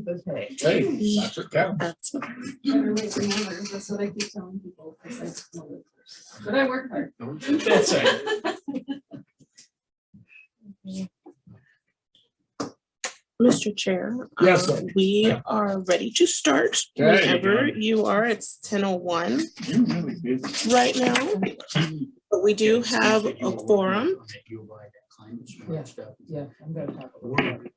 the pay. Hey, that's what counts. That's what I keep telling people. But I work hard. That's right. Mr. Chair, Yes, sir. we are ready to start Okay. whenever you are. It's 10:01 You really did. right now, but we do have a quorum. Yeah, I'm gonna talk about it.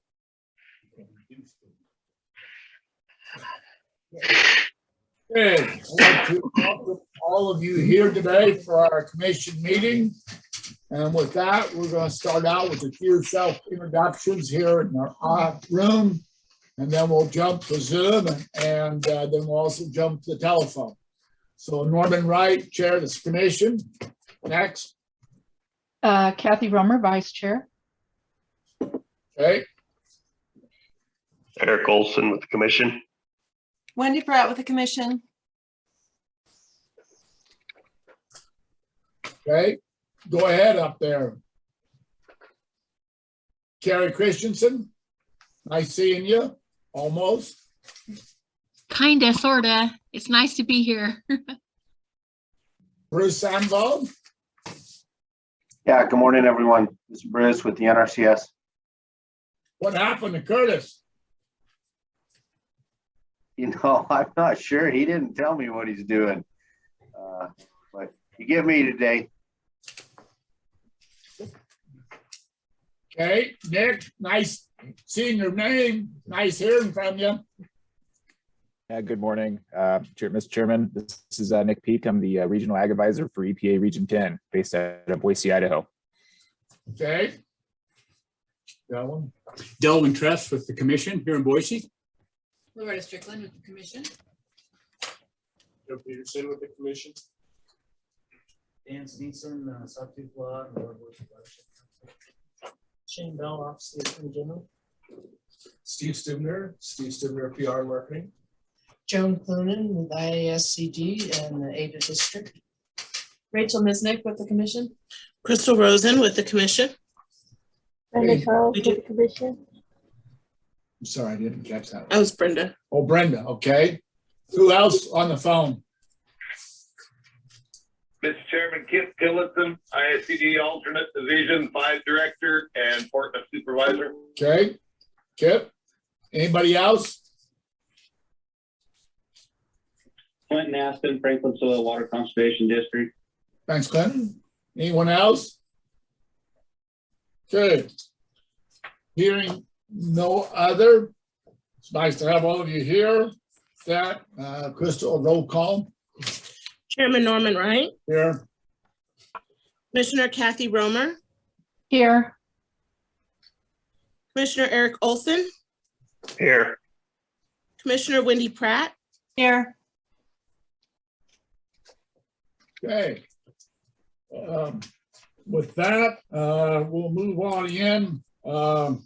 Okay, I'd like to welcome all of you here today for our commission meeting. And with that, we're going to start out with a few self-introductions here in our room. And then we'll jump to Zoom and then we'll also jump to the telephone. So Norman Wright, Chair of this commission. Next. Kathy Romer, Vice Chair. Okay. Eric Olson with the commission. Wendy Pratt with the commission. Okay. Go ahead up there. Carrie Christensen. Nice seeing you. Almost. Kinda, sorta. It's nice to be here. Bruce Sandvald. Yeah, good morning, everyone. This is Bruce with the NRCS. What happened to Curtis? You know, I'm not sure. He didn't tell me what he's doing. But you get me today. Okay, Nick, nice seeing your name. Nice hearing from you. Good morning, Mr. Chairman. This is Nick Peak. I'm the Regional Ag Advisor for EPA Region 10, based out of Boise, Idaho. Okay. That one. Delvin Tress with the commission here in Boise. Loretta Strickland with the commission. Joe Peterson with the commission. Dan Sneedson, Sawtooth Law, and Lower Boise Watershed. Shane Bell, Office of the Attorney General. Steve Stubner, PR Marketing. Joan Clunan with IASCD and the Ada District. Rachel Misnick with the commission. Crystal Rosen with the commission. Brenda Charles with the commission. I'm sorry, I didn't catch that. That was Brenda. Oh, Brenda, okay. Who else on the phone? Mr. Chairman, Kip Tillotson, ISCD Alternate Division 5 Director and Portland Supervisor. Okay, Kip. Anybody else? Clinton Aston, Franklin Soil Water Conservation District. Thanks, Clinton. Anyone else? Okay. Hearing no other. It's nice to have all of you here. That Crystal, roll call. Chairman Norman Wright. Here. Commissioner Kathy Romer. Here. Commissioner Eric Olson. Here. Commissioner Wendy Pratt. Here. Okay. With that, we'll move on in. Let's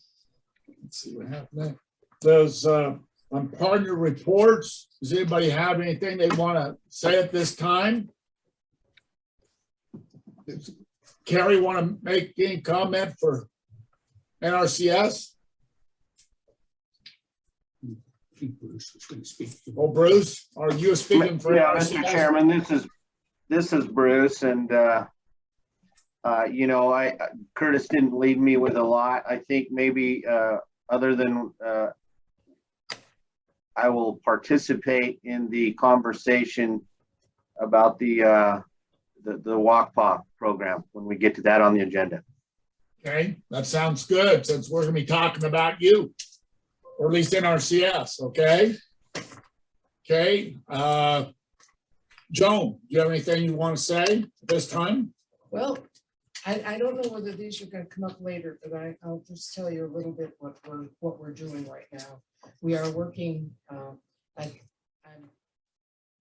see what happened. There's on partner reports. Does anybody have anything they want to say at this time? Does Carrie want to make any comment for NRCS? Bruce was going to speak. Oh, Bruce, are you speaking for Yeah, NRCS? Mr. Chairman, this is Bruce, and you know, Curtis didn't leave me with a lot. I think maybe other than I will participate in the conversation about the WQPA program when we get to that on the agenda. Okay, that sounds good, since we're gonna be talking about you, or at least NRCS, okay? Okay, Joan, do you have anything you want to say at this time? Well, I don't know whether these are going to come up later, but I'll just tell you a little bit what we're doing right now. We are working. I'm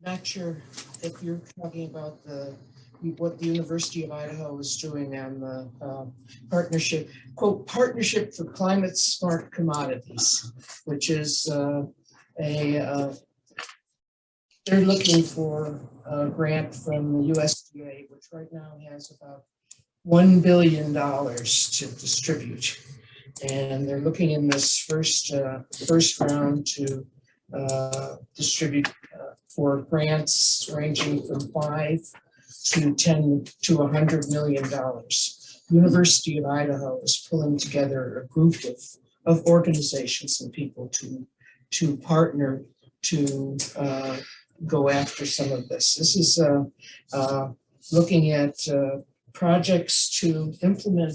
not sure if you're talking about what the University of Idaho is doing on the partnership, quote, Partnership for Climate Smart Commodities, which is they're looking for a grant from the USDA, which right now has about $1 billion to distribute. And they're looking in this first round to distribute for grants ranging from $5 to $10 to $100 million. University of Idaho is pulling together a group of organizations and people to partner to go after some of this. This is looking at projects to implement,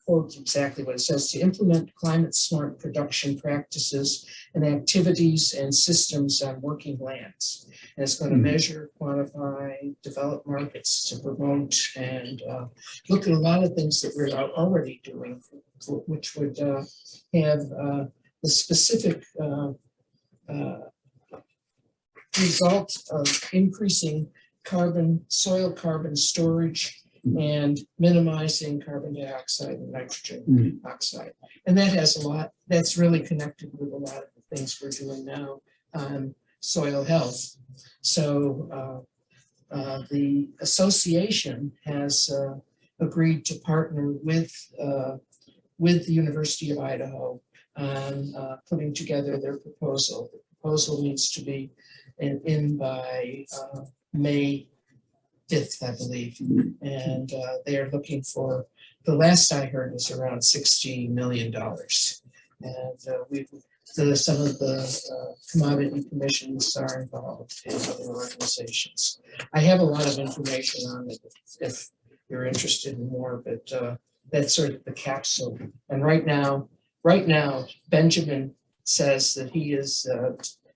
quote exactly what it says, to implement climate smart production practices and activities and systems on working lands. And it's going to measure, quantify, develop markets to promote, and look at a lot of things that we're already doing, which would have the specific result of increasing soil carbon storage and minimizing carbon dioxide and nitrogen oxide. And that has a lot, that's really connected with a lot of the things we're doing now on soil health. So the association has agreed to partner with the University of Idaho on putting together their proposal. The proposal needs to be in by May 5th, I believe. And they are looking for, the last I heard was around $60 million. And some of the commodity commissions are involved in other organizations. I have a lot of information on it if you're interested in more, but that's sort of the capsule. And right now, Benjamin says that he is,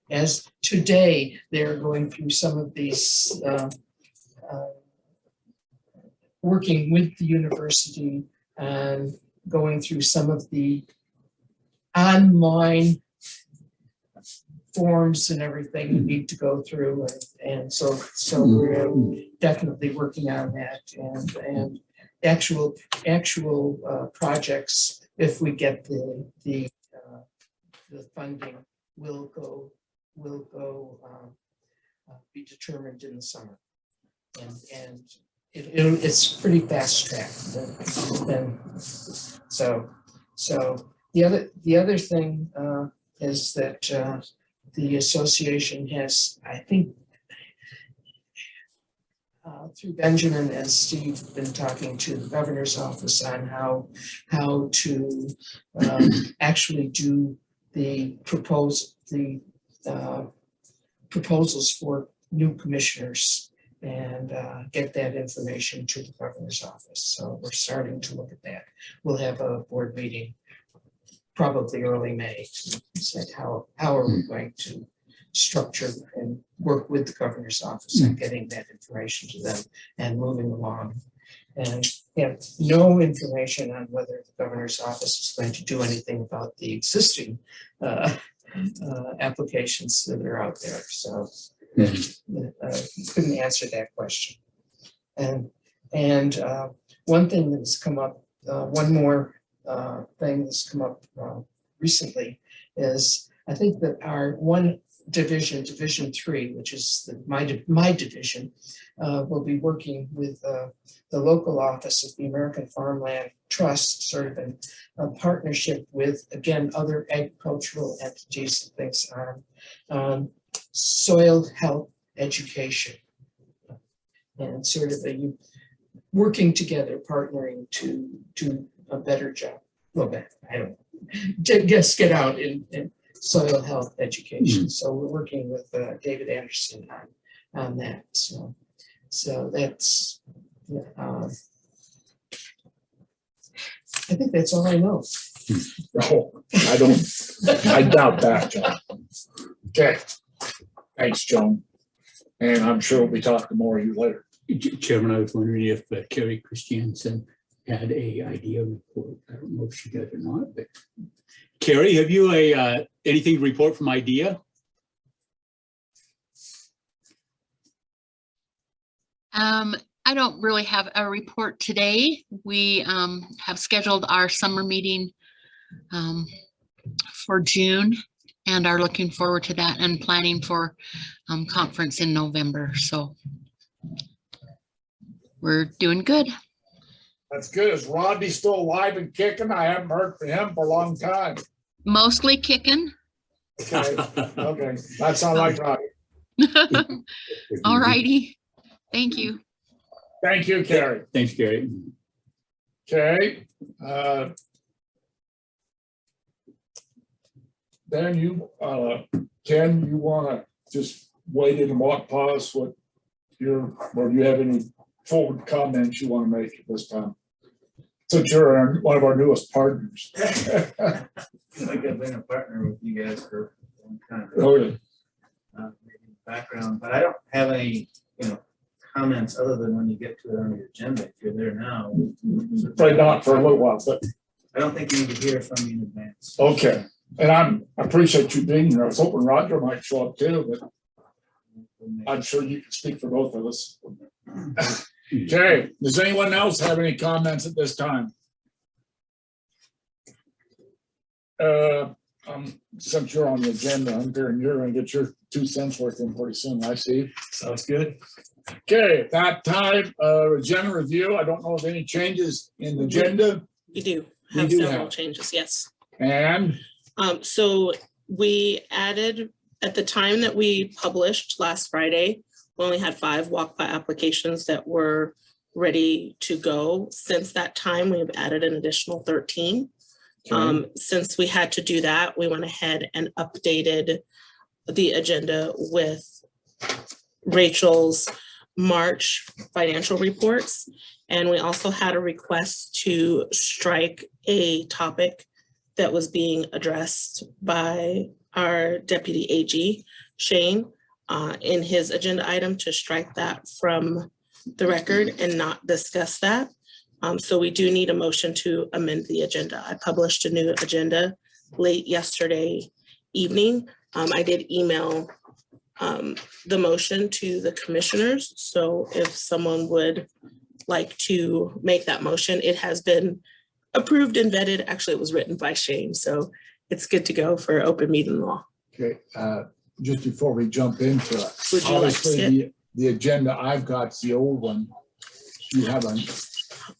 as today, they're going through some of these working with the university and going through some of the online forms and everything you need to go through. And so we're definitely working on that, and actual projects, if we get the funding, will be determined in the summer. And it's pretty fast tracked. And so the other thing is that the association has, I think, through Benjamin and Steve, been talking to the governor's office on how to actually do the proposals for new commissioners and get that information to the governor's office. So we're starting to look at that. We'll have a board meeting probably early May to say how are we going to structure and work with the governor's office on getting that information to them and moving along. And have no information on whether the governor's office is going to do anything about the existing applications that are out there. So couldn't answer that question. And one thing that's come up, one more thing that's come up recently is, I think that our one division, Division 3, which is my division, will be working with the local office of the American Farmland Trust, sort of in a partnership with, again, other agricultural entities and things on soil health education, and sort of working together, partnering to do a better job. Well, I don't get out in soil health education. So we're working with David Anderson on that. So that's, I think that's all I know. No, I doubt that, John. Okay, thanks, Joan. And I'm sure we'll be talking to more of you later. Chairman, I was wondering if Carrie Christiansen had a idea report. I don't know if she does or not, but Carrie, have you anything to report from IDEA? I don't really have a report today. We have scheduled our summer meeting for June and are looking forward to that and planning for conference in November. So we're doing good. That's good. Is Rodney still alive and kicking? I haven't heard from him for a long time. Mostly kicking. Okay, okay. That sounds like Rodney. All righty. Thank you. Thank you, Carrie. Thanks, Gary. Okay. Then you, Ken, you want to just wait in and walk past what or do you have any forward comments you want to make at this time? Since you're one of our newest partners. I feel like I've been a partner with you guys for a long time. Oh, yeah. Maybe background, but I don't have any, comments other than when you get to it on the agenda. If you're there now. Probably not for a little while, but. I don't think you need to hear from me in advance. Okay. And I appreciate you being here. I was hoping Roger might show up too, but I'm sure you can speak for both of us. Okay, does anyone else have any comments at this time? Since you're on the agenda, I'm hearing you're gonna get your 2 cents worth in pretty soon, I see. Sounds good. Okay, at that time, agenda review, I don't know if any changes in the agenda. We do We have do several have. changes, yes. And So we added, at the time that we published last Friday, we only had 5 walk-by applications that were ready to go. Since that time, we've added an additional 13. Since we had to do that, we went ahead and updated the agenda with Rachel's March financial reports. And we also had a request to strike a topic that was being addressed by our Deputy AG, Shane, in his agenda item, to strike that from the record and not discuss that. So we do need a motion to amend the agenda. I published a new agenda late yesterday evening. I did email the motion to the commissioners. So if someone would like to make that motion, it has been approved and vetted. Actually, it was written by Shane, so it's good to go for open meeting law. okay, just before we jump into it, Would you like to see obviously the agenda I've got is the old one. You haven't.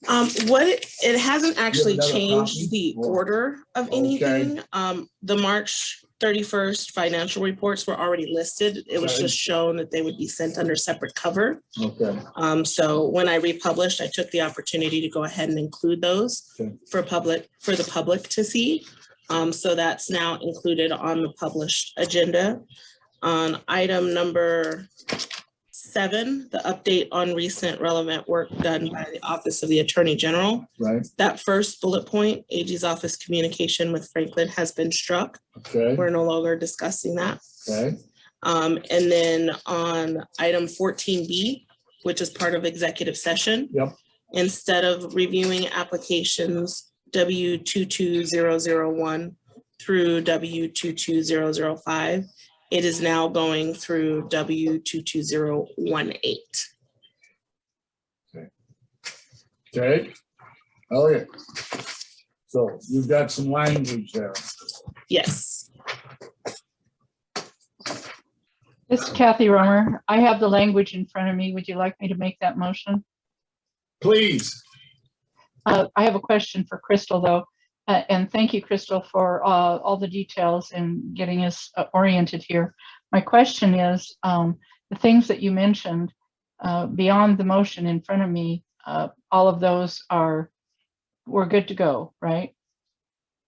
It hasn't actually another changed copy? the Or- order of Okay. anything. The March 31st financial reports were already listed. It was Okay. just shown that they would be sent under separate cover. Okay, So when I republished, I took the opportunity to go ahead and include those Okay. for the public to see. So that's now included on the published agenda. On item number 7, the update on recent relevant work done by the Office of the Attorney General. right, That first bullet point, AG's office communication with Franklin, has been struck. okay, We're no longer discussing that. okay, And then on item 14B, which is part of executive session. Yep. Instead of reviewing applications W22001 through W22005, it is now going through W22018. okay. Oh, yeah. So you've got some language there. Yes. This is Kathy Romer. I have the language in front of me. Would you like me to make that motion? Please. I have a question for Crystal, though. And thank you, Crystal, for all the details and getting us oriented here. My question is, the things that you mentioned beyond the motion in front of me, all of those we're good to go, right?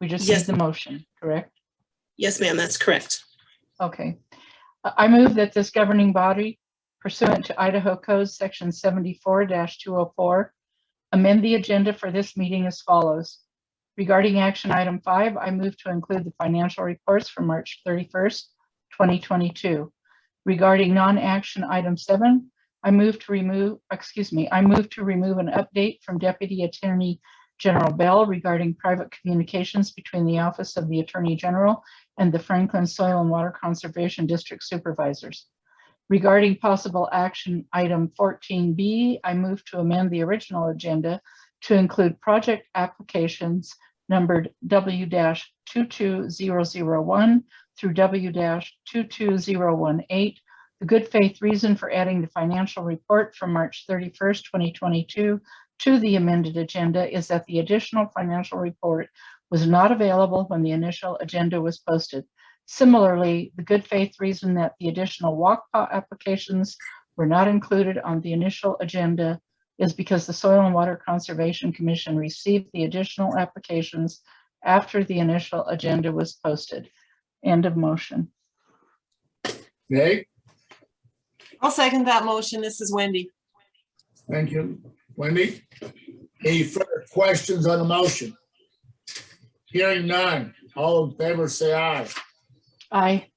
We just need Yes. the motion, correct? Yes, ma'am, that's correct. Okay. I move that this governing body, pursuant to Idaho Code Section 74-204, amend the agenda for this meeting as follows. Regarding action item 5, I move to include the financial reports for March 31st, 2022. Regarding non-action item 7, I move to remove an update from Deputy Attorney General Bell regarding private communications between the Office of the Attorney General and the Franklin Soil and Water Conservation District Supervisors. Regarding possible action item 14B, I move to amend the original agenda to include project applications numbered W-22001 through W-22018. The good faith reason for adding the financial report from March 31st, 2022 to the amended agenda is that the additional financial report was not available when the initial agenda was posted. Similarly, the good faith reason that the additional WQPA applications were not included on the initial agenda is because the Soil and Water Conservation Commission received the additional applications after the initial agenda was posted. End of motion. Okay, I'll second that motion. This is Wendy. thank you, Wendy. Any further questions on the motion? Hearing none. All in favor, say aye. Aye.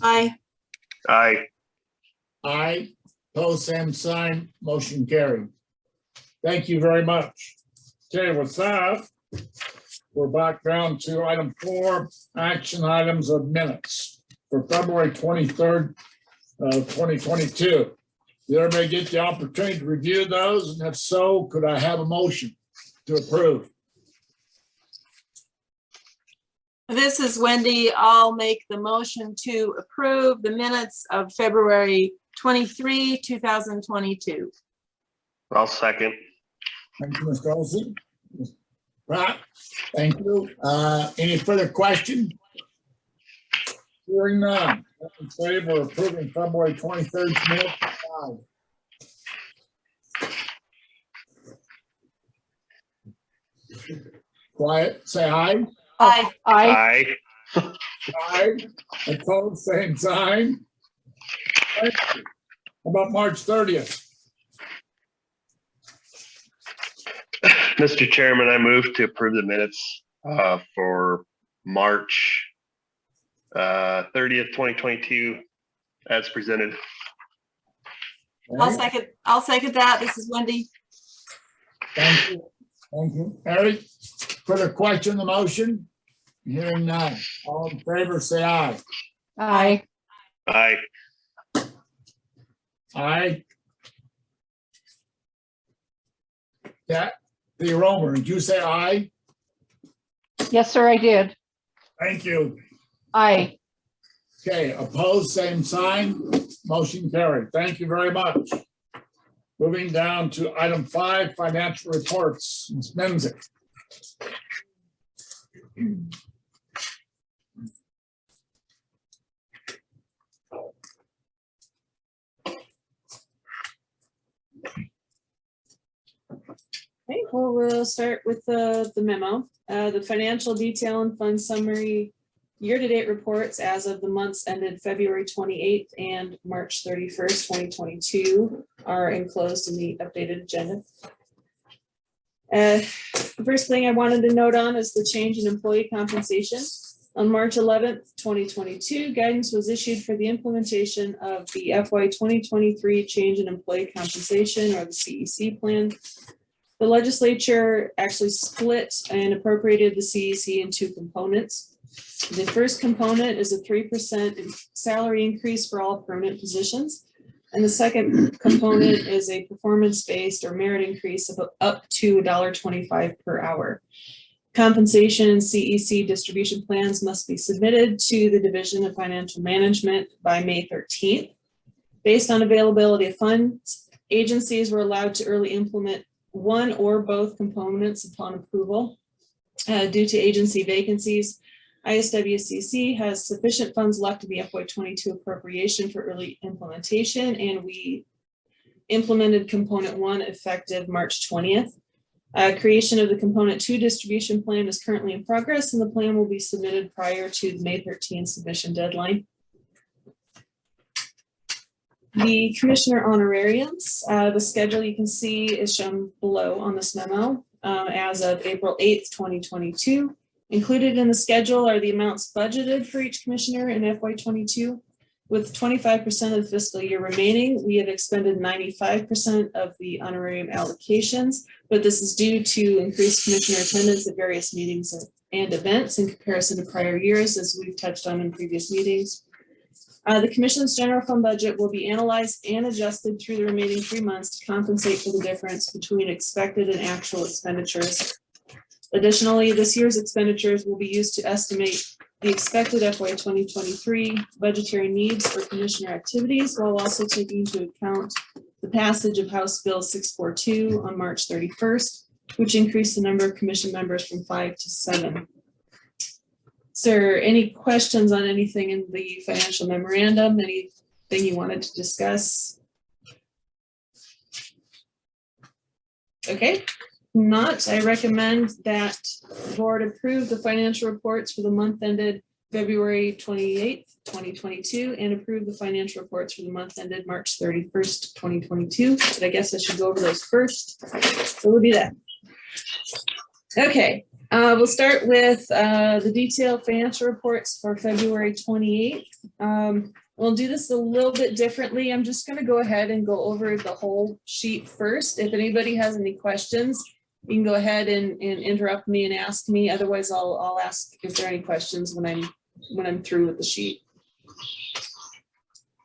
Aye. Aye. Aye. Pose same sign. Motion carried. Thank you very much. Okay, with that, we're back down to item 4, action items of minutes for February 23rd, 2022. Did everybody get the opportunity to review those? And if so, could I have a motion to approve? This is Wendy. I'll make the motion to approve the minutes of February 23, 2022. I'll second. Thank you, Mr. Olson. Right, thank you. Any further question? Hearing none. All in favor of approving February 23rd minutes? Aye. Quiet, say aye. Aye. Aye. Aye. Aye. Opposed, same sign. Thank you. How about March 30th? Mr. Chairman, I move to approve the minutes for March 30th, 2022 as presented. I'll second that. This is Wendy. Thank you. Thank you. Eric, further question on the motion? Hearing none. All in favor, say aye. Aye. Aye. Aye. Yeah, the Romer, did you say aye? Yes, sir, I did. Thank you. Aye. Okay, opposed, same sign. Motion carried. Thank you very much. Moving down to item 5, financial reports. Ms. Menzick. Okay, well, we'll start with the memo. The financial detail and fund summary year-to-date reports as of the months ended February 28th and March 31st, 2022 are enclosed in the updated agenda. The first thing I wanted to note on is the change in employee compensation. On March 11th, 2022, guidance was issued for the implementation of the FY 2023 change in employee compensation, or the CEC plan. The legislature actually split and appropriated the CEC in 2 components. The first component is a 3% salary increase for all permanent positions. And the second component is a performance-based or merit increase of up to $1.25 per hour. Compensation and CEC distribution plans must be submitted to the Division of Financial Management by May 13th. Based on availability of funds, agencies were allowed to early implement one or both components upon approval. Due to agency vacancies, ISWCC has sufficient funds left in the FY22 appropriation for early implementation, and we implemented component 1 effective March 20th. Creation of the component 2 distribution plan is currently in progress, and the plan will be submitted prior to the May 13th submission deadline. The commissioner honorariums, the schedule you can see is shown below on this memo as of April 8th, 2022. Included in the schedule are the amounts budgeted for each commissioner in FY22. With 25% of the fiscal year remaining, we have expended 95% of the honorarium allocations, but this is due to increased commissioner attendance at various meetings and events in comparison to prior years, as we've touched on in previous meetings. The commission's general fund budget will be analyzed and adjusted through the remaining 3 months to compensate for the difference between expected and actual expenditures. Additionally, this year's expenditures will be used to estimate the expected FY 2023 budgetary needs for commissioner activities, while also taking into account the passage of House Bill 642 on March 31st, which increased the number of commission members from 5 to 7. Is there any questions on anything in the financial memorandum? Anything you wanted to discuss? Okay, not, I recommend that the board approve the financial reports for the month ended February 28th, 2022, and approve the financial reports for the month ended March 31st, 2022. But I guess I should go over those first. So we'll do that. Okay, we'll start with the detailed financial reports for February 28th. We'll do this a little bit differently. I'm just going to go ahead and go over the whole sheet first. If anybody has any questions, you can go ahead and interrupt me and ask me. Otherwise, I'll ask if there are any questions when I'm through with the sheet.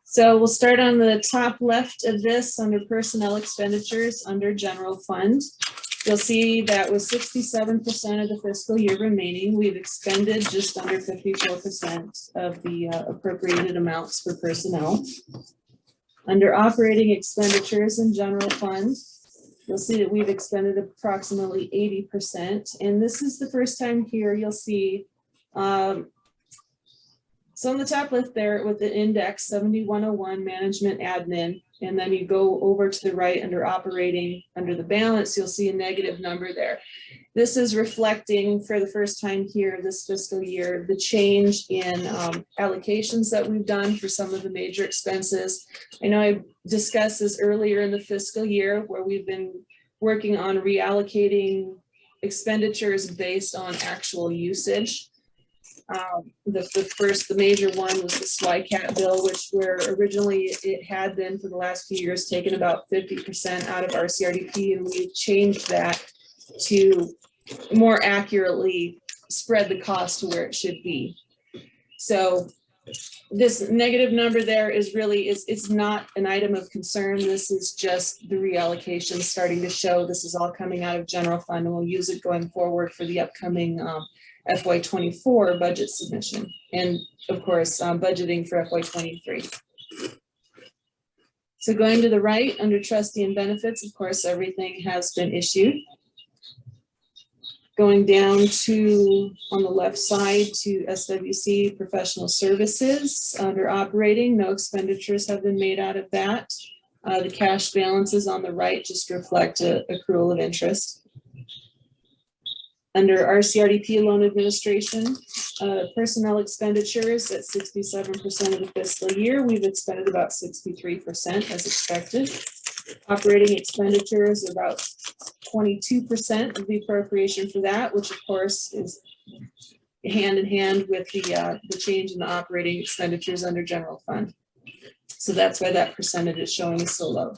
So we'll start on the top left of this under personnel expenditures under general fund. You'll see that with 67% of the fiscal year remaining, we've expended just under 54% of the appropriated amounts for personnel. Under operating expenditures in general fund, you'll see that we've expended approximately 80%. And this is the first time here you'll see, so on the top left there with the index 7101 management admin, and then you go over to the right under operating, under the balance, you'll see a negative number there. This is reflecting for the first time here this fiscal year, the change in allocations that we've done for some of the major expenses. I know I discussed this earlier in the fiscal year where we've been working on reallocating expenditures based on actual usage. The major one was the SWICAT bill, which where originally it had been for the last few years taken about 50% out of our CRDP, and we've changed that to more accurately spread the cost to where it should be. So this negative number there is really, it's not an item of concern. This is just the reallocation starting to show. This is all coming out of general fund, and we'll use it going forward for the upcoming FY24 budget submission, and of course budgeting for FY23. So going to the right under trustee and benefits, of course everything has been issued. Going down to on the left side to SWC professional services under operating, no expenditures have been made out of that. The cash balances on the right just reflect a accrual of interest. Under our CRDP loan administration, personnel expenditures at 67% of the fiscal year, we've expended about 63% as expected. Operating expenditures are about 22% of the appropriation for that, which of course is hand in hand with the change in the operating expenditures under general fund. So that's why that percentage is showing so low.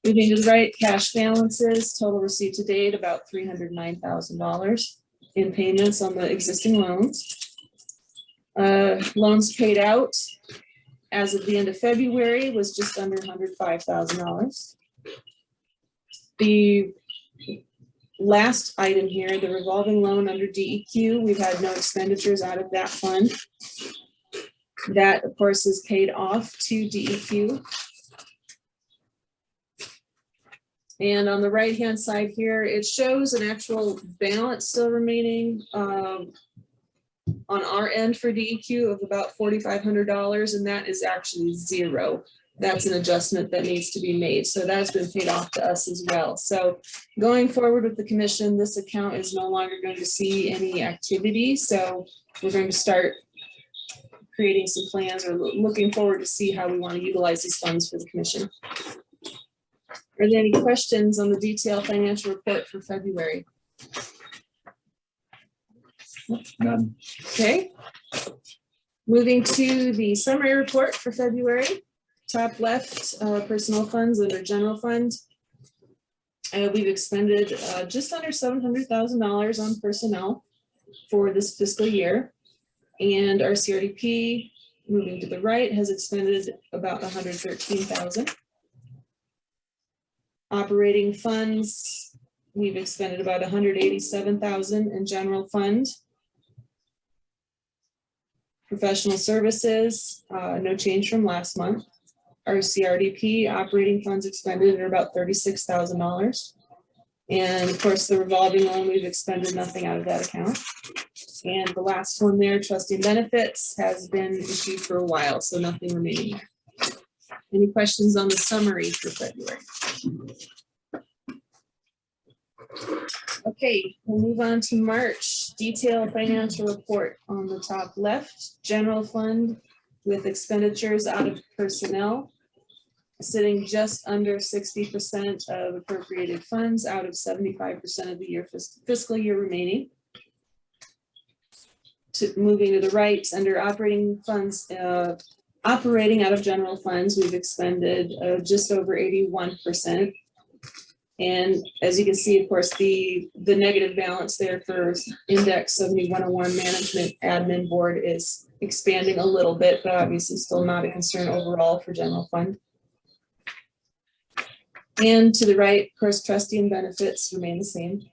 Moving to the right, cash balances, total receipt to date, about $309,000 in payments on the existing loans. Loans paid out as of the end of February was just under $105,000. The last item here, the revolving loan under DEQ, we've had no expenditures out of that fund. That, of course, is paid off to DEQ. And on the right-hand side here, it shows an actual balance still remaining on our end for DEQ of about $4,500, and that is actually zero. That's an adjustment that needs to be made. So that's been paid off to us as well. So going forward with the commission, this account is no longer going to see any activity. So we're going to start creating some plans or looking forward to see how we want to utilize these funds for the commission. Are there any questions on the detailed financial report for February? None. Okay. Moving to the summary report for February. Top left, personal funds under general fund. We've expended just under $700,000 on personnel for this fiscal year. And our CRDP, moving to the right, has expended about $113,000. Operating funds, we've expended about $187,000 in general fund. Professional services, no change from last month. Our CRDP operating funds expended are about $36,000. And of course, the revolving loan, we've expended nothing out of that account. And the last one there, trustee benefits, has been issued for a while, so nothing remaining there. Any questions on the summary for February? Okay, we'll move on to March. Detailed financial report on the top left. General fund with expenditures out of personnel, sitting just under 60% of appropriated funds out of 75% of the year fiscal year remaining. Moving to the right, under operating funds, operating out of general funds, we've expended just over 81%. And as you can see, of course, the negative balance there for index 7101 management admin board is expanding a little bit, but obviously still not a concern overall for general fund. And to the right, of course, trustee and benefits remain the same.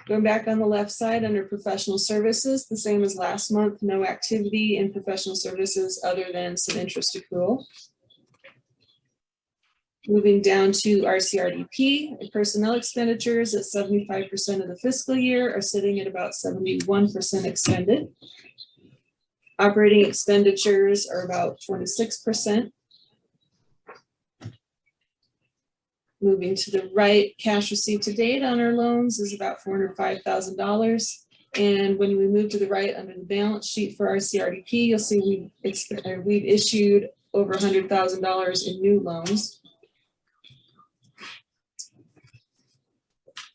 Going back on the left side under professional services, the same as last month, no activity in professional services other than some interest accrual. Moving down to our CRDP, personnel expenditures at 75% of the fiscal year are sitting at about 71% expended. Operating expenditures are about 26%. Moving to the right, cash received to date on our loans is about $405,000. And when we move to the right under the balance sheet for our CRDP, you'll see we've issued over $100,000 in new loans.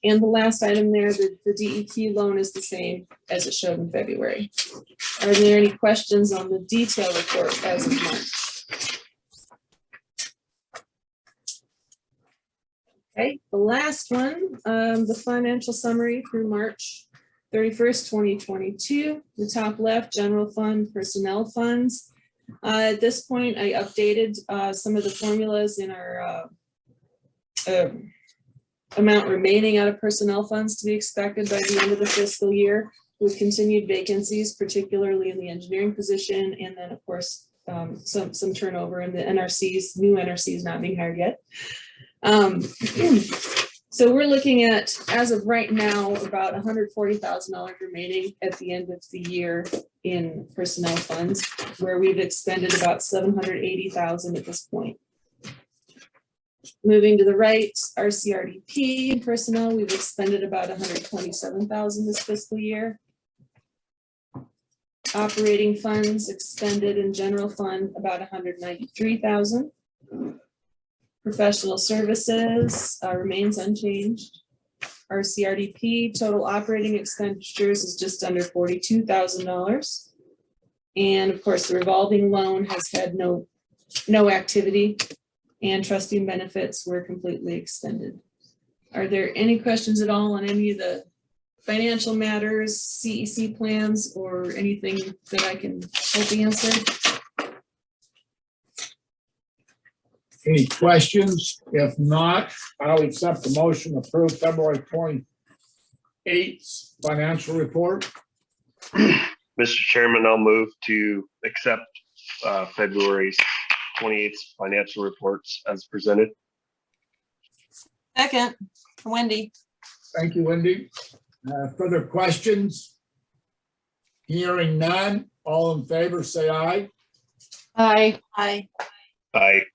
And the last item there, the DEQ loan is the same as it showed in February. Are there any questions on the detail report as of March? Okay, the last one, the financial summary through March 31st, 2022. The top left, general fund, personnel funds. At this point, I updated some of the formulas in our amount remaining out of personnel funds to be expected by the end of the fiscal year, with continued vacancies, particularly in the engineering position, and then of course some turnover in the NRCs, new NRCs not being hired yet. So we're looking at, as of right now, about $140,000 remaining at the end of the year in personnel funds, where we've expended about $780,000 at this point. Moving to the right, our CRDP personnel, we've expended about $127,000 this fiscal year. Operating funds expended in general fund about $193,000. Professional services remains unchanged. Our CRDP total operating expenditures is just under $42,000. And of course, the revolving loan has had no activity, and trustee benefits were completely extended. Are there any questions at all on any of the financial matters, CEC plans, or anything that I can help answer? Any questions? If not, I'll accept the motion to approve February 28th financial report. Mr. Chairman, I'll move to accept February's 28th financial reports as presented. Second, Wendy. Thank you, Wendy. Further questions? Hearing none, all in favor, say aye. Aye. Aye. Aye.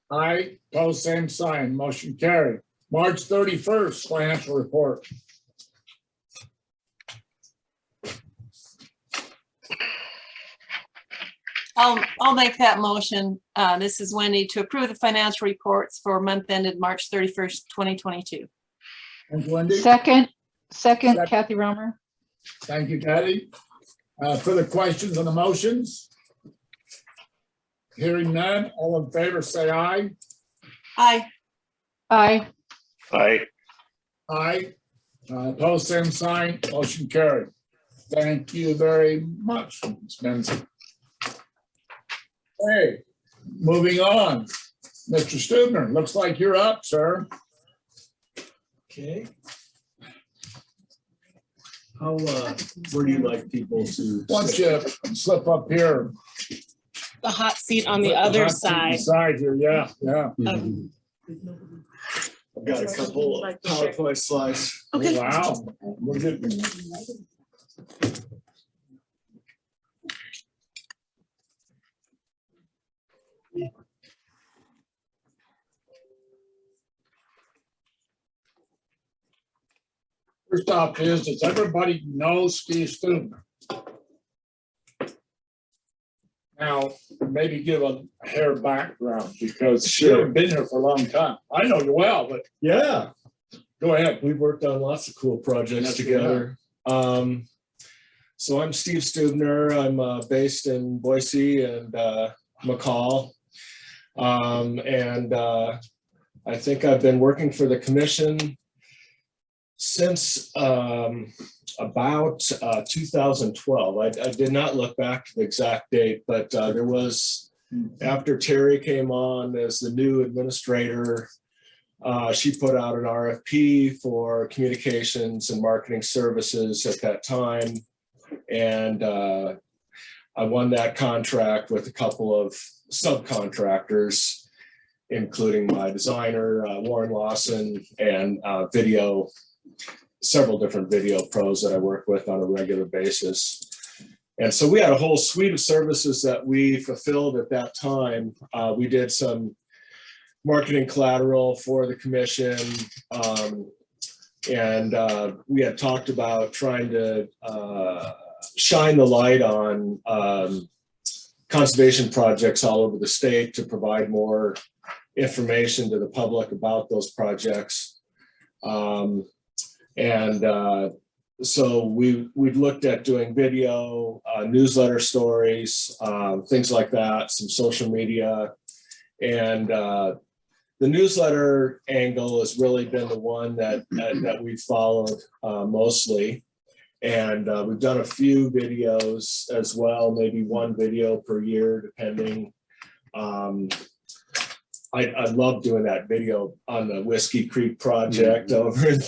Aye, pose same sign, motion carried. March 31st financial report. I'll make that motion. This is Wendy, to approve the financial reports for month ended March 31st, 2022. Thank you, Wendy. Second, Kathy Romer. Thank you, Patty. Further questions on the motions? Hearing none, all in favor, say aye. Aye. Aye. Aye. Aye. Pose same sign, motion carried. Thank you very much, Spencer. Hey, moving on. Mr. Stubner, looks like you're up, sir. Okay. How, where do you like people to? Why don't you slip up here? the hot seat on the other side. Side here, yeah, yeah. Mhm. I've got a couple of PowerPoint slides. Okay. Wow. Look at First off is, does everybody know Steve Stubner? Now, maybe give a hair background because you haven't been here for a long time. I know you well, but Yeah, go ahead. we've worked on lots of cool projects Yes, we together. So I'm Steve Stubner. I'm based in Boise and McCall. I think I've been working for the commission since about 2012. I did not look back to the exact date, but there was, after Terry came on as the new administrator, she put out an RFP for communications and marketing services at that time. And I won that contract with a couple of subcontractors, including my designer, Warren Lawson, and several different video pros that I work with on a regular basis. And so we had a whole suite of services that we fulfilled at that time. We did some marketing collateral for the commission. We had talked about trying to shine the light on conservation projects all over the state to provide more information to the public about those projects. So we'd looked at doing video, newsletter stories, things like that, some social media. And the newsletter angle has really been the one that we've followed mostly. And we've done a few videos as well, maybe one video per year, depending. I love doing that video on the Whiskey Creek project over in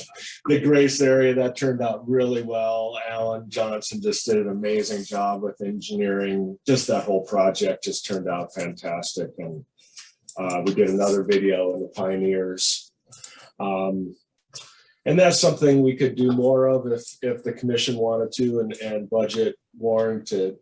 the Grace area. That turned out really well. Alan Johnson just did an amazing job with engineering. Just that whole project just turned out fantastic. And we did another video in the Pioneers. And that's something we could do more of if the commission wanted to and budget warranted.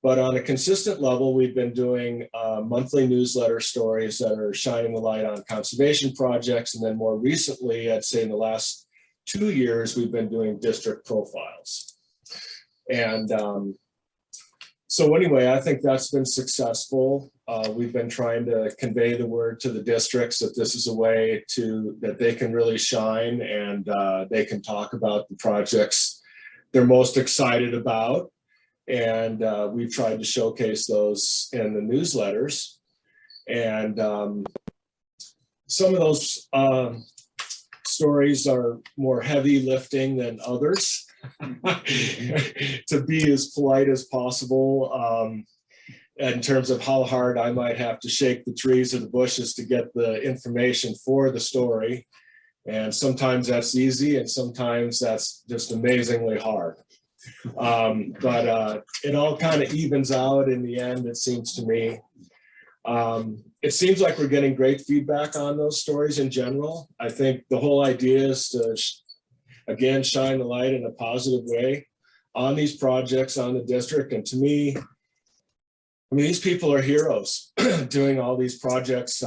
But on a consistent level, we've been doing monthly newsletter stories that are shining the light on conservation projects. And then more recently, I'd say in the last 2 years, we've been doing district profiles. And so anyway, I think that's been successful. We've been trying to convey the word to the districts that this is a way that they can really shine and they can talk about the projects they're most excited about. And we've tried to showcase those in the newsletters. And some of those stories are more heavy lifting than others, to be as polite as possible, in terms of how hard I might have to shake the trees or the bushes to get the information for the story. And sometimes that's easy and sometimes that's just amazingly hard. But it all kind of evens out in the end, it seems to me. It seems like we're getting great feedback on those stories in general. I think the whole idea is to, again, shine the light in a positive way on these projects, on the district. And to me, I mean, these people are heroes doing all these projects.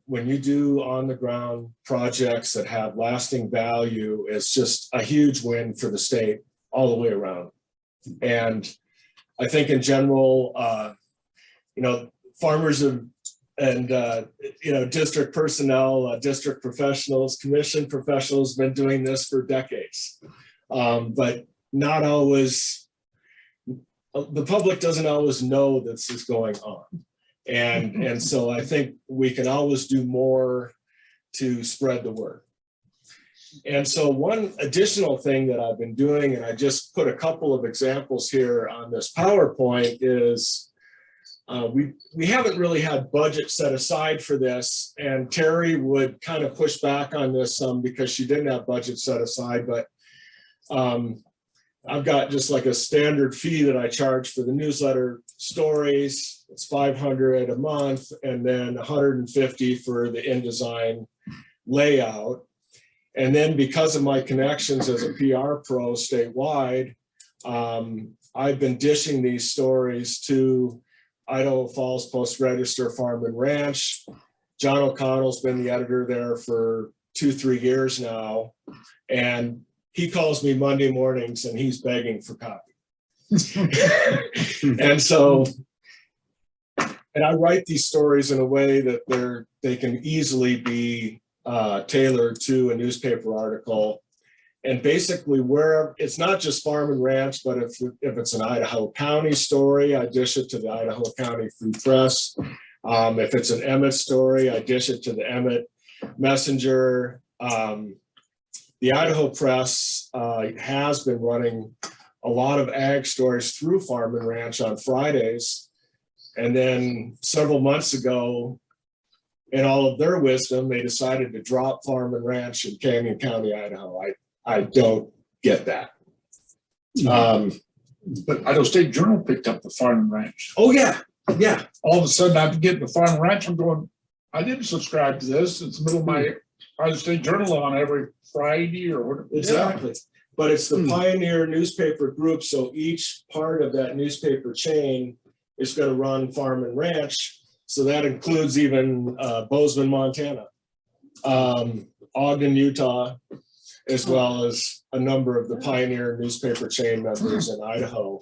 When you do on the ground projects that have lasting value, it's just a huge win for the state all the way around. And I think in general, farmers and district personnel, district professionals, commission professionals have been doing this for decades. But not always, the public doesn't always know this is going on. And so I think we can always do more to spread the word. And so one additional thing that I've been doing, and I just put a couple of examples here on this PowerPoint, is we haven't really had budget set aside for this. And Terry would kind of push back on this some because she didn't have budget set aside. But I've got just like a standard fee that I charge for the newsletter stories. It's $500 a month, and then $150 for the InDesign layout. And then because of my connections as a PR pro statewide, I've been dishing these stories to Idaho Falls Post-Register Farm and Ranch. John O'Connell's been the editor there for 2-3 years now. And he calls me Monday mornings and he's begging for copy. And so, and I write these stories in a way that they can easily be tailored to a newspaper article. And basically where it's not just Farm and Ranch, but if it's an Idaho County story, I dish it to the Idaho County Free Press. If it's an Emmett story, I dish it to the Emmett Messenger. The Idaho Press has been running a lot of ag stories through Farm and Ranch on Fridays. And then several months ago, in all of their wisdom, they decided to drop Farm and Ranch in Canyon County, Idaho. I don't get that. But Idaho State Journal picked up the Farm and Ranch. Oh, yeah. Yeah. All of a sudden, I'm getting the Farm and Ranch. I'm going, I didn't subscribe to this. It's the middle of my Idaho State Journal on every Friday or whatever. Exactly. Yeah. But it's the Pioneer newspaper group. So each part of that newspaper chain is going to run Farm and Ranch. So that includes even Bozeman, Montana, Ogden, Utah, as well as a number of the Pioneer newspaper chain members in Idaho.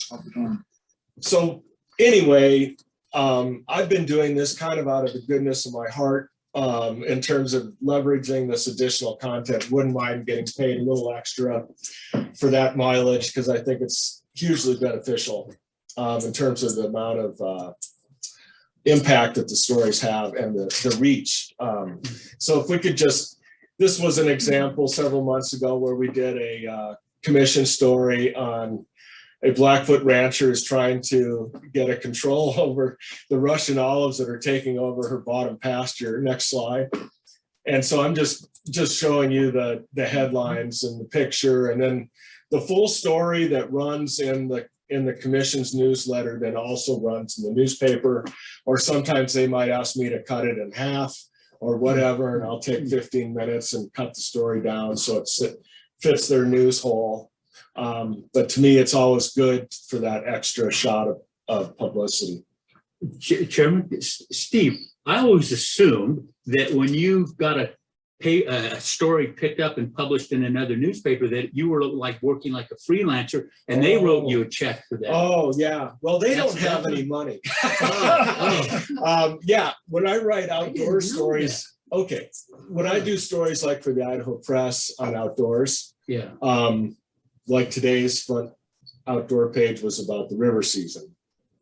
So anyway, I've been doing this kind of out of the goodness of my heart in terms of leveraging this additional content. Wouldn't mind getting paid a little extra for that mileage because I think it's hugely beneficial in terms of the amount of impact that the stories have and the reach. So if we could just, this was an example several months ago where we did a commission story on a Blackfoot rancher who's trying to get a control over the Russian olives that are taking over her bottom pasture. Next slide. And so I'm just showing you the headlines and the picture, and then the full story that runs in the commission's newsletter that also runs in the newspaper, or sometimes they might ask me to cut it in half or whatever, and I'll take 15 minutes and cut the story down so it fits their news hole. But to me, it's always good for that extra shot of publicity. Chairman, Steve, I always assumed that when you got a story picked up and published in another newspaper that you were like working like a freelancer and they wrote you a check for that. Oh yeah, well they don't have any money. Yeah, when I write outdoor stories, okay, when I do stories like for the Idaho Press on outdoors, yeah, like today's front outdoor page was about the river season.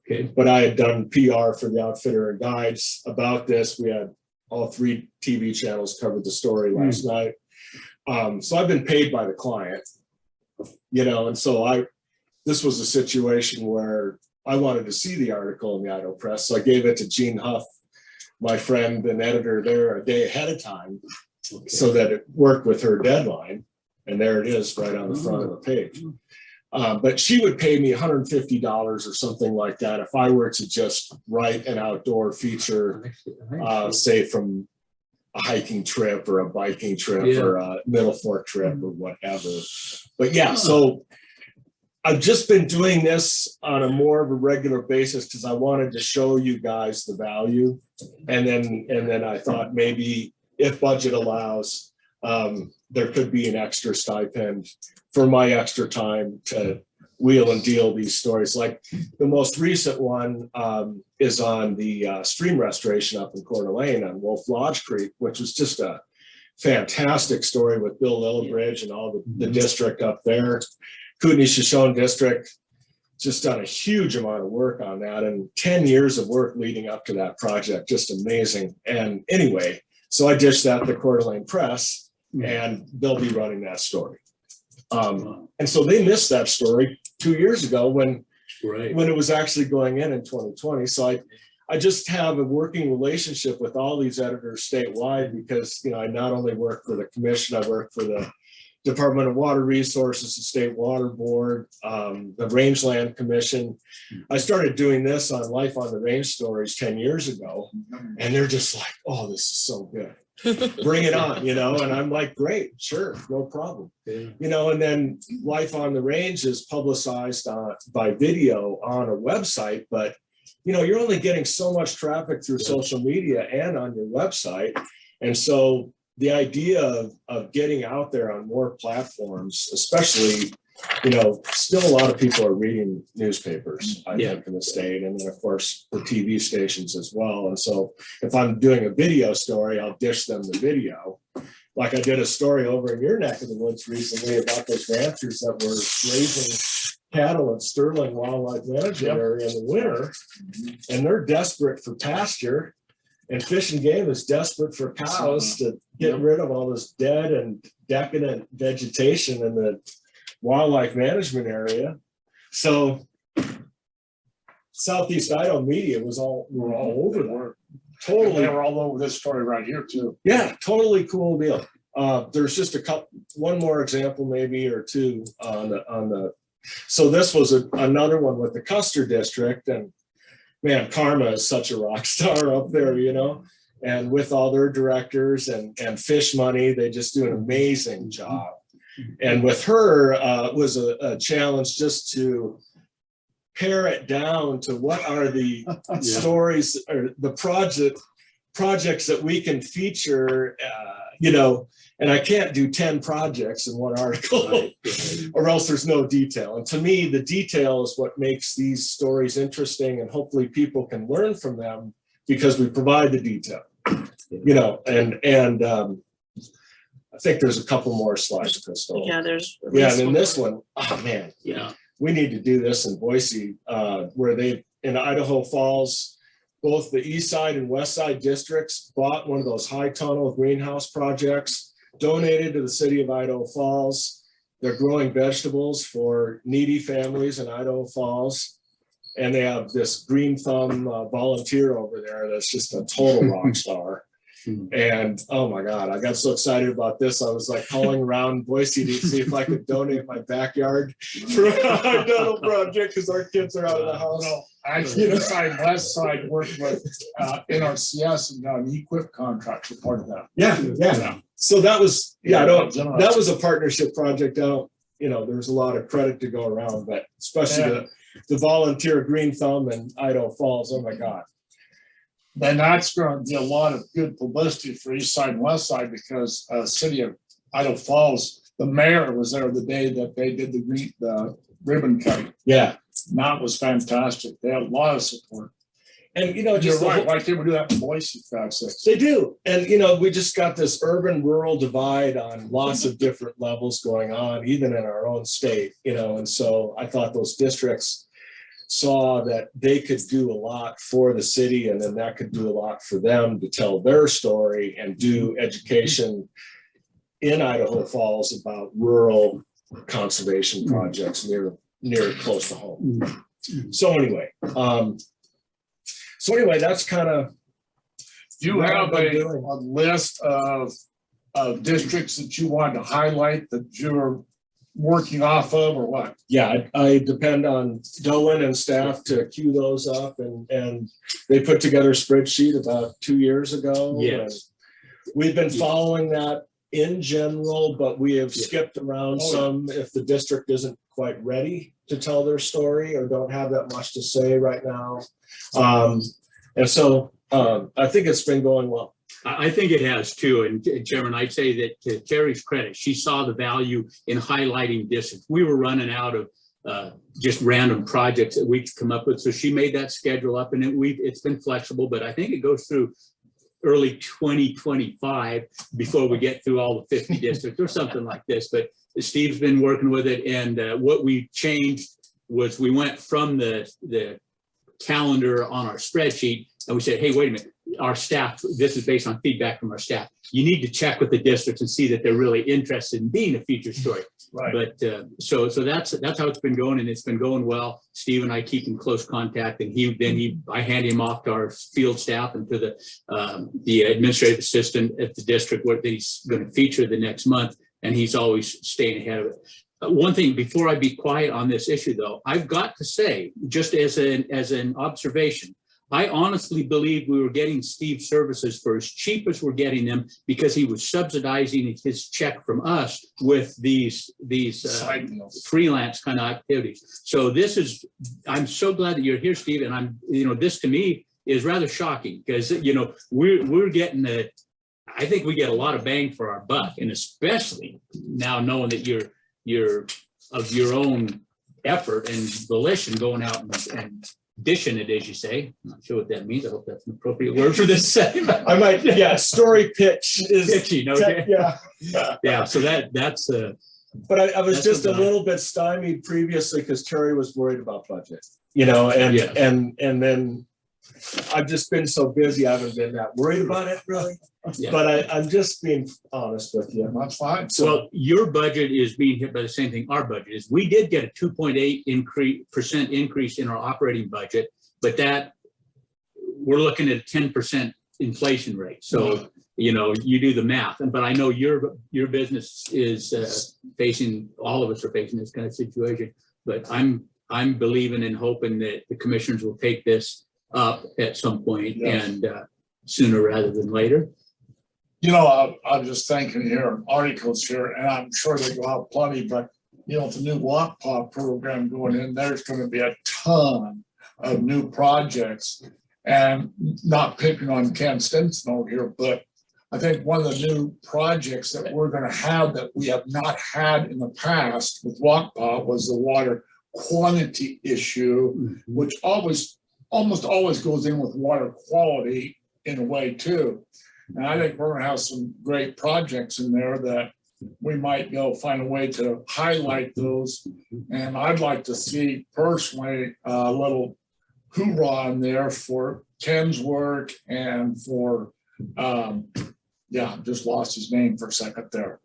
Okay, but I had done PR for the Outfitter and Guides about this. We had all 3 TV channels covered the story last night. So I've been paid by the client, you know, and so this was a situation where I wanted to see the article in the Idaho Press. So I gave it to Gene Huff, my friend and editor there, a day ahead of time, so that it worked with her deadline. And there it is right on the front of the page. But she would pay me $150 or something like that if I were to just write an outdoor feature, say from a hiking trip or a biking trip or a Middle Fork trip or whatever. But yeah, so I've just been doing this on a more of a regular basis because I wanted to show you guys the value. And then I thought maybe if budget allows, there could be an extra stipend for my extra time to wheel and deal these stories. Like the most recent one is on the stream restoration up in Coeur d'Alene on Wolf Lodge Creek, which was just a fantastic story with Bill Lillibridge and all the district up there. Kootenai-Shoshone district just done a huge amount of work on that, and 10 years of work leading up to that project, just amazing. And anyway, so I dished that to Coeur d'Alene Press, and they'll be running that story. And so they missed that story 2 years ago when it was actually going in 2020. So I just have a working relationship with all these editors statewide because, you know, I not only work for the commission, I work for the Department of Water Resources, the State Water Board, the Rangeland Commission. I started doing this on Life on the Range stories 10 years ago, and they're just like, oh, this is so good. Bring it on, you know, and I'm like, great, sure, no problem. You know, and then Life on the Range is publicized by video on a website, but you know, you're only getting so much traffic through social media and on your website. And so the idea of getting out there on more platforms, especially, you know, still a lot of people are reading newspapers, I think, in the state, and then of course the TV stations as well. And so if I'm doing a video story, I'll dish them the video. Like I did a story over in your neck of the woods recently about those ranchers that were raising cattle at Sterling Wildlife Management Area in the winter, and they're desperate for pasture. And Fish and Game is desperate for cows to get rid of all this dead and decadent vegetation in the wildlife management area. So Southeast Idaho media were all over that. Totally. They were all over this story right here too. Yeah, totally cool deal. There's just one more example maybe or two on the. So this was another one with the Custer District, and man, Karma is such a rock star up there, you know, and with all their directors and Fish Money, they just do an amazing job. And with her, it was a challenge just to pare it down to what are the stories or the projects that we can feature, you know, and I can't do 10 projects in one article or else there's no detail. And to me, the detail is what makes these stories interesting, and hopefully people can learn from them because we provide the detail, you know, and I think there's a couple more slides, Crystal. Yeah, there's. And in this one, oh man, we need to do this in Boise, where in Idaho Falls, both the east side and west side districts bought one of those high tunnel greenhouse projects, donated to the city of Idaho Falls. They're growing vegetables for needy families in Idaho Falls. And they have this green thumb volunteer over there that's just a total rock star. And oh my God, I got so excited about this. I was like calling around Boise to see if I could donate my backyard for a tunnel project because our kids are out of the house. No, actually, the side west side worked with NRCS and got an equip contract for part of that. Yeah. So that was that was a partnership project. You know, there's a lot of credit to go around, but especially the volunteer Green Thumb and Idaho Falls. Oh my God. Then that's going to be a lot of good publicity for east side and west side because city of Idaho Falls, the mayor was there the day that they did the ribbon cutting. Yeah. And that was fantastic. They had a lot of support. And, you know, just why can't we do that in Boise, 5-6? They do. And, you know, we just got this urban rural divide on lots of different levels going on, even in our own state, you know, and so I thought those districts saw that they could do a lot for the city, and then that could do a lot for them to tell their story and do education in Idaho Falls about rural conservation projects near close to home. So anyway, that's kind of. Do you have a list of districts that you want to highlight that you're working off of, or what? Yeah, I depend on Dolan and staff to queue those up, and they put together a spreadsheet about 2 years ago. Yes. And we've been following that in general, but we have skipped around some if the district isn't quite ready to tell their story or don't have that much to say right now. And so I think it's been going well. I think it has too. And Chairman, I'd say that to Terry's credit, she saw the value in highlighting districts. We were running out of just random projects that we could come up with. So she made that schedule up, and it's been flexible, but I think it goes through early 2025 before we get through all the 50 districts or something like this. But Steve's been working with it. And what we changed was we went from the calendar on our spreadsheet, and we said, hey, wait a minute, our staff, this is based on feedback from our staff. You need to check with the districts and see that they're really interested in being a feature story. Right. But so that's how it's been going, and it's been going well. Steve and I keep in close contact, and I hand him off to our field staff and to the administrative assistant at the district what he's going to feature the next month. and he's always staying ahead of it. One thing, before I be quiet on this issue though, I've got to say, just as an observation, I honestly believe we were getting Steve's services for as cheap as we're getting them because he was subsidizing his check from us with these freelance kind of activities. So I'm so glad that you're here, Steve, and this to me is rather shocking because, we're getting I think we get a lot of bang for our buck, and especially now knowing that you're of your own effort and volition going out and dishing it, as you say. I'm not sure what that means. I hope that's an appropriate word for this segment. I might, story pitch is. Pitching, okay. Yeah. Yeah, so that's But I was just a something little bit stymied previously because Terry was worried about budget, and then I've just been so busy, I haven't been that worried about it really. Yeah. But I'm just being honest with you. That's fine. Well, your budget is being hit by the same thing our budget is. We did get a 2.8% increase in our operating budget, but that we're looking at a 10% inflation rate. So, you do the math. But I know your business is facing, all of us are facing this kind of situation. But I'm believing and hoping that the commissioners will take this up at some point and sooner rather than later. I'm just thinking here, articles here, and I'm sure they go out plenty, but with the new WQPA program going in, there's going to be a ton of new projects. And not picking on Ken Stinson over here, but I think one of the new projects that we're going to have that we have not had in the past with WQPA was the water quantity issue, which almost always goes in with water quality in a way too. And I think we're going to have some great projects in there that we might be able to find a way to highlight those. And I'd like to see personally a little hoorah in there for Ken's work and for, just lost his name for a second there.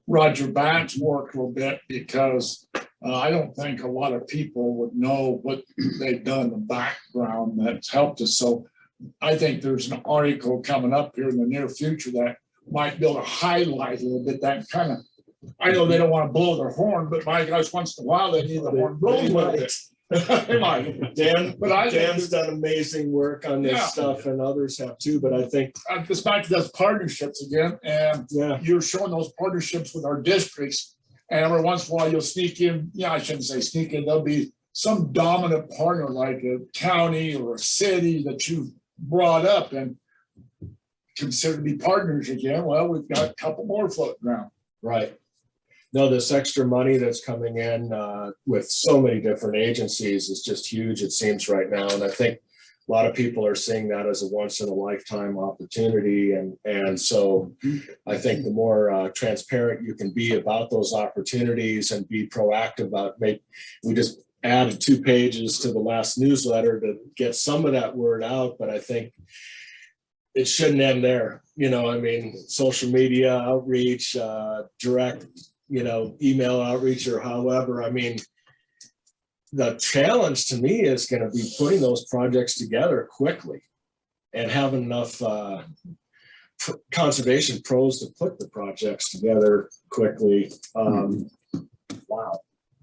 Roger Batt's work a little bit because I don't think a lot of people would know what they've done in the background that's helped us. So I think there's an article coming up here in the near future that might be able to highlight a little bit that kind of, I know they don't want to blow their horn, but my gosh, once in a while they need the horn blown a little bit. Dan's done amazing work on this stuff and others have too, but I think this back to those partnerships again, and you're showing those partnerships with our districts, and every once in a while you'll sneak in, I shouldn't say sneak in, there'll be some dominant partner like a county or a city that you've brought up and consider to be partners again. Well, we've got a couple more floating around. Right. No, this extra money that's coming in with so many different agencies is just huge, it seems right now. And I think a lot of people are seeing that as a once in a lifetime opportunity. And so I think the more transparent you can be about those opportunities and be proactive about we just added 2 pages to the last newsletter to get some of that word out, but I think it shouldn't end there. Social media outreach, direct, email outreach or however. The challenge to me is going to be putting those projects together quickly and having enough conservation pros to put the projects together quickly. Wow.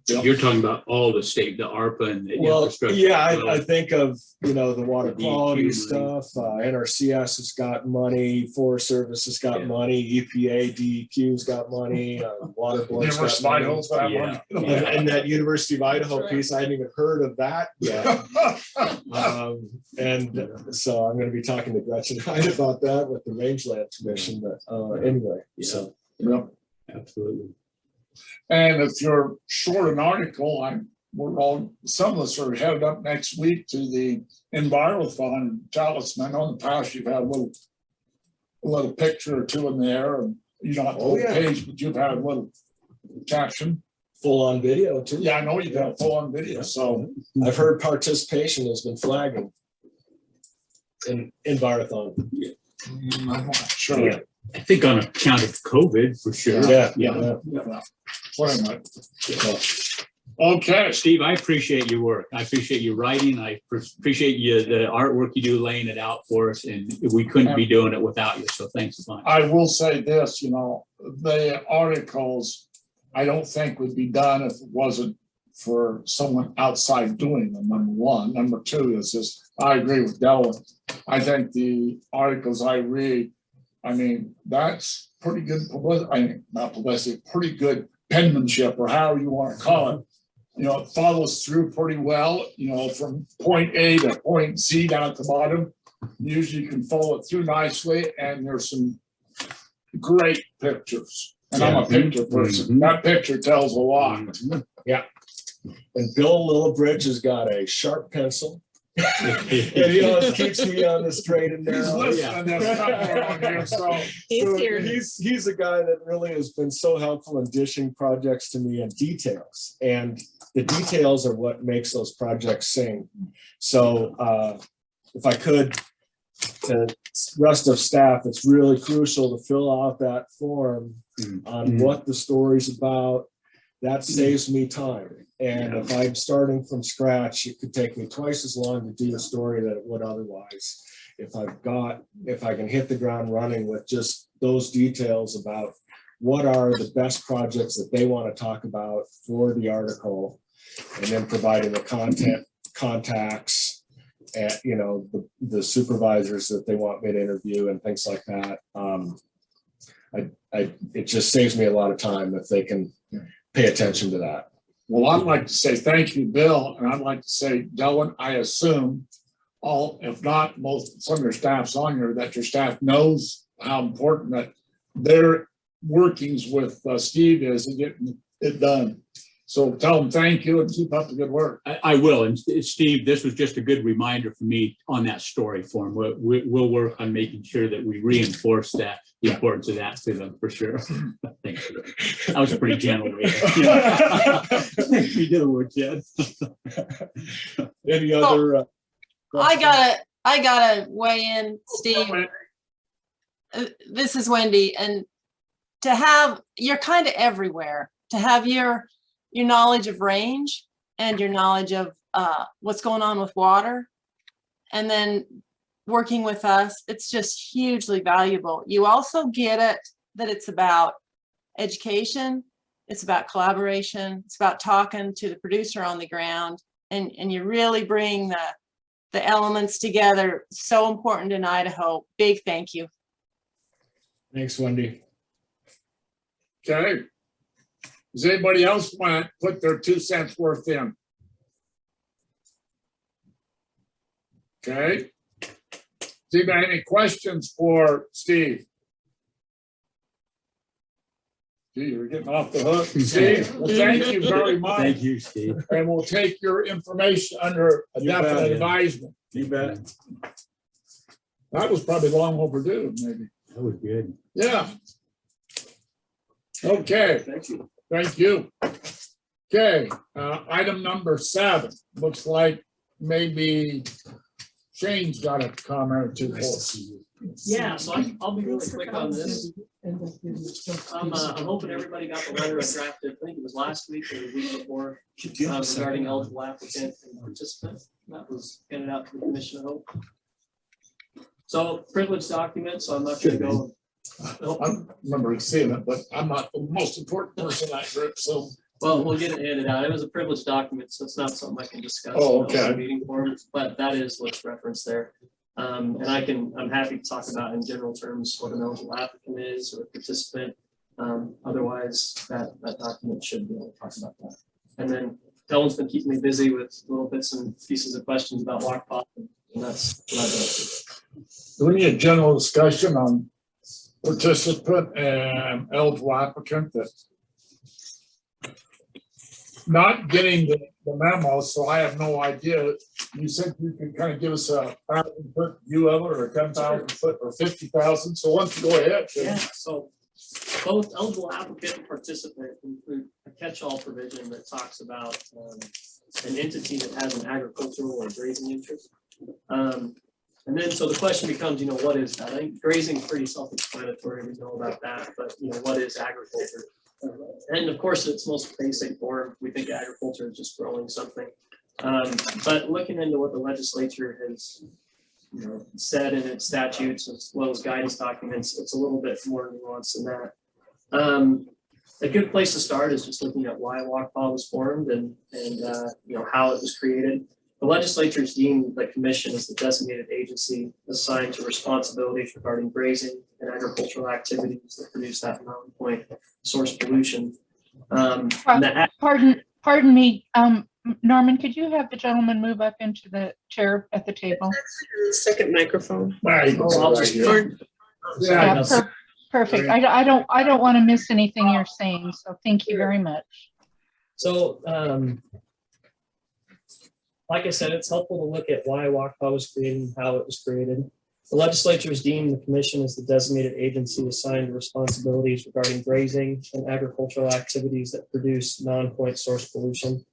You're talking about all the state, the ARPA and the infrastructure. I think of, the water quality stuff. NRCS has got money, Forest Service has got money, EPA, DEQ's got money, Water Board's got money. And that University of Idaho piece, I hadn't even heard of that yet. And so I'm going to be talking to Gretchen Hyde about that with the Rangeland Commission. But anyway, so. Absolutely. And if you're short an article, some of us are headed up next week to the Envirothon in Charleston. I know in the past you've had a little picture or two in there, and you don't have the whole page, but you've had a little caption. Full on video too. Yeah, I know you've had full on video. So I've heard participation has been flagging in Envirothon. I'm not sure. Yeah. I think on account of COVID for sure. Yeah. Wait a minute. Okay, Steve, I appreciate your work. I appreciate you writing. I appreciate you, the artwork you do laying it out for us, and we couldn't be doing it without you. So thanks a bunch. I will say this, you know, the articles, I don't think would be done if it wasn't for someone outside doing them, number one. Number two is this, I agree with Delwyn. I think the articles I read, I mean, that's pretty good publicity, I mean, not publicity, pretty good penmanship or however you want to call it. You know, it follows through pretty well, you know, from point A to point Z down at the bottom. Usually you can follow it through nicely, and there's some great pictures. And I'm a picture person. That picture tells a lot. Yeah. And Bill Lillibridge has got a sharp pencil. And he always keeps me on the straight and He's narrow. listening, there's something wrong here, so. He's a guy that really has been so helpful in dishing projects to me and details. And the details are what makes those projects sing. So if I could, the rest of staff, it's really crucial to fill out that form on what the story's about. That saves me time. And if I'm starting from scratch, it could take me twice as long to do the story that it would otherwise. If I can hit the ground running with just those details about what are the best projects that they want to talk about for the article, and then providing the content, contacts, and, you know, the supervisors that they want me to interview and things like that. It just saves me a lot of time if they can pay attention to that. Well, I'd like to say thank you, Bill, and I'd like to say, Delwyn, I assume all, if not most, some of your staff's on here, that your staff knows how important that their workings with Steve is in getting it done. So tell them thank you and keep up the good work. I will. And Steve, this was just a good reminder for me on that story form. We'll work on making sure that we reinforce that, the importance of that to them for sure. Thanks. That was pretty gentle. You did a work, Jed. Any other? I gotta weigh in, Steve. This is Wendy, and to have, you're kind of everywhere, to have your knowledge of range and your knowledge of what's going on with water, and then working with us, it's just hugely valuable. You also get it that it's about education, it's about collaboration, it's about talking to the producer on the ground, and you really bring the elements together. So important in Idaho. Big thank you. Thanks, Wendy. Okay. Does anybody else want to put their 2 cents worth in? Okay. Does anybody have any questions for Steve? Gee, you're getting off the hook, Steve. Well, thank you very much. Thank you, Steve. And we'll take your information under a definite advisement. You bet. That was probably long overdue, maybe. That was good. Yeah. Okay. Thank you. Thank you. Okay, item number 7. Looks like maybe Shane's got a comment or two. Yeah, so I'll be really quick on this. I'm hoping everybody got the letter I drafted, I think it was last week or the week before, regarding eligible applicant and participant. That was handed out to the commission, I hope. So privileged document, so I'm not gonna go. I remember seeing it, but I'm not the most important person in that group, so. Well, we'll get it handed out. It was a privileged document, so it's not something I can discuss. Oh, in okay. the meeting forums, but that is what's referenced there. And I'm happy to talk about in general terms what an eligible applicant is or a participant. Otherwise, that document should be able to talk about that. And then Dylan's been keeping me busy with little bits and pieces of questions about Watercraft, and that's what I do. Do we need a general discussion on participant and eligible applicant that not getting the memo, so I have no idea. You said you could kind of give us a 1,000-foot view of it, or 10,000-foot, or 50,000. So why don't you go ahead? Yeah, so both eligible applicant and participant include a catch-all provision that talks about an entity that has an agricultural or grazing interest. And then, so the question becomes, what is that? I think grazing is pretty self-explanatory. We know about that, but what is agriculture? And of course, its most basic form, we think agriculture is just growing something. But looking into what the legislature has said in its statutes as well as guidance documents, it's a little bit more nuanced than that. A good place to start is just looking at why WQPA was formed and how it was created. The legislature has deemed the commission as the designated agency assigned to responsibilities regarding grazing and agricultural activities that produce that non-point source pollution. Pardon me, Norman, could you have the gentleman move up into the chair at the table? Second microphone. Yeah, perfect. I don't want to miss anything you're saying, so thank you very much. So, like I said, it's helpful to look at why WQPA was created and how it was created. The legislature has deemed the commission as the designated agency assigned to responsibilities regarding grazing and agricultural activities that produce non-point source pollution.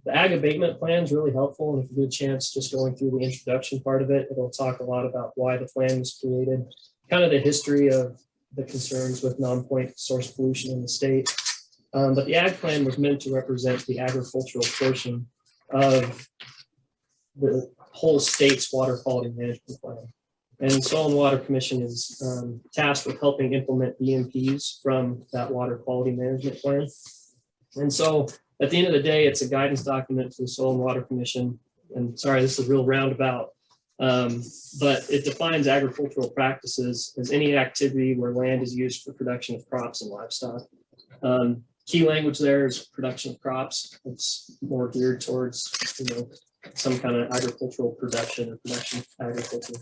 The ag abatement plan is really helpful, and if you get a chance just going through the introduction part of it, it'll talk a lot about why the plan was created, kind of the history of the concerns with non-point source pollution in the state. But the ag plan was meant to represent the agricultural portion of the whole state's water quality management plan. And Soil and Water Commission is tasked with helping implement EMPs from that water quality management plan. And so at the end of the day, it's a guidance document to the Soil and Water Commission. And sorry, this is real roundabout, but it defines agricultural practices as any activity where land is used for production of crops and livestock. Key language there is production of crops. It's more geared towards, some kind of agricultural production or production of agriculture.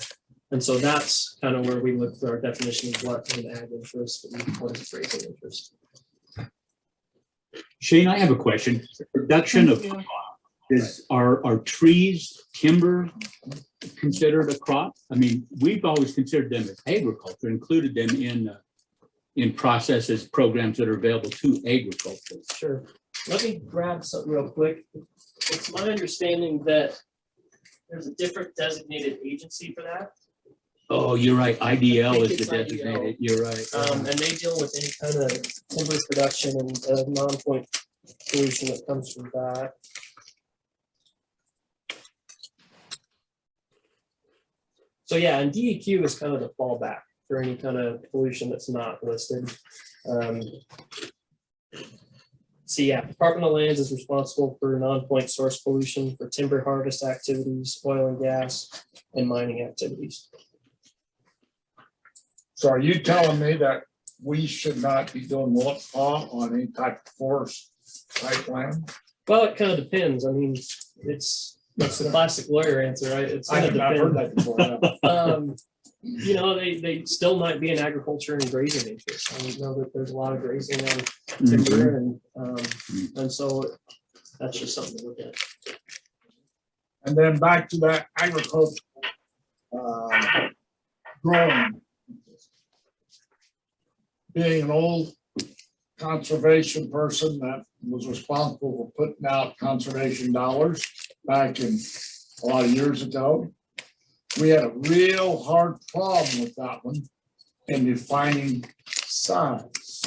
And so that's kind of where we look for our definition of what an ag interest and what is a grazing interest. Shane, I have a question. Production of crop. Are trees, timber considered a crop? I mean, we've always considered them as agriculture, included them in processes, programs that are available to agriculture. Sure. Let me grab something real quick. It's my understanding that there's a different designated agency for that. Oh, you're right. IDL is the It's IDL. designated. You're right. And they deal with any kind of timber production and non-point pollution that comes from that. So yeah, and DEQ is kind of the fallback for any kind of pollution that's not listed. So yeah, Department of Lands is responsible for non-point source pollution for timber harvest activities, oil and gas, and mining activities. So are you telling me that we should not be doing WQPA on any type of forest type land? Well, it kind of depends. I mean, it's the classic lawyer answer, right? It's I gonna have not heard depend. that before. They still might be an agriculture and grazing interest. I know that there's a lot of grazing on timber and so that's just something to look at. And then back to that agricultural growing. Being an old conservation person that was responsible for putting out conservation dollars back in a lot of years ago, we had a real hard problem with that one in defining size.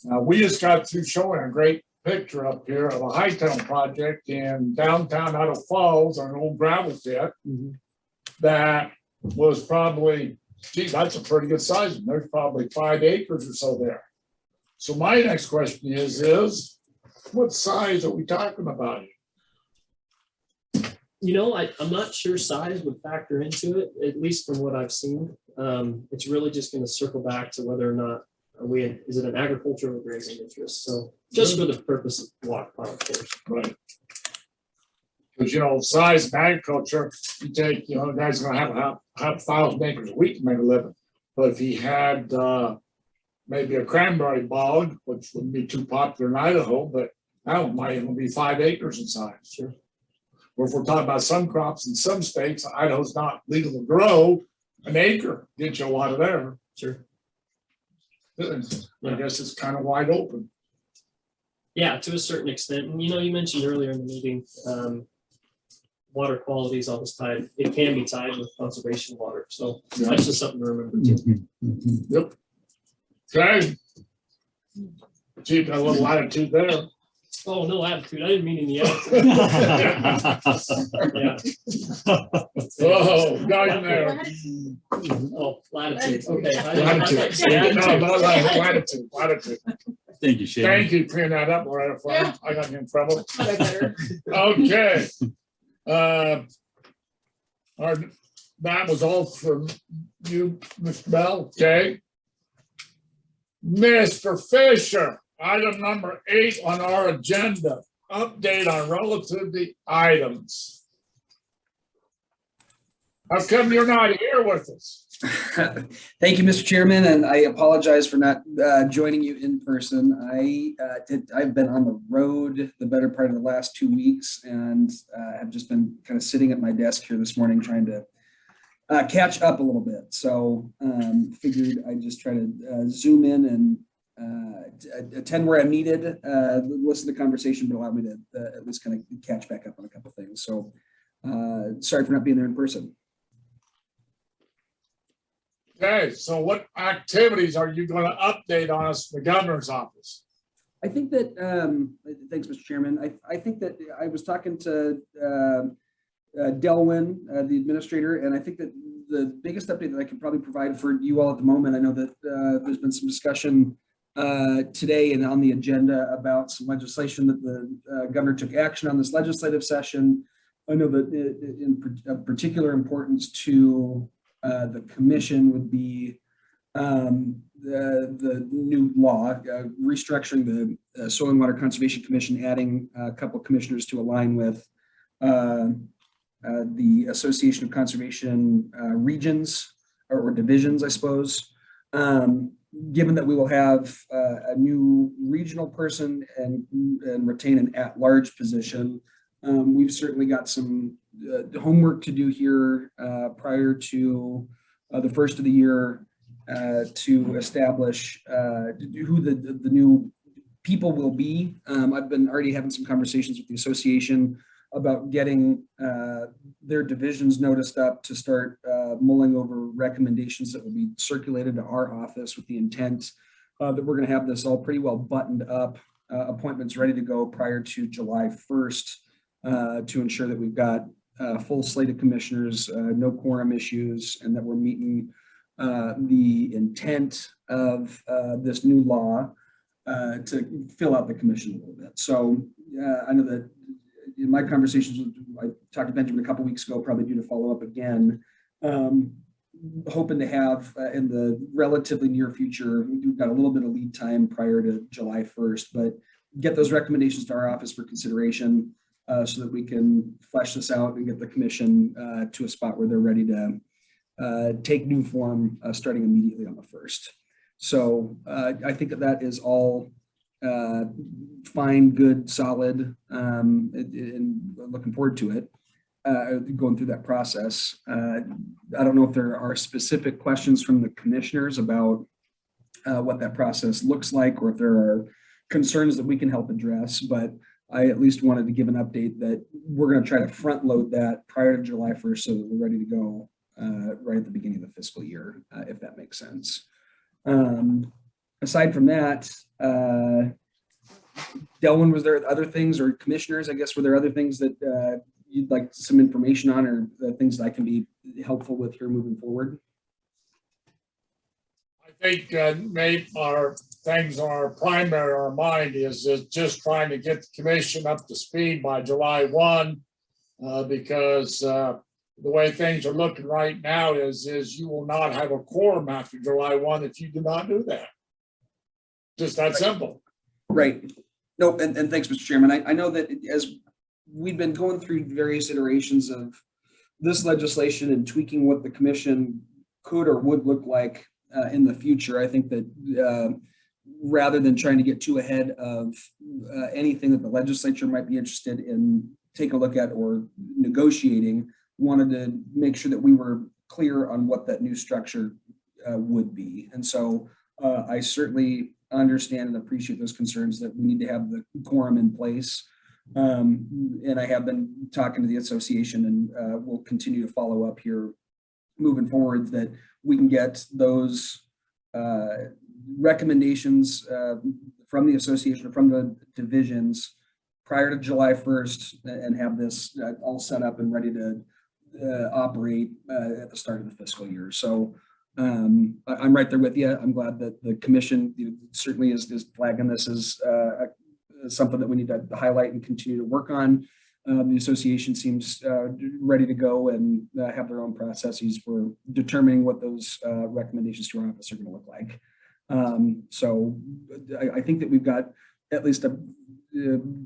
Now, we just got through showing a great picture up here of a high tunnel project in downtown Idaho Falls on an old gravel pit that was probably, geez, that's a pretty good size. There's probably 5 acres or so there. So my next question is what size are we talking about? I'm not sure size would factor into it, at least from what I've seen. It's really just going to circle back to whether or not is it an agricultural or grazing interest? So just for the purpose of WQPA, of course. Right. Because, size of agriculture, you take, the guy's going to have 1,000 acres a week to make a living. But if he had maybe a cranberry bog, which wouldn't be too popular in Idaho, but that one might even be 5 acres in size. Sure. Or if we're talking about some crops in some states, Idaho's not legal to grow, an acre gets you a lot of there. Sure. I guess it's kind of wide open. Yeah, to a certain extent. And you mentioned earlier in the meeting, water quality is always tied. It can be tied with conservation water. So that's just something to remember too. Yep. Okay. Keeping a little attitude there. Oh, no attitude. I didn't mean any attitude. Yeah. Oh, got him there. Oh, latitude. Okay. Latitude. No, not latitude, latitude. Thank you, Shane. Thank you for clearing that up, Loretta. I got in trouble. Okay. That was all from you, Mr. Bell. Okay. Mr. Fisher, item number 8 on our agenda, update on relative items. How come you're not here with us? Thank you, Mr. Chairman, and I apologize for not joining you in person. I've been on the road the better part of the last 2 weeks, and I've just been kind of sitting at my desk here this morning trying to catch up a little bit. So figured I'd just try to zoom in and attend where I'm needed, listen to the conversation, but allow me to at least kind of catch back up on a couple of things. So sorry for not being there in person. Okay, so what activities are you going to update on us in the governor's office? I think that, thanks, Mr. Chairman. I think that I was talking to Delwyn, the administrator, and I think that the biggest update that I can probably provide for you all at the moment, I know that there's been some discussion today and on the agenda about some legislation that the governor took action on this legislative session. I know that in particular importance to the commission would be the new law restructuring the Soil and Water Conservation Commission, adding a couple of commissioners to align with the Association of Conservation Regions or divisions, I suppose. Given that we will have a new regional person and retain an at-large position, we've certainly got some homework to do here prior to the first of the year to establish who the new people will be. I've been already having some conversations with the association about getting their divisions noticed up to start mulling over recommendations that will be circulated to our office with the intent that we're going to have this all pretty well buttoned up, appointments ready to go prior to July 1st to ensure that we've got a full slate of commissioners, no quorum issues, and that we're meeting the intent of this new law to fill out the commission a little bit. So I know that in my conversations with, I talked to Benjamin a couple weeks ago, probably due to follow up again, hoping to have in the relatively near future, we've got a little bit of lead time prior to July 1st, but get those recommendations to our office for consideration so that we can flesh this out and get the commission to a spot where they're ready to take new form starting immediately on the 1st. So I think that is all fine, good, solid, and looking forward to it, going through that process. I don't know if there are specific questions from the commissioners about what that process looks like, or if there are concerns that we can help address, but I at least wanted to give an update that we're going to try to front load that prior to July 1st so that we're ready to go right at the beginning of the fiscal year, if that makes sense. Aside from that, Delwyn, was there other things, or commissioners, I guess, were there other things that you'd like some information on, or things that I can be helpful with here moving forward? I think Nate, our things on our primary, our mind is just trying to get the commission up to speed by July 1, because the way things are looking right now is you will not have a quorum after July 1 if you do not do that. Just that simple. Right. No, and thanks, Mr. Chairman. I know that as we've been going through various iterations of this legislation and tweaking what the commission could or would look like in the future, I think that rather than trying to get too ahead of anything that the legislature might be interested in taking a look at or negotiating, wanted to make sure that we were clear on what that new structure would be. And so I certainly understand and appreciate those concerns that we need to have the quorum in place. And I have been talking to the association, and we'll continue to follow up here moving forward, that we can get those recommendations from the association, or from the divisions prior to July 1st and have this all set up and ready to operate at the start of the fiscal year. So I'm right there with you. I'm glad that the commission certainly is flagging this as something that we need to highlight and continue to work on. The association seems ready to go and have their own processes for determining what those recommendations to our office are going to look like. So I think that we've got at least a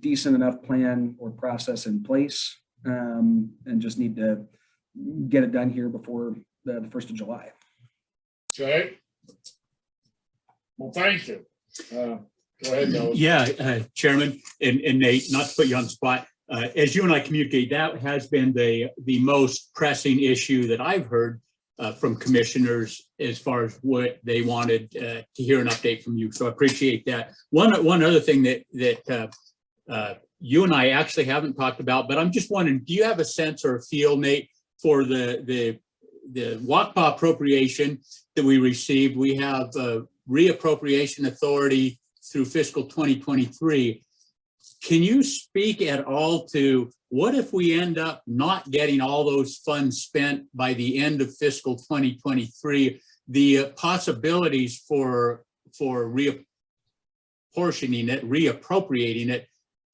decent enough plan or process in place, and just need to get it done here before the 1st of July. Okay. Well, thank you. Go ahead, Bill. Yeah, Chairman and Nate, not to put you on the spot, as you and I communicate, that has been the most pressing issue that I've heard from commissioners as far as what they wanted to hear an update from you. So I appreciate that. One other thing that you and I actually haven't talked about, but I'm just wondering, do you have a sense or a feel, Nate, for the WQPA appropriation that we received? We have reappropriation authority through fiscal 2023. Can you speak at all to what if we end up not getting all those funds spent by the end of fiscal 2023, the possibilities for reapportioning it, reappropriating it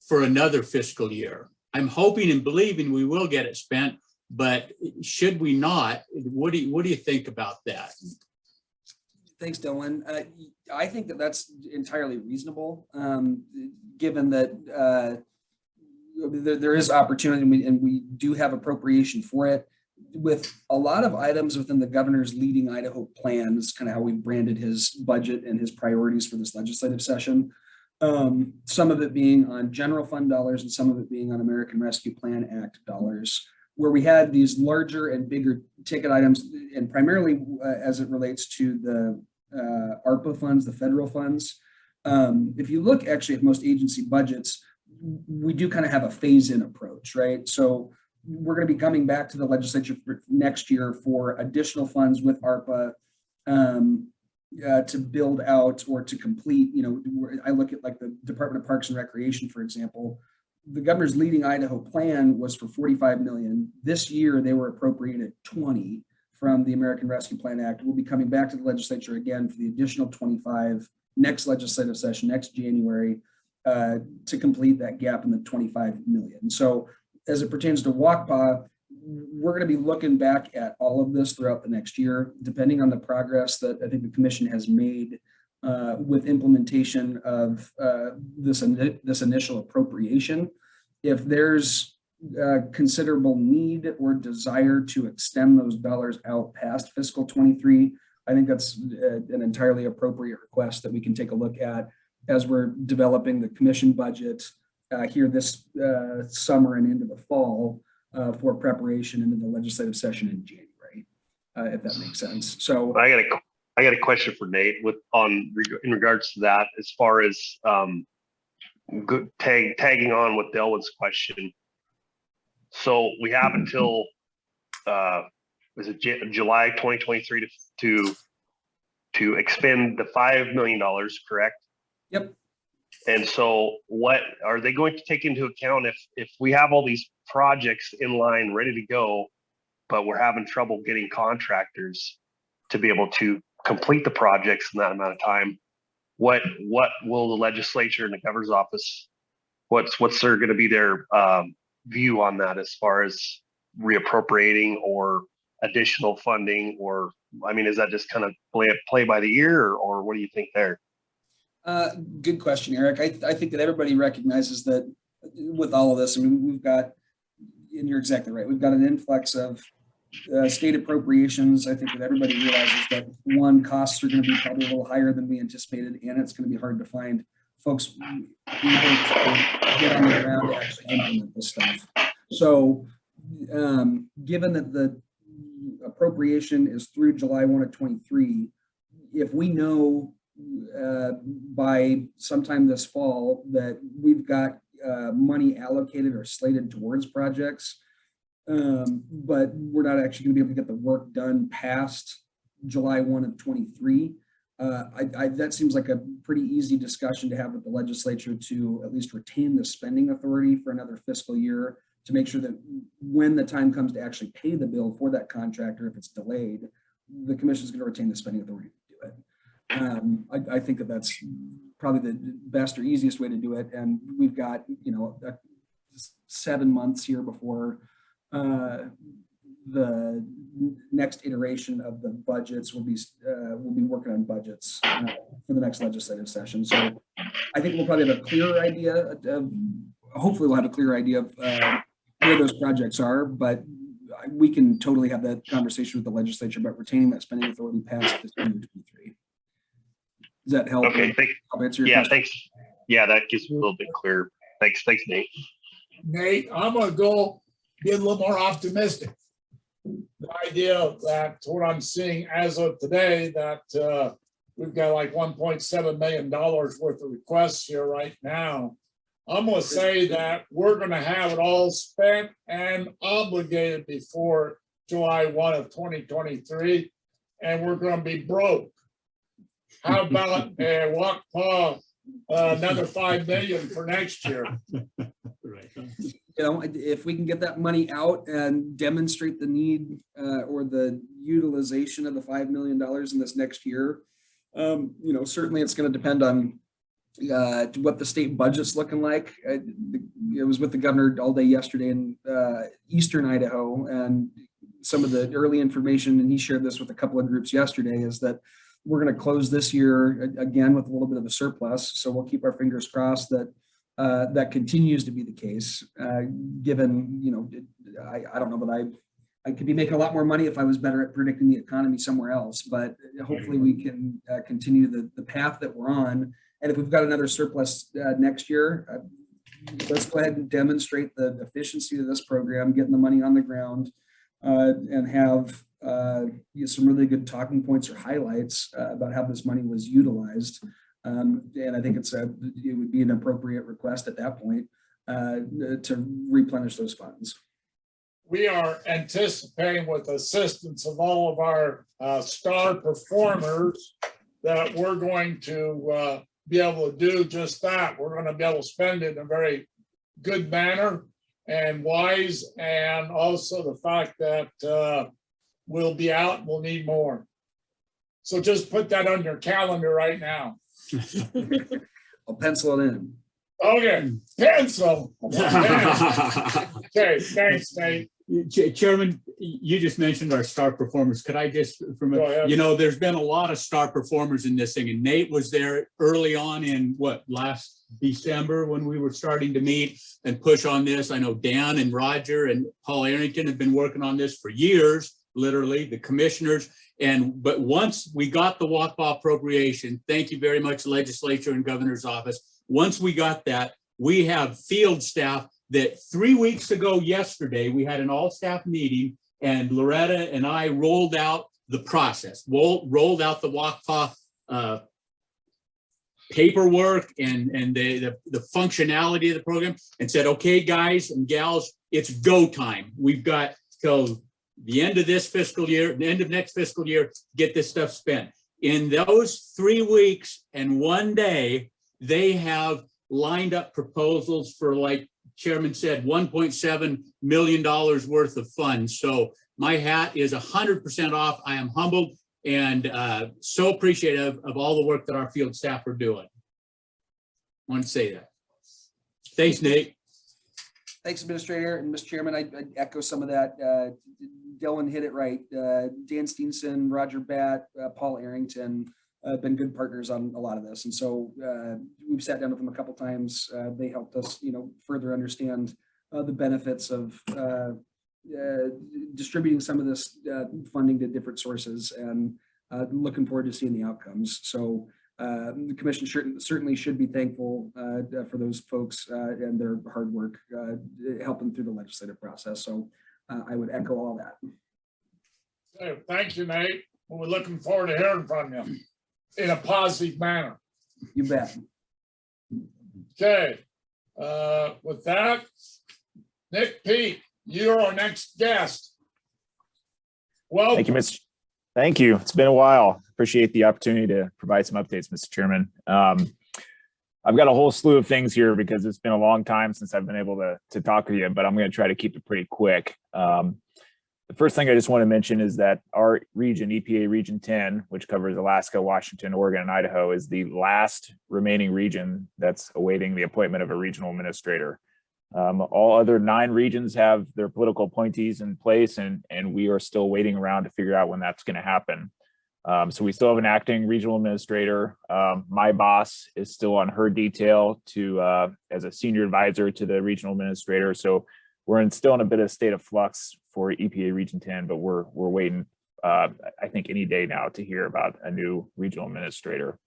for another fiscal year? I'm hoping and believing we will get it spent, but should we not, what do you think about that? Thanks, Dylan. I think that that's entirely reasonable, given that there is opportunity and we do have appropriation for it. With a lot of items within the governor's Leading Idaho plan, is kind of how we branded his budget and his priorities for this legislative session. Some of it being on general fund dollars and some of it being on American Rescue Plan Act dollars, where we had these larger and bigger ticket items, and primarily as it relates to the ARPA funds, the federal funds. If you look actually at most agency budgets, we do kind of have a phase-in approach, right? So we're going to be coming back to the legislature for next year for additional funds with ARPA to build out or to complete. I look at like the Department of Parks and Recreation, for example. The governor's Leading Idaho plan was for $45 million. This year, they were appropriated $20 from the American Rescue Plan Act. We'll be coming back to the legislature again for the additional 25 next legislative session, next January, to complete that gap in the 25 million. So as it pertains to WQPA, we're going to be looking back at all of this throughout the next year, depending on the progress that I think the commission has made with implementation of this initial appropriation. If there's considerable need or desire to extend those dollars out past fiscal 23, I think that's an entirely appropriate request that we can take a look at as we're developing the commission budget here this summer and into the fall for preparation into the legislative session in January, if that makes sense. So I got a question for Nate in regards to that, as far as tagging on with Delwyn's question. So we have until was it July 2023 to expend the $5 million, correct? Yep. And so what are they going to take into account if we have all these projects in line ready to go, but we're having trouble getting contractors to be able to complete the projects in that amount of time? What will the legislature and the governor's office, what's going to be their view on that, as far as reappropriating or additional funding? Or, I mean, is that just kind of play by the ear, or what do you think there? Good question, Eric. I think that everybody recognizes that with all of this, I mean, we've got, and you're exactly right, we've got an influx of state appropriations. I think that everybody realizes that, one, costs are going to be probably a little higher than we anticipated, and it's going to be hard to find folks able to get on the ground to actually implement this stuff. So given that the appropriation is through July 1 of 23, if we know by sometime this fall that we've got money allocated or slated towards projects, but we're not actually going to be able to get the work done past July 1 of 23, That seems like a pretty easy discussion to have with the legislature to at least retain the spending authority for another fiscal year to make sure that when the time comes to actually pay the bill for that contractor, if it's delayed, the commission is going to retain the spending authority to do it. I think that that's probably the best or easiest way to do it. And we've got, 7 months here before the next iteration of the budgets. We'll be working on budgets for the next legislative session. So I think we'll probably have a clearer idea of, hopefully we'll have a clearer idea of where those projects are, but we can totally have that conversation with the legislature about retaining that spending authority past this 2023. Does that help? Okay, thanks. Yeah, that gives me a little bit clearer. Thanks, Nate. Nate, I'm gonna go get a little more optimistic. The idea that what I'm seeing as of today, that we've got like $1.7 million worth of requests here right now. I'm gonna say that we're gonna have it all spent and obligated before July 1 of 2023, and we're gonna be broke. How about WQPA, another $5 million for next year? Right. If we can get that money out and demonstrate the need or the utilization of the $5 million in this next year, certainly it's going to depend on what the state budget's looking like. I was with the governor all day yesterday in eastern Idaho, and some of the early information, and he shared this with a couple of groups yesterday, is that we're going to close this year again with a little bit of a surplus. So we'll keep our fingers crossed that that continues to be the case, given, I don't know, but I could be making a lot more money if I was better at predicting the economy somewhere else, but hopefully we can continue the path that we're on. And if we've got another surplus next year, let's go ahead and demonstrate the efficiency of this program, getting the money on the ground, and have some really good talking points or highlights about how this money was utilized. And I think it would be an appropriate request at that point to replenish those funds. We are anticipating, with assistance of all of our star performers, that we're going to be able to do just that. We're going to be able to spend it in a very good manner and wise, and also the fact that we'll be out and we'll need more. So just put that on your calendar right now. I'll pencil it in. Okay, pencil. Okay, thanks, Nate. Chairman, you just mentioned our star performers. Could I just, there's been a lot of star performers in this thing, and Nate was there early on in last December when we were starting to meet and push on this. I know Dan and Roger and Paul Arrington have been working on this for years, literally, the commissioners. But once we got the WQPA appropriation, thank you very much, legislature and governor's office. Once we got that, we have field staff that 3 weeks ago yesterday, we had an all staff meeting, and Loretta and I rolled out the process, rolled out the WQPA paperwork and the functionality of the program, and said, okay, guys and gals, it's go time. We've got till the end of this fiscal year, the end of next fiscal year, get this stuff spent. In those 3 weeks and 1 day, they have lined up proposals for, like Chairman said, $1.7 million worth of funds. So my hat is 100% off. I am humbled and so appreciative of all the work that our field staff are doing. I want to say that. Thanks, Nate. Thanks, Administrator and Mr. Chairman. I echo some of that. Dylan hit it right. Dan Steenson, Roger Batt, Paul Arrington have been good partners on a lot of this. And so we've sat down with them a couple times. They helped us, further understand the benefits of distributing some of this funding to different sources, and looking forward to seeing the outcomes. So the commission certainly should be thankful for those folks and their hard work helping through the legislative process. So I would echo all that. Okay, thank you, Nate. We're looking forward to hearing from you in a positive manner. You bet. Okay, with that, Nick Peak, you're our next guest. Well, Thank you, Mr. Thank you. It's been a while. Appreciate the opportunity to provide some updates, Mr. Chairman. I've got a whole slew of things here because it's been a long time since I've been able to talk with you, but I'm going to try to keep it pretty quick. The first thing I just want to mention is that our region, EPA Region 10, which covers Alaska, Washington, Oregon, and Idaho, is the last remaining region that's awaiting the appointment of a regional administrator. All other 9 regions have their political appointees in place, and we are still waiting around to figure out when that's going to happen. So we still have an acting regional administrator. My boss is still on her detail to as a senior advisor to the regional administrator. So we're still in a bit of state of flux for EPA Region 10, but we're waiting, I think, any day now to hear about a new regional administrator.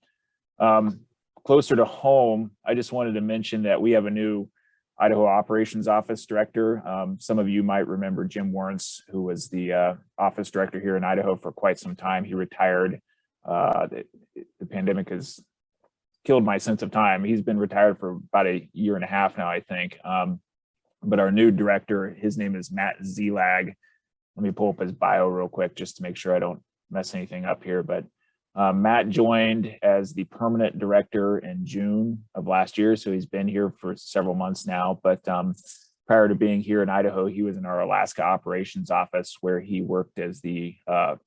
Closer to home, I just wanted to mention that we have a new Idaho Operations Office Director. Some of you might remember Jim Warrens, who was the office director here in Idaho for quite some time. He retired. The pandemic has killed my sense of time. He's been retired for about a year and a half now, I think. But our new director, his name is Matt Zelag. Let me pull up his bio real quick just to make sure I don't mess anything up here. But Matt joined as the permanent director in June of last year. So he's been here for several months now. But prior to being here in Idaho, he was in our Alaska operations office where he worked as the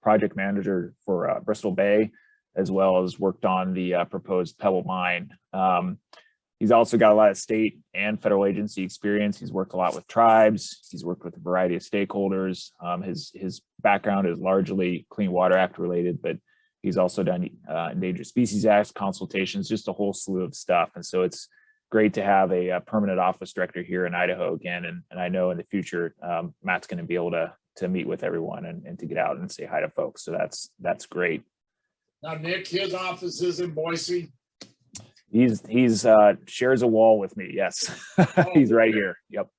project manager for Bristol Bay, as well as worked on the proposed Pebble mine. He's also got a lot of state and federal agency experience. He's worked a lot with tribes. He's worked with a variety of stakeholders. His background is largely Clean Water Act related, but he's also done Endangered Species Act consultations, just a whole slew of stuff. And so it's great to have a permanent office director here in Idaho again. And I know in the future, Matt's going to be able to meet with everyone and to get out and say hi to folks. So that's great. Now, Nick, his office is in Boise. He's shares a wall with me. Yes, he's right here. Yep.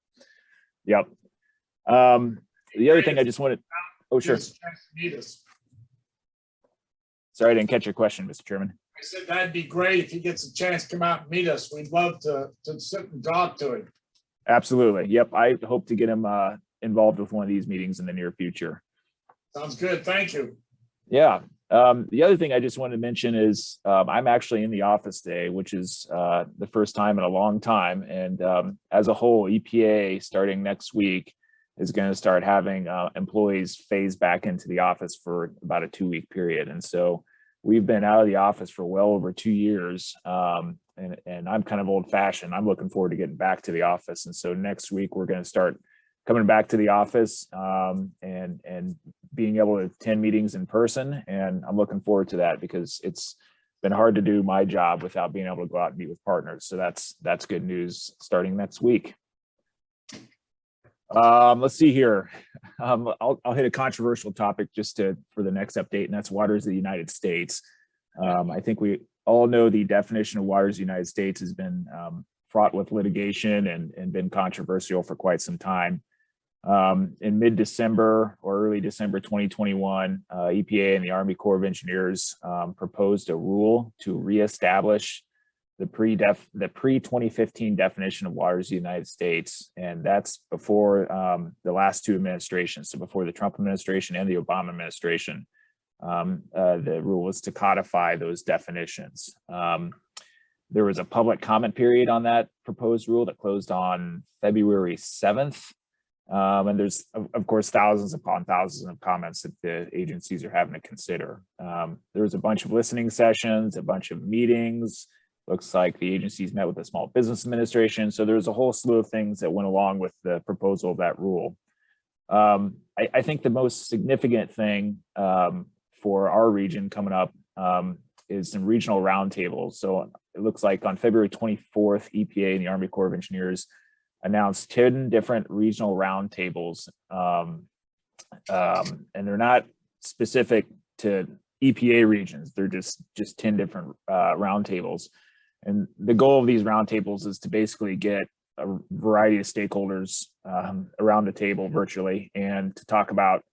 The other thing I just wanted. Oh, sure. Sorry, I didn't catch your question, Mr. Chairman. I said that'd be great if he gets a chance to come out and meet us. We'd love to sit and talk to him. Absolutely. Yep. I hope to get him involved with one of these meetings in the near future. Sounds good. Thank you. Yeah. The other thing I just wanted to mention is I'm actually in the office today, which is the first time in a long time. And as a whole, EPA starting next week is going to start having employees phase back into the office for about a 2-week period. And so we've been out of the office for well over 2 years. And I'm kind of old fashioned. I'm looking forward to getting back to the office. And so next week we're going to start coming back to the office and being able to attend meetings in person. And I'm looking forward to that because it's been hard to do my job without being able to go out and meet with partners. So that's good news starting next week. Let's see here. I'll hit a controversial topic just for the next update, and that's waters of the United States. I think we all know the definition of waters of the United States has been fraught with litigation and been controversial for quite some time. In mid-December or early December 2021, EPA and the Army Corps of Engineers proposed a rule to reestablish the pre-2015 definition of waters of the United States. And that's before the last 2 administrations, so before the Trump administration and the Obama administration. The rule was to codify those definitions. There was a public comment period on that proposed rule that closed on February 7th. And there's, of course, thousands upon thousands of comments that the agencies are having to consider. There was a bunch of listening sessions, a bunch of meetings. Looks like the agencies met with the Small Business Administration. So there's a whole slew of things that went along with the proposal of that rule. I think the most significant thing for our region coming up is some regional roundtables. So it looks like on February 24th, EPA and the Army Corps of Engineers announced 10 different regional roundtables. And they're not specific to EPA regions. They're just 10 different roundtables. And the goal of these roundtables is to basically get a variety of stakeholders around the table virtually and to talk about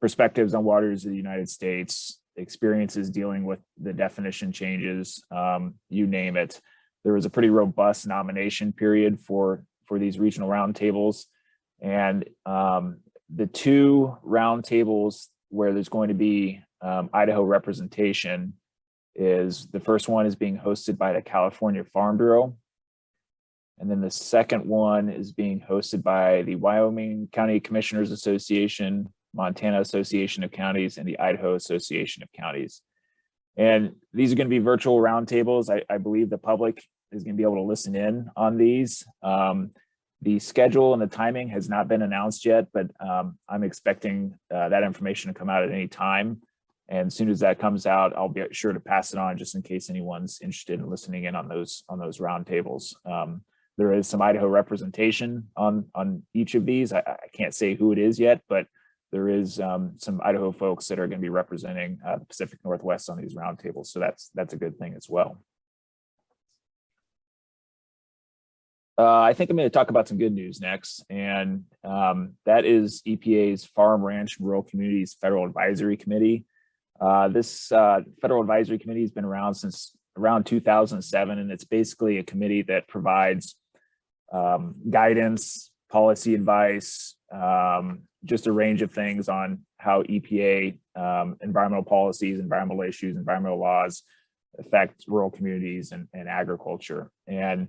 perspectives on waters of the United States, experiences dealing with the definition changes, you name it. There was a pretty robust nomination period for these regional roundtables. And the 2 roundtables where there's going to be Idaho representation is the first one is being hosted by the California Farm Bureau. And then the second one is being hosted by the Wyoming County Commissioners Association, Montana Association of Counties, and the Idaho Association of Counties. And these are going to be virtual roundtables. I believe the public is going to be able to listen in on these. The schedule and the timing has not been announced yet, but I'm expecting that information to come out at any time. And as soon as that comes out, I'll be sure to pass it on just in case anyone's interested in listening in on those roundtables. There is some Idaho representation on each of these. I can't say who it is yet, but there is some Idaho folks that are going to be representing the Pacific Northwest on these roundtables. So that's a good thing as well. I think I'm going to talk about some good news next, and that is EPA's Farm, Ranch, and Rural Communities Federal Advisory Committee. This Federal Advisory Committee has been around since around 2007, and it's basically a committee that provides guidance, policy advice, just a range of things on how EPA environmental policies, environmental issues, environmental laws affect rural communities and agriculture. And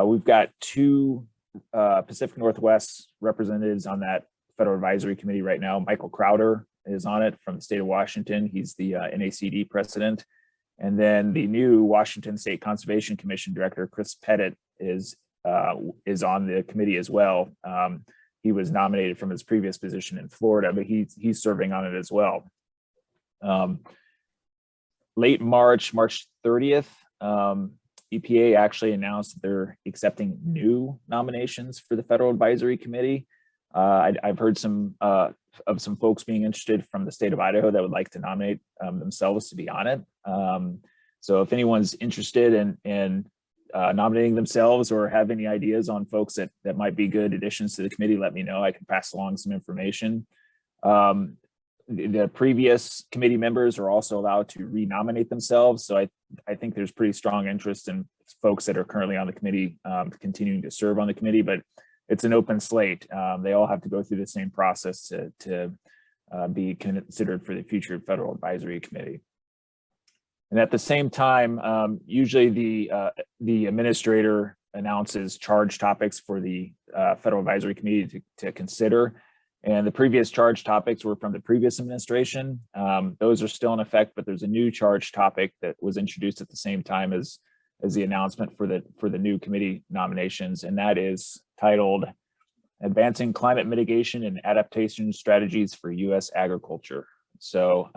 we've got two Pacific Northwest representatives on that Federal Advisory Committee right now. Michael Crowder is on it from the state of Washington. He's the NACD president. And then the new Washington State Conservation Commission director, Chris Pettit, is on the committee as well. He was nominated from his previous position in Florida, but he's serving on it as well. Late March 30th, EPA actually announced that they're accepting new nominations for the Federal Advisory Committee. I've heard of some folks being interested from the state of Idaho that would like to nominate themselves to be on it. So if anyone's interested in nominating themselves or have any ideas on folks that might be good additions to the committee, let me know. I can pass along some information. The previous committee members are also allowed to renominate themselves. So I think there's pretty strong interest in folks that are currently on the committee continuing to serve on the committee, but it's an open slate. They all have to go through the same process to be considered for the future Federal Advisory Committee. And at the same time, usually the administrator announces charge topics for the Federal Advisory Committee to consider. And the previous charge topics were from the previous administration. Those are still in effect, but there's a new charge topic that was introduced at the same time as the announcement for the new committee nominations, and that is titled Advancing Climate Mitigation and Adaptation Strategies for U.S. Agriculture. So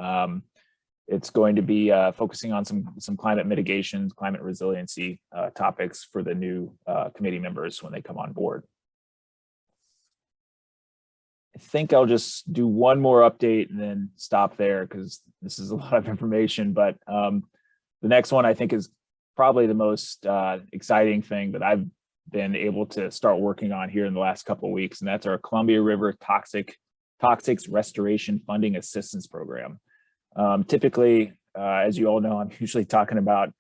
it's going to be focusing on some climate mitigation, climate resiliency topics for the new committee members when they come on board. I think I'll just do one more update and then stop there because this is a lot of information, but the next one I think is probably the most exciting thing that I've been able to start working on here in the last couple of weeks, and that's our Columbia River Toxics Restoration Funding Assistance Program. Typically, as you all know, I'm usually talking about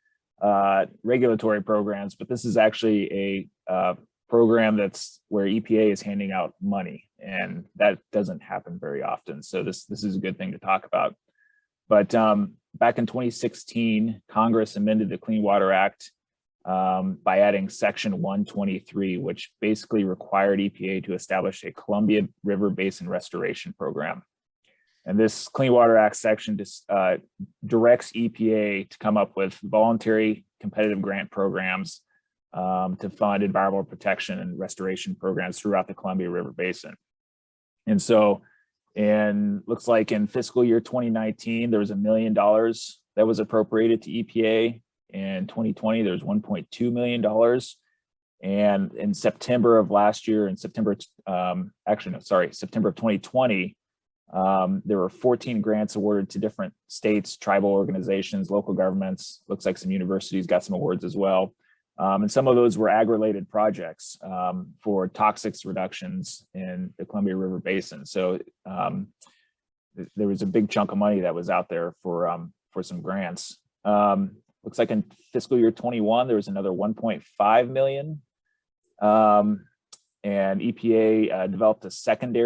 regulatory programs, but this is actually a program that's where EPA is handing out money, and that doesn't happen very often. So this is a good thing to talk about. But back in 2016, Congress amended the Clean Water Act by adding Section 123, which basically required EPA to establish a Columbia River Basin Restoration Program. And this Clean Water Act section directs EPA to come up with voluntary competitive grant programs to fund environmental protection and restoration programs throughout the Columbia River Basin. And so, looks like in fiscal year 2019, there was $1 million that was appropriated to EPA. In 2020, there's $1.2 million. And in September of last year, September of 2020, there were 14 grants awarded to different states, tribal organizations, local governments. Looks like some universities got some awards as well. And some of those were ag-related projects for toxics reductions in the Columbia River Basin. So there was a big chunk of money that was out there for some grants. Looks like in fiscal year 21, there was another 1.5 million. and EPA developed a second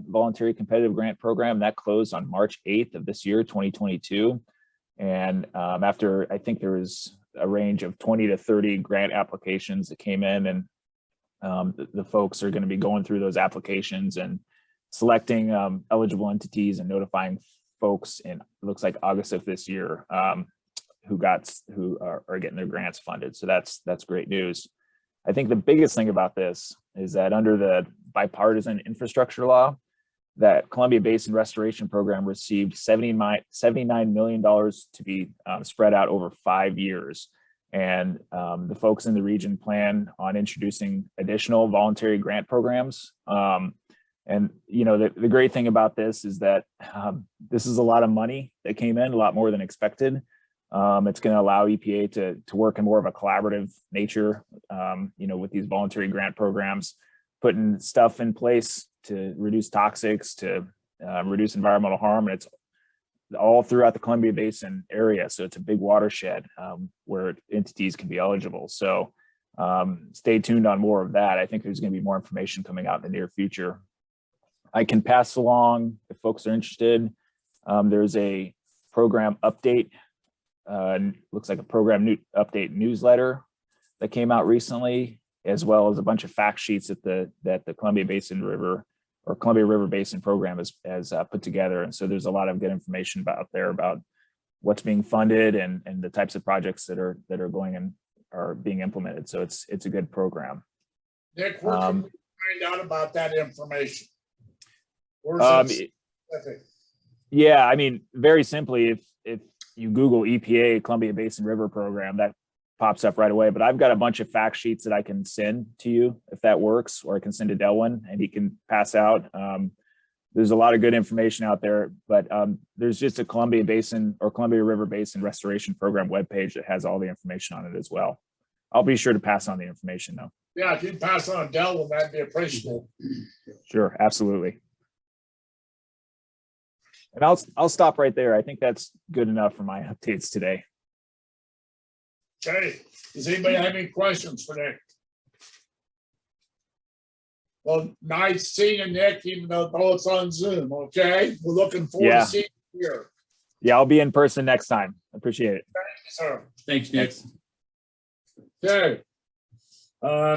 voluntary competitive grant program that closed on March 8th of this year, 2022. And after, I think there was a range of 20 to 30 grant applications that came in, and the folks are going to be going through those applications and selecting eligible entities and notifying folks in, it looks like August of this year, who are getting their grants funded. So that's great news. I think the biggest thing about this is that under the bipartisan infrastructure law, that Columbia Basin Restoration Program received $79 million to be spread out over 5 years. And the folks in the region plan on introducing additional voluntary grant programs. And you know, the great thing about this is that this is a lot of money that came in, a lot more than expected. It's going to allow EPA to work in more of a collaborative nature, you know, with these voluntary grant programs, putting stuff in place to reduce toxics, to reduce environmental harm. And it's all throughout the Columbia Basin area. So it's a big watershed where entities can be eligible. So stay tuned on more of that. I think there's going to be more information coming out in the near future. I can pass along, if folks are interested, there's a program update. Looks like a program update newsletter that came out recently, as well as a bunch of fact sheets that the Columbia River Basin program has put together. And so there's a lot of good information out there about what's being funded and the types of projects that are going and are being implemented. So it's a good program. Nick, where can we find out about that information? Where's it? Yeah, I mean, very simply, if you Google EPA Columbia Basin River Program, that pops up right away. But I've got a bunch of fact sheets that I can send to you if that works, or I can send to Delwyn and he can pass out. There's a lot of good information out there, but there's just a Columbia Basin or Columbia River Basin Restoration Program webpage that has all the information on it as well. I'll be sure to pass on the information though. Yeah, if you pass on Delwyn, that'd be appreciable. Sure, absolutely. And I'll stop right there. I think that's good enough for my updates today. Okay, does anybody have any questions for Nick? Well, nice seeing you, Nick, even though it's on Zoom, okay? We're looking forward to seeing you here. Yeah, I'll be in person next time. Appreciate it. Thank you, sir. Thanks, Nick. Okay.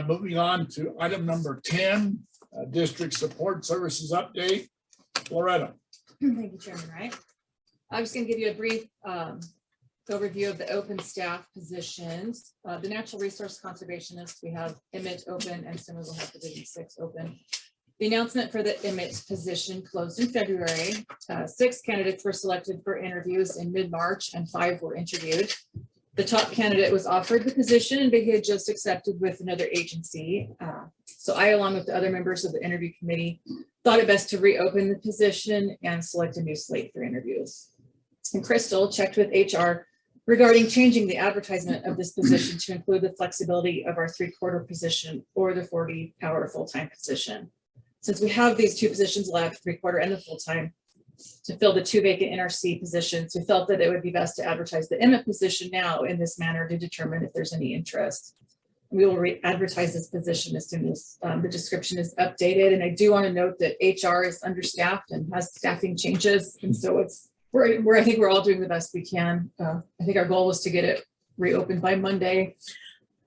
Moving on to item number 10, District Support Services Update. Loretta. Thank you, Chairman Wright. I'm just going to give you a brief overview of the open staff positions. The natural resource conservationist, we have Emmett open, and soon we'll have Division 6 open. The announcement for the Emmett position closed in February. 6 candidates were selected for interviews in mid-March, and 5 were interviewed. The top candidate was offered the position, but he had just accepted with another agency. So I, along with the other members of the interview committee, thought it best to reopen the position and select a new slate for interviews. And Crystal checked with HR regarding changing the advertisement of this position to include the flexibility of our 3/4 position or the 40-hour full-time position. Since we have these 2 positions left, 3/4 and the full-time, to fill the 2 vacant NRC positions, we felt that it would be best to advertise the Emmett position now in this manner to determine if there's any interest. We will re-advertise this position as soon as the description is updated. And I do want to note that HR is understaffed and has staffing changes. And so I think we're all doing the best we can. I think our goal was to get it reopened by Monday.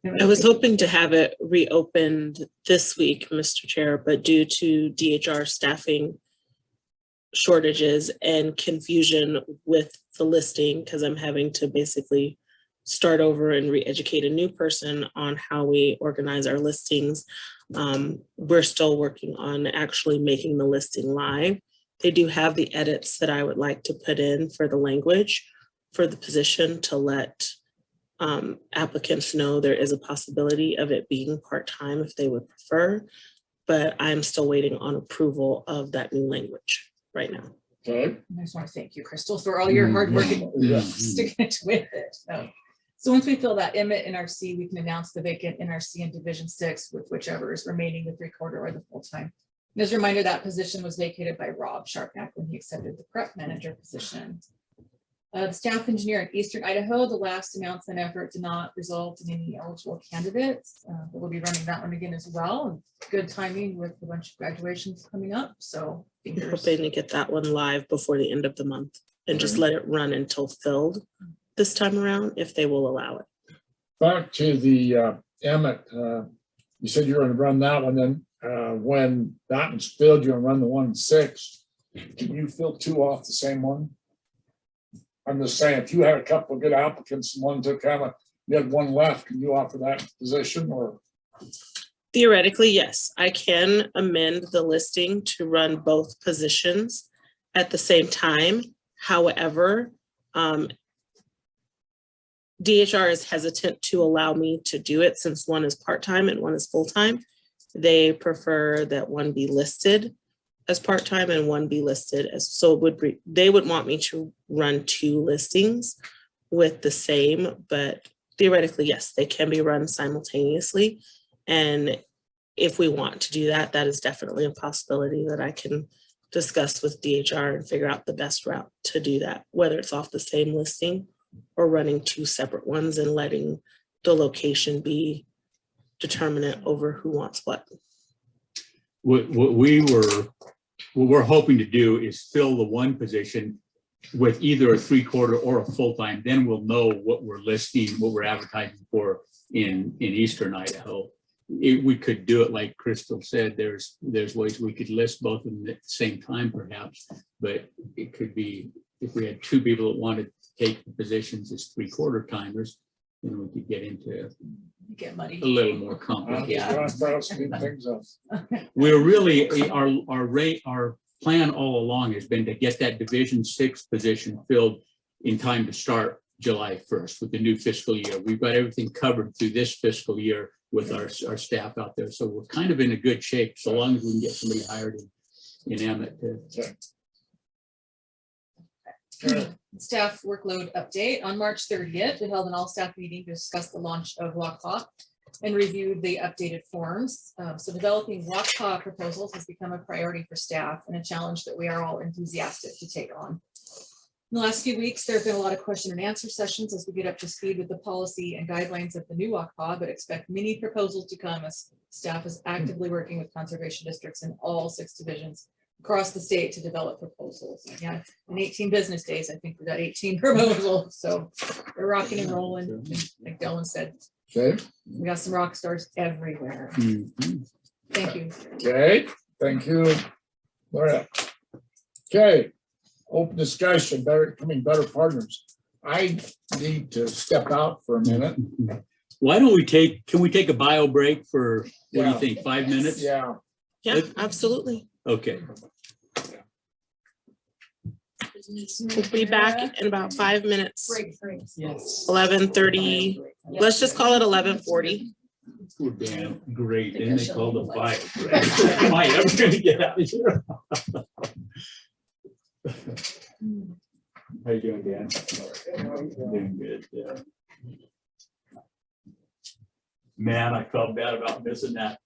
I was hoping to have it reopened this week, Mr. Chair, but due to DHR staffing shortages and confusion with the listing, because I'm having to basically start over and re-educate a new person on how we organize our listings. We're still working on actually making the listing live. They do have the edits that I would like to put in for the language for the position to let applicants know there is a possibility of it being part-time if they would prefer, but I'm still waiting on approval of that new language right now. Okay. I just want to thank you, Crystal, for all your hard work and sticking it with it. So once we fill that Emmett NRC, we can announce the vacant NRC in Division 6 with whichever is remaining, the 3/4 or the full-time. And as a reminder, that position was vacated by Rob Sharpnack when he accepted the prep manager position. The staff engineer in Eastern Idaho, the last announcement effort did not result in any eligible candidates, but we'll be running that one again as well. And good timing with a bunch of graduations coming up, so. I'm hoping to get that one live before the end of the month and just let it run until filled this time around, if they will allow it. Back to the Emmett, you said you're gonna run that one, then when that one's filled, you're gonna run the 1-6. Can you fill 2 off the same one? I'm just saying, if you had a couple of good applicants, and one took kind of, you had one left, can you offer that position or? Theoretically, yes, I can amend the listing to run both positions at the same time. However, DHR is hesitant to allow me to do it since one is part-time and one is full-time. They prefer that one be listed as part-time and one be listed as, so it would be, they would want me to run 2 listings with the same, but theoretically, yes, they can be run simultaneously. And if we want to do that, that is definitely a possibility that I can discuss with DHR and figure out the best route to do that, whether it's off the same listing or running 2 separate ones and letting the location be determinant over who wants what. What we're hoping to do is fill the one position with either a 3/4 or a full-time. Then we'll know what we're listing, what we're advertising for in Eastern Idaho. We could do it like Crystal said, there's ways we could list both of them at the same time perhaps, but it could be, if we had 2 people that wanted to take the positions as 3/4 timers, then we could get into Get muddy. a little more complicated. Things up. We're really, our plan all along has been to get that Division 6 position filled in time to start July 1st with the new fiscal year. We've got everything covered through this fiscal year with our staff out there. So we're kind of in a good shape, so long as we can get somebody hired in Emmett. Staff workload update. On March 30th, we held an all-staff meeting to discuss the launch of WQPA and reviewed the updated forms. So developing WQPA proposals has become a priority for staff and a challenge that we are all enthusiastic to take on. In the last few weeks, there have been a lot of question and answer sessions as we get up to speed with the policy and guidelines of the new WQPA, but expect many proposals to come as staff is actively working with conservation districts in all 6 divisions across the state to develop proposals. Yeah, in 18 business days, I think we got 18 proposals. So we're rocking and rolling. And like Dylan said, Okay. we got some rock stars everywhere. Thank you. Okay, thank you. All right. Okay, open discussion, becoming better partners. I need to step out for a minute. Why don't can we take a bio break for, what do you think, 5 minutes? Yeah. Yeah, absolutely. Okay. We'll be back in about 5 minutes. Break. Yes. 11:30. Let's just call it 11:40. We're damn great. Then they called the fire. Am I ever gonna get out of here? How you doing, Dan? Doing good, yeah. Man, I felt bad about missing that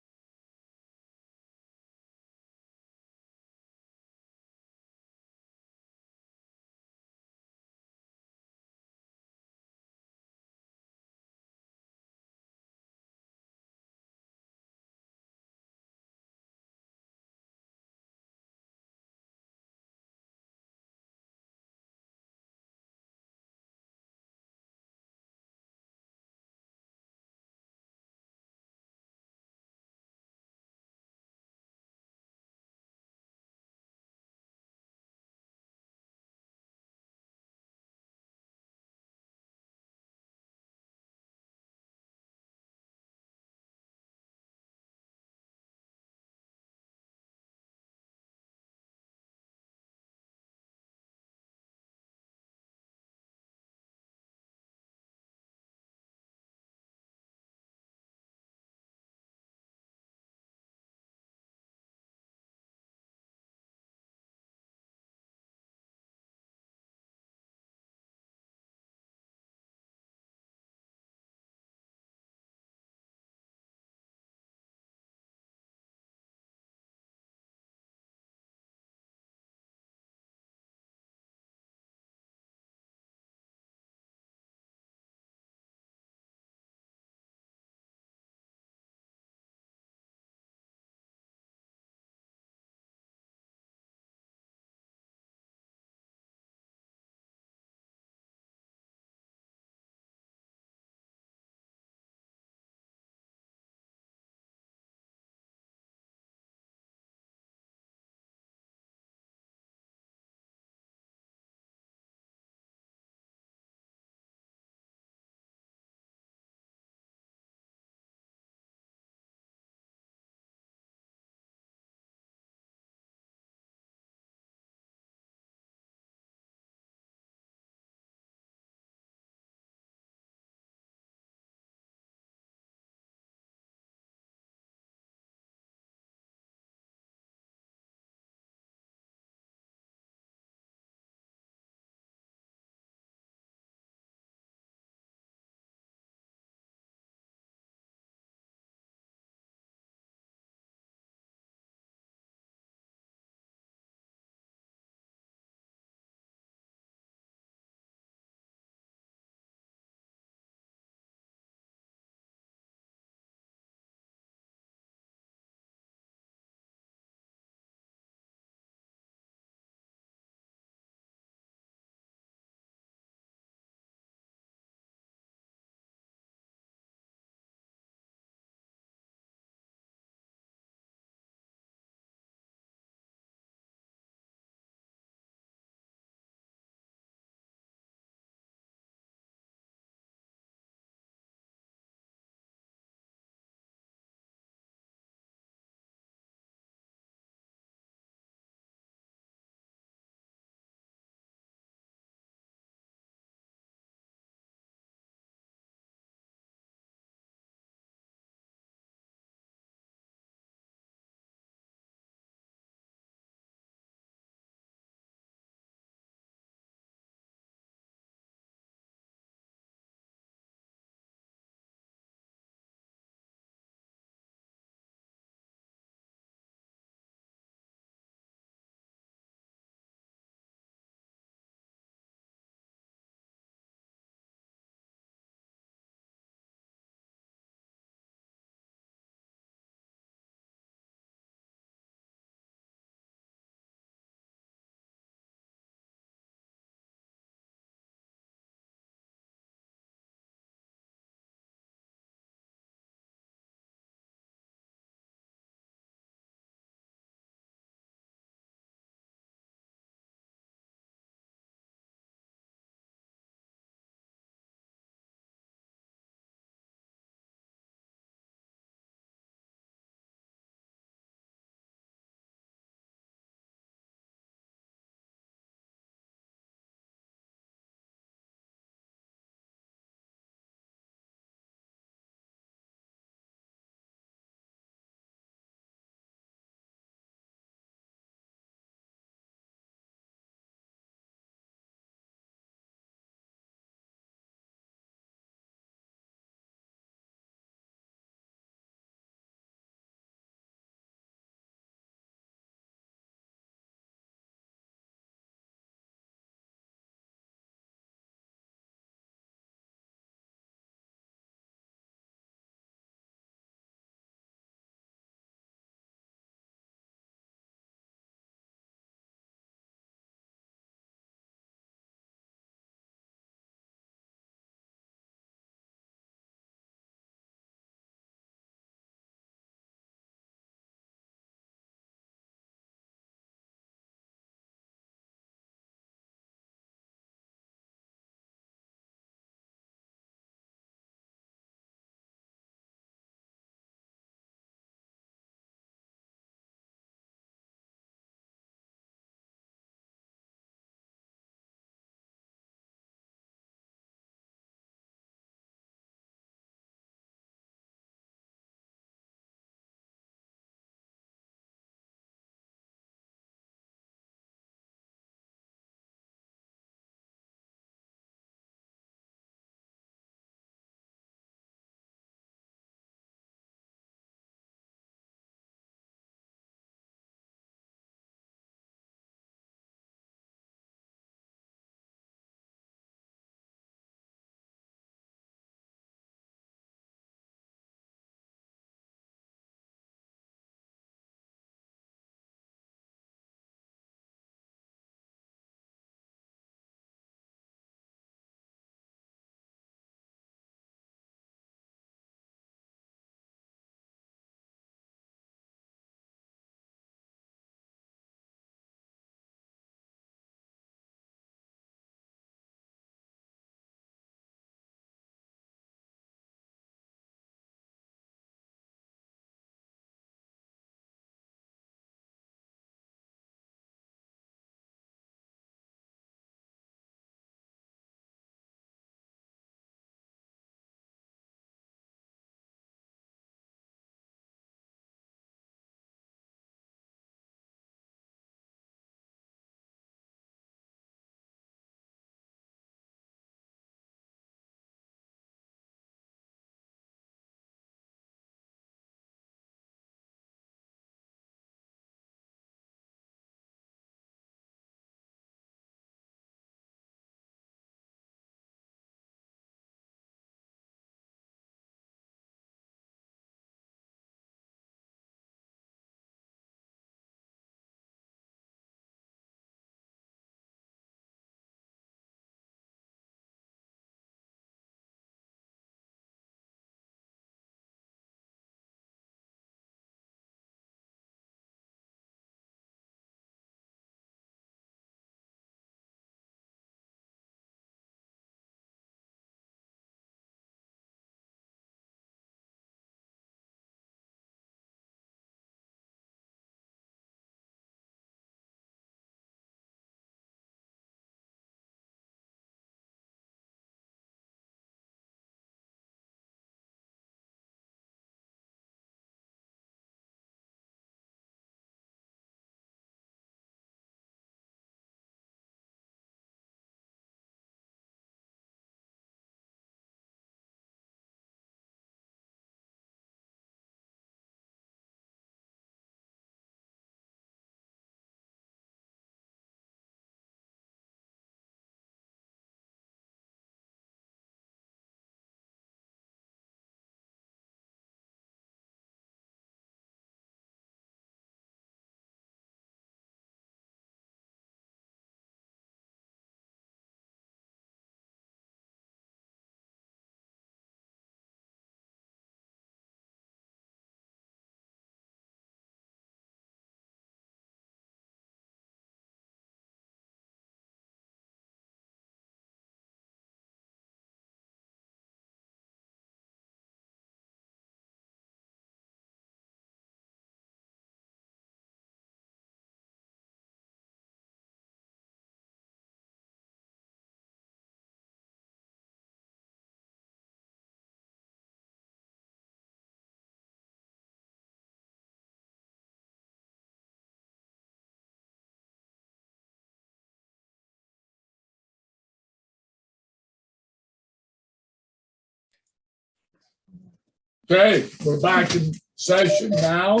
Okay, we're back in session now.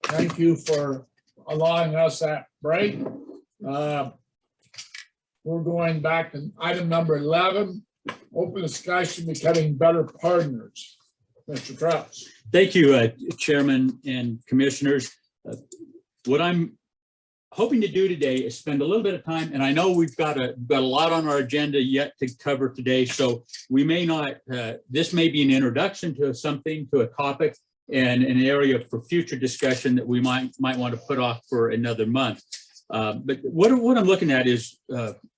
Thank you for allowing us that break. We're going back to item number 11, open discussion, becoming better partners. Mr. Truss. Thank you, Chairman and Commissioners. What I'm hoping to do today is spend a little bit of time, and I know we've got a lot on our agenda yet to cover today, so we may not, this may be an introduction to something, to a topic, and an area for future discussion that we might want to put off for another month. But what I'm looking at is,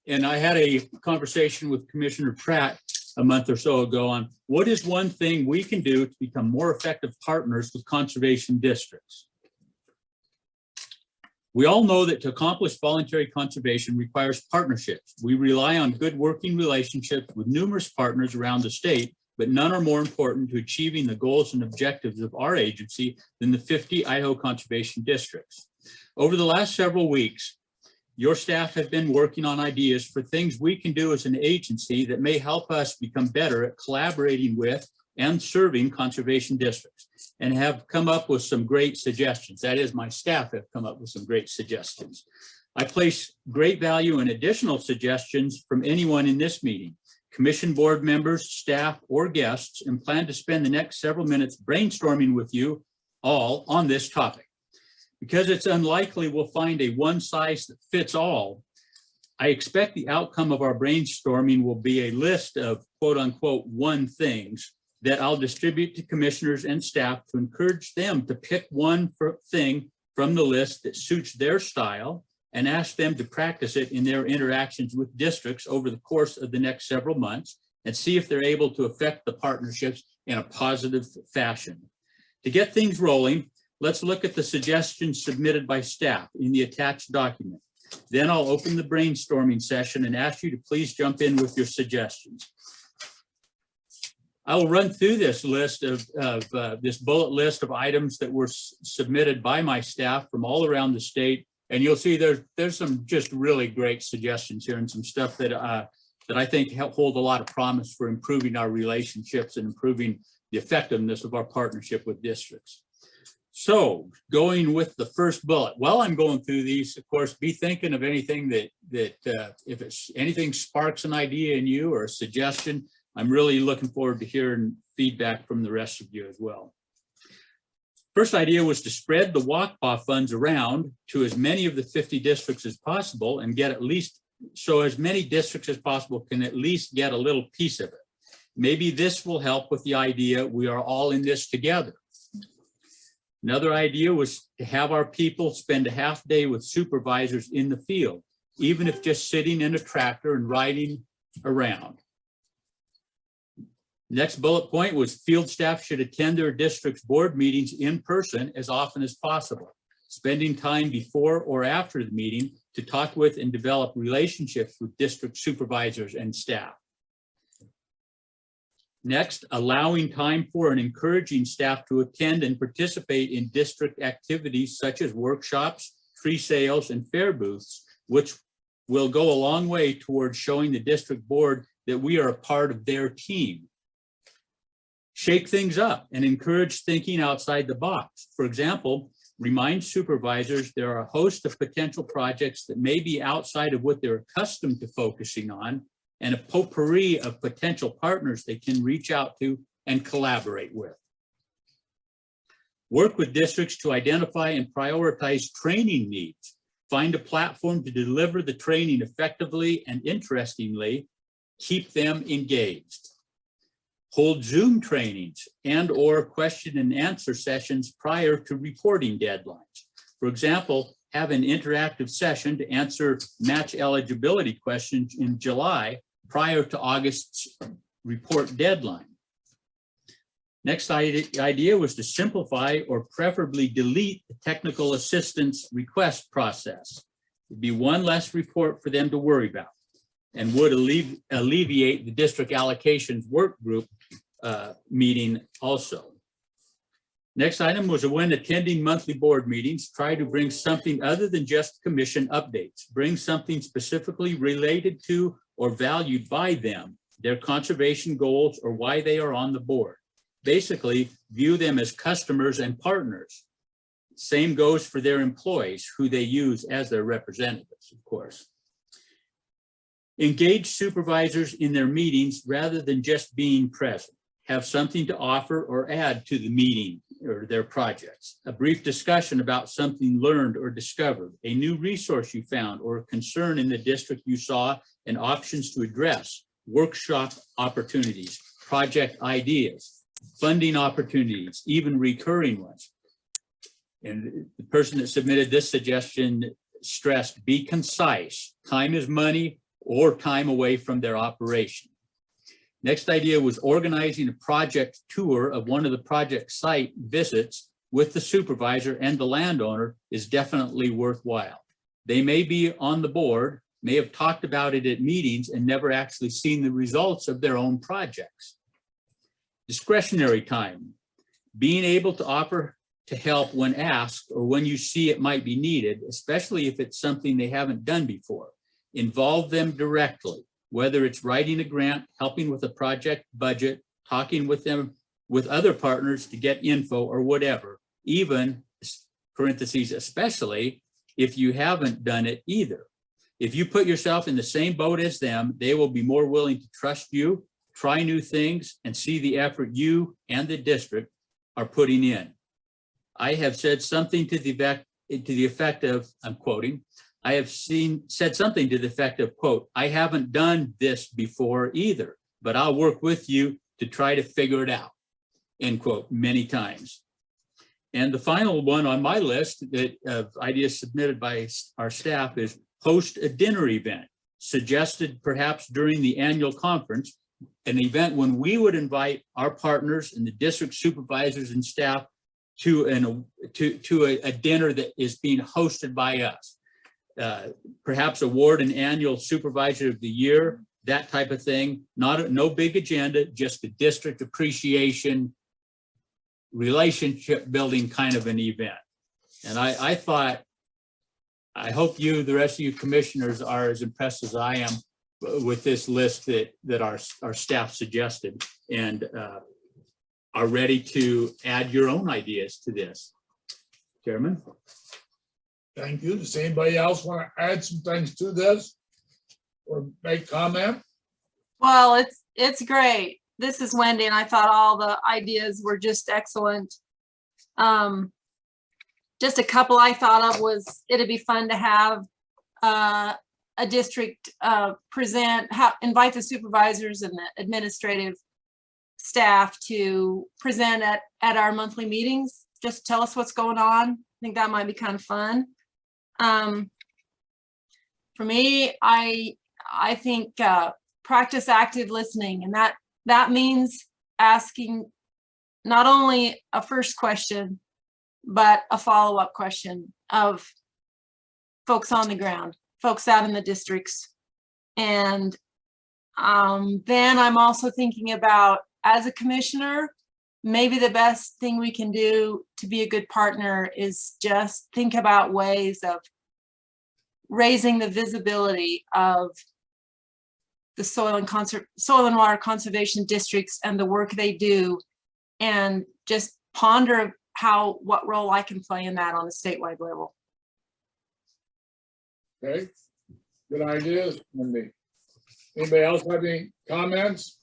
and I had a conversation with Commissioner Pratt a month or so ago on what is one thing we can do to become more effective partners with conservation districts. We all know that to accomplish voluntary conservation requires partnerships. We rely on good working relationships with numerous partners around the state, but none are more important to achieving the goals and objectives of our agency than the 50 Idaho conservation districts. Over the last several weeks, your staff have been working on ideas for things we can do as an agency that may help us become better at collaborating with and serving conservation districts, and have come up with some great suggestions. That is, my staff have come up with some great suggestions. I place great value in additional suggestions from anyone in this meeting, commission board members, staff, or guests, and plan to spend the next several minutes brainstorming with you all on this topic. Because it's unlikely we'll find a one size that fits all, I expect the outcome of our brainstorming will be a list of quote unquote one things that I'll distribute to commissioners and staff to encourage them to pick one thing from the list that suits their style and ask them to practice it in their interactions with districts over the course of the next several months and see if they're able to affect the partnerships in a positive fashion. To get things rolling, let's look at the suggestions submitted by staff in the attached document. Then I'll open the brainstorming session and ask you to please jump in with your suggestions. I will run through this list of this bullet list of items that were submitted by my staff from all around the state. And you'll see there's some just really great suggestions here and some stuff that I think hold a lot of promise for improving our relationships and improving the effectiveness of our partnership with districts. So going with the first bullet, while I'm going through these, of course, be thinking of anything that if it's anything sparks an idea in you or a suggestion, I'm really looking forward to hearing feedback from the rest of you as well. First idea was to spread the WQPA funds around to as many of the 50 districts as possible and get at least, so as many districts as possible can at least get a little piece of it. Maybe this will help with the idea we are all in this together. Another idea was to have our people spend a half day with supervisors in the field, even if just sitting in a tractor and riding around. Next bullet point was field staff should attend their district's board meetings in person as often as possible, spending time before or after the meeting to talk with and develop relationships with district supervisors and staff. Next, allowing time for and encouraging staff to attend and participate in district activities such as workshops, tree sales, and fair booths, which will go a long way towards showing the district board that we are a part of their team. Shake things up and encourage thinking outside the box. For example, remind supervisors there are a host of potential projects that may be outside of what they're accustomed to focusing on, and a potpourri of potential partners they can reach out to and collaborate with. Work with districts to identify and prioritize training needs. Find a platform to deliver the training effectively and interestingly. Keep them engaged. Hold Zoom trainings and/or question and answer sessions prior to reporting deadlines. For example, have an interactive session to answer match eligibility questions in July prior to August's report deadline. Next idea was to simplify or preferably delete the technical assistance request process. It'd be one less report for them to worry about and would alleviate the district allocations work group meeting also. Next item was when attending monthly board meetings, try to bring something other than just commission updates. Bring something specifically related to or valued by them, their conservation goals, or why they are on the board. basically view them as customers and partners. Same goes for their employees, who they use as their representatives, of course. Engage supervisors in their meetings rather than just being present. Have something to offer or add to the meeting or their projects. A brief discussion about something learned or discovered, a new resource you found or a concern in the district you saw, and options to address, workshop opportunities, project ideas, funding opportunities, even recurring ones. And the person that submitted this suggestion stressed, be concise. Time is money or time away from their operation. Next idea was organizing a project tour of one of the project site visits with the supervisor and the landowner is definitely worthwhile. They may be on the board, may have talked about it at meetings and never actually seen the results of their own projects. Discretionary time, being able to offer to help when asked or when you see it might be needed, especially if it's something they haven't done before. Involve them directly, whether it's writing a grant, helping with a project budget, talking with them, with other partners to get info or whatever, even, parentheses, especially if you haven't done it either. If you put yourself in the same boat as them, they will be more willing to trust you, try new things, and see the effort you and the district are putting in. I have said something to the effect of, I'm quoting, I have said something to the effect of, quote, I haven't done this before either, but I'll work with you to try to figure it out, end quote, many times. And the final one on my list of ideas submitted by our staff is host a dinner event, suggested perhaps during the annual conference, an event when we would invite our partners and the district supervisors and staff to a dinner that is being hosted by us. Perhaps award an annual supervisor of the year, that type of thing. No big agenda, just a district appreciation, relationship building kind of an event. And I thought, I hope the rest of you commissioners are as impressed as I am with this list that our staff suggested and are ready to add your own ideas to this. Chairman? Thank you. Does anybody else want to add some things to this or make comment? Well, it's great. This is Wendy, and I thought all the ideas were just excellent. Just a couple I thought of was it'd be fun to have a district invite the supervisors and the administrative staff to present at our monthly meetings. Just tell us what's going on. I think that might be kind of fun. For me, I think practice active listening, and that means asking not only a first question, but a follow-up question of folks on the ground, folks out in the districts. And then I'm also thinking about, as a commissioner, maybe the best thing we can do to be a good partner is just think about ways of raising the visibility of the soil and water conservation districts and the work they do, and just ponder what role I can play in that on a statewide level. Okay, good ideas, Wendy. Anybody else have any comments?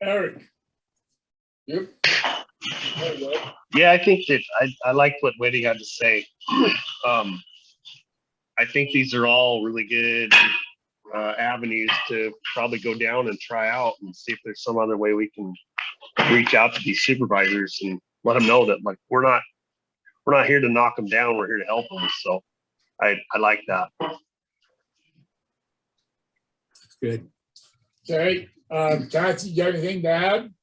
Eric. Yep. Yeah, I think that I liked what Wendy had to say. I think these are all really good avenues to probably go down and try out and see if there's some other way we can reach out to these supervisors and let them know that, like, we're not here to knock them down, we're here to help them. So I like that. Good. Okay, Kathy, you got anything to add?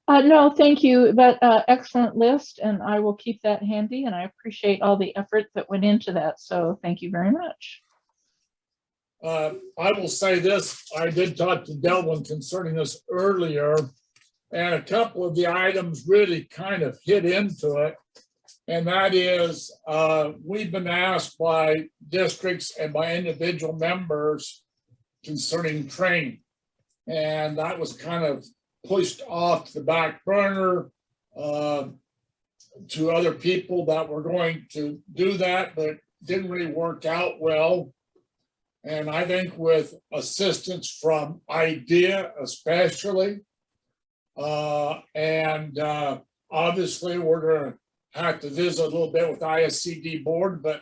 No, thank you. That excellent list, and I will keep that handy, and I appreciate all the effort that went into that. So thank you very much. I will say this, I did talk to Delvin concerning this earlier, and a couple of the items really kind of hit into it. And that is, we've been asked by districts and by individual members concerning training. And that was kind of pushed off to the back burner to other people that were going to do that, but didn't really work out well. And I think with assistance from IDEA especially, obviously we're going to have to visit a little bit with ISCD board, but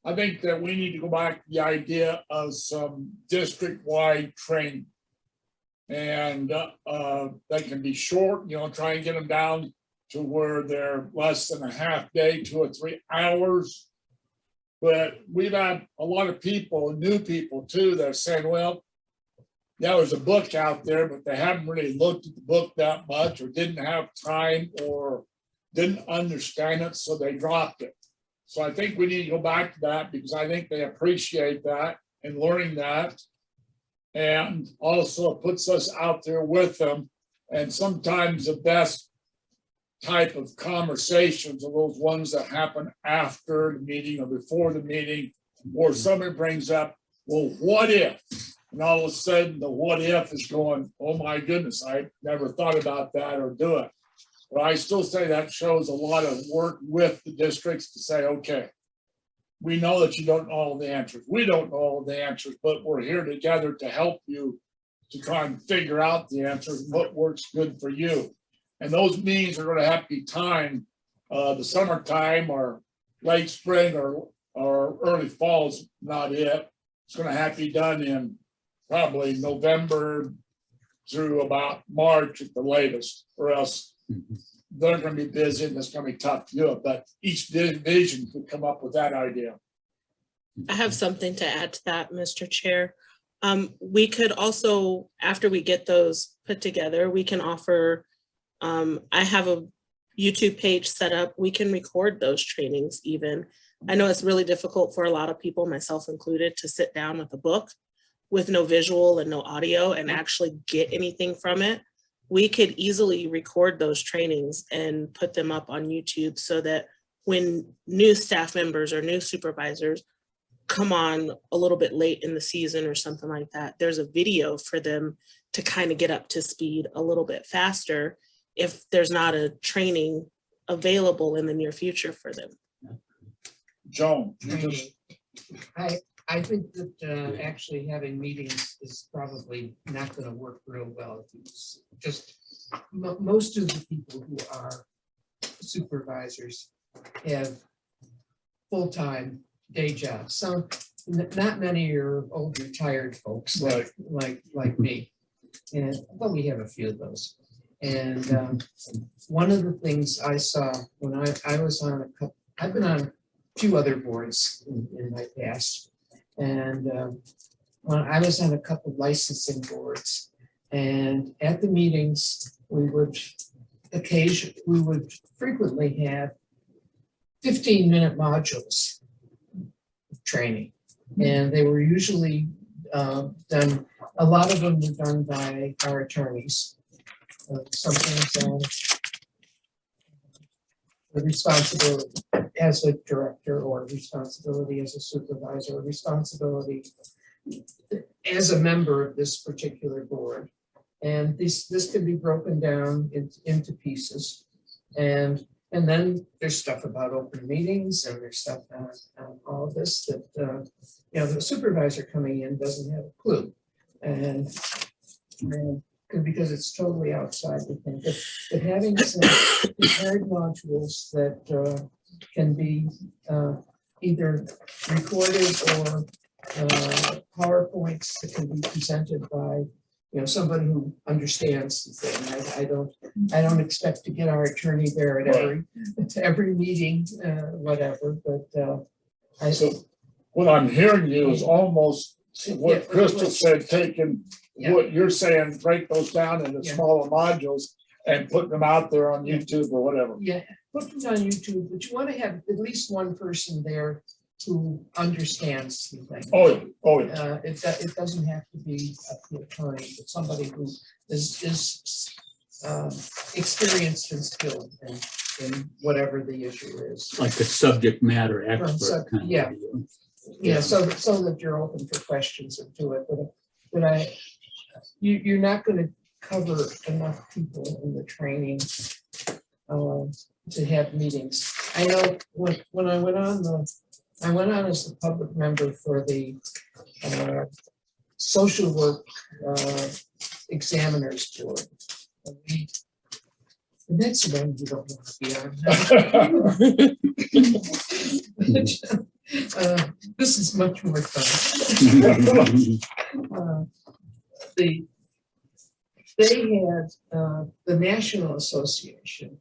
I think that we need to go back to the idea of some district-wide training. And they can be short, try and get them down to where they're less than a half day, 2 or 3 hours. But we've had a lot of people, new people too, that are saying, well, there's a book out there, but they haven't really looked at the book that much or didn't have time or didn't understand it, so they dropped it. So I think we need to go back to that because I think they appreciate that and learning that. And also puts us out there with them. And sometimes the best type of conversations are those ones that happen after the meeting or before the meeting, or somebody brings up, well, what if? And all of a sudden the what if is going, oh my goodness, I never thought about that or do it. But I still say that shows a lot of work with the districts to say, okay, we know that you don't know all the answers. We don't know all the answers, but we're here together to help you to try and figure out the answers, what works good for you. And those meetings are going to have to be timed the summertime or late spring or early fall is not it. It's going to have to be done in probably November through about March at the latest, or else they're going to be busy and it's going to be tough to do it. But each division could come up with that idea. I have something to add to that, Mr. Chair. We could also, after we get those put together, we can offer, I have a YouTube page set up. We can record those trainings even. I know it's really difficult for a lot of people, myself included, to sit down with a book with no visual and no audio and actually get anything from it. We could easily record those trainings and put them up on YouTube so that when new staff members or new supervisors come on a little bit late in the season or something like that, there's a video for them to kind of get up to speed a little bit faster if there's not a training available in the near future for them. Joan, I think that actually having meetings is probably not going to work real well. It's just most of the people who are supervisors have full-time day jobs. So not many are old retired folks like me, but we have a few of those. And one of the things I saw when I was on a couple, I've been on a few other boards in my past. And when I was on a couple of licensing boards, and at the meetings, we would frequently have 15-minute modules of training. And they were usually done, a lot of them were done by our attorneys. Sometimes the responsibility as a director, or responsibility as a supervisor, or responsibility as a member of this particular board. And this can be broken down into pieces. And then there's stuff about open meetings, and there's stuff on all of this that the supervisor coming in doesn't have a clue. And because it's totally outside the thing, but having some prepared modules that can be either recorded or PowerPoints that can be presented by somebody who understands the thing. I don't expect to get our attorney there at every meeting, whatever. But so what I'm hearing you is almost what Crystal said, taking what you're saying, break those down into smaller modules and put them out there on YouTube or whatever. Yeah, put them on YouTube, but you want to have at least one person there who understands the thing. Oh yeah. It doesn't have to be the attorney, but somebody who is experienced and skilled. in whatever the issue is. Like a subject matter expert. kind of Yeah. deal. Yeah, so that you're open for questions and do it, but you're not gonna cover enough people in the training to have meetings. I know when I went on as the public member for the social work examiners board. And that's the one you don't want to be on. This is much more fun. They had, the National Association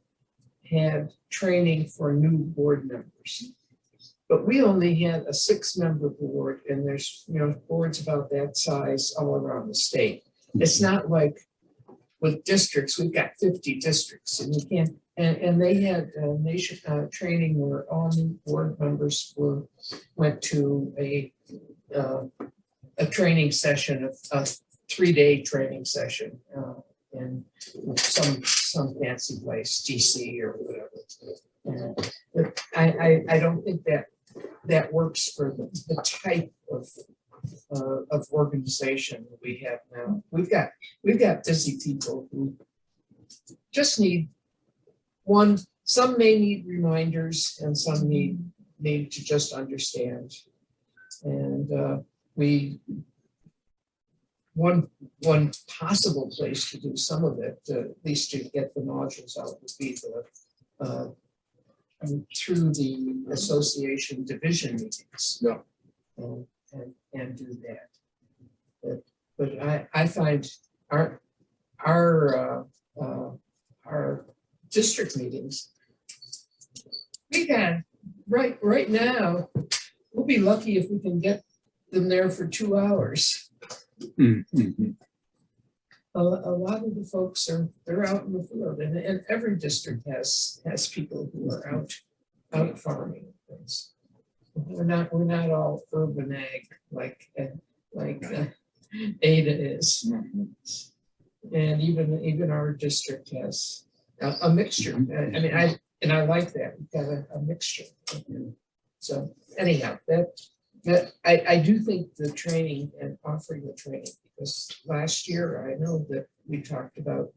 had training for new board members. But we only had a 6-member board, and there's, boards about that size all around the state. It's not like with districts, we've got 50 districts, and you can't, and they had training where all new board members went to a training session, a 3-day training session in some fancy place, DC or whatever. But I don't think that works for the type of organization that we have now. We've got busy people who just need some may need reminders and some need to just understand. And one possible place to do some of it, at least to get the modules out, would be through the association division meetings. Yeah. And do that. But I find our district meetings, we got right now, we'll be lucky if we can get them there for 2 hours. Mm-hmm. A lot of the folks they're out in the field, and every district has people who are out farming things. We're not all urban ag like Ada is, and even our district has a mixture. I mean, I like that. We've got a mixture. So anyhow, that I do think the training and offering the training, because last year I know that we talked about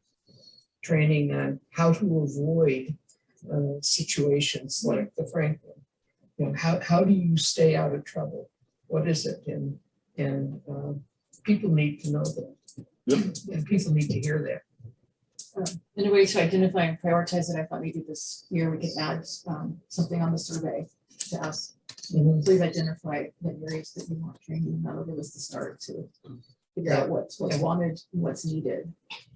training on how to avoid situations like the Franklin. How do you stay out of trouble? What is it? And people need to know that. Yep. And people need to hear that. In a way to identify and prioritize it, I thought maybe this year we could add something on the survey to ask. Please identify the areas that you want training, and that'll give us the start to figure out what's wanted and what's needed,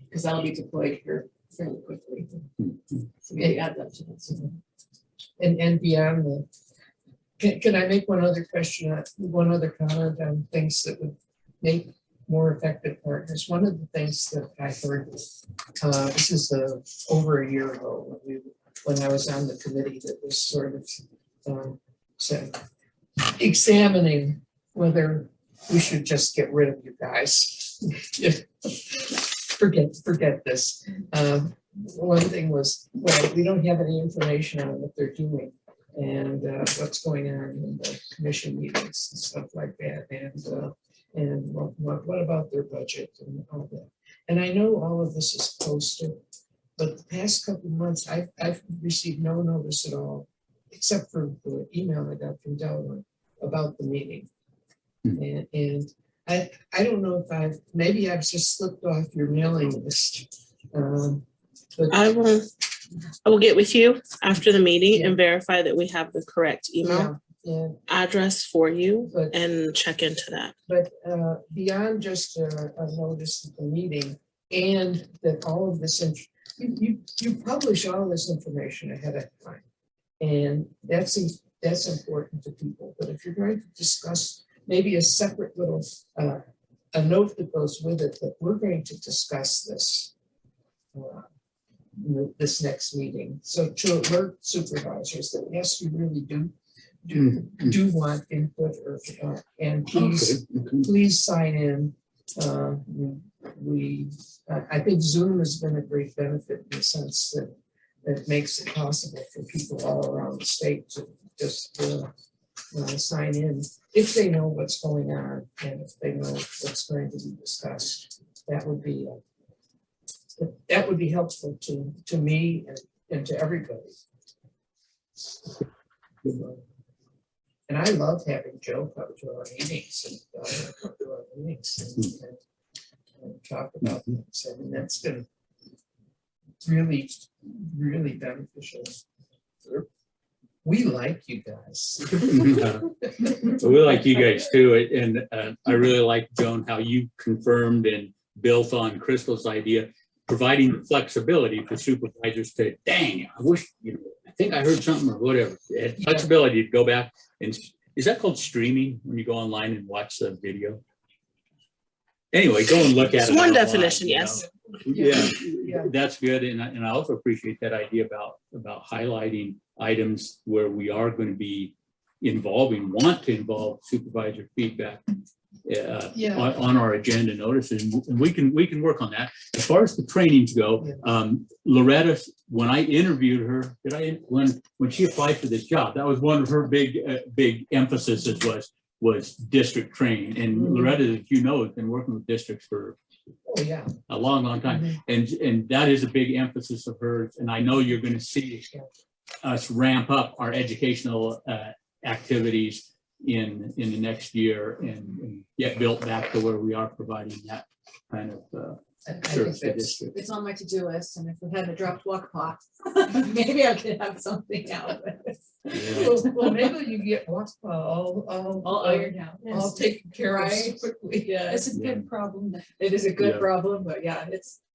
because that'll be deployed here fairly quickly. So we add that to this. And beyond the, can I make one other comment on things that would make more effective partners? One of the things that I heard, this is over a year ago when I was on the committee that was sort of examining whether we should just get rid of you guys. Forget this. One thing was, well, we don't have any information on what they're doing and what's going on in the commission meetings and stuff like that, and what about their budget and all that. And I know all of this is posted, but the past couple of months I've received no notice at all, except for the email I got from Delaware about the meeting. And I don't know if maybe I've just slipped off your mailing list. But I will get with you after the meeting and verify that we have the correct email address for you and check into that. But beyond just a notice of the meeting, and that all of this, you publish all this information ahead of time. And that's important to people. But if you're going to discuss maybe a separate little a note that goes with it, that we're going to discuss this this next meeting. So to alert supervisors that yes, you really do want input, and please sign in. I think Zoom has been a great benefit in the sense that it makes it possible for people all around the state to just sign in if they know what's going on and if they know what's going to be discussed. That would be helpful to me and to everybody. And I love having Joe come to our meetings and talk about things. I mean, that's been really, really beneficial. We like you guys. We like you guys too. And I really like, Joan, how you confirmed and built on Crystal's idea, providing flexibility for supervisors to, dang, I wish, I think I heard something or whatever. Flexibility to go back and, is that called streaming when you go online and watch the video? Anyway, go and look at it. It's one online, definition, yes. Yeah, that's good. And I also appreciate that idea about highlighting items where we are going to be want to involve supervisor feedback on our agenda notices. And we can work on that. As far as the trainings go, Loretta, when I interviewed her, when she applied for this job, that was one of her big emphasis was district training. And Loretta, as you know, has been working with districts for a long time. And that is a big emphasis of hers. And I know you're going to see us ramp up our educational activities in the next year and get built back to where we are providing that kind of service to district. It's on my to-do list, and if we had a dropped walk pot, maybe I could have something out of it. Well, maybe you get all ironed out. All taken care of Right. quickly. Yeah, it's a good problem. It is a good problem, but yeah,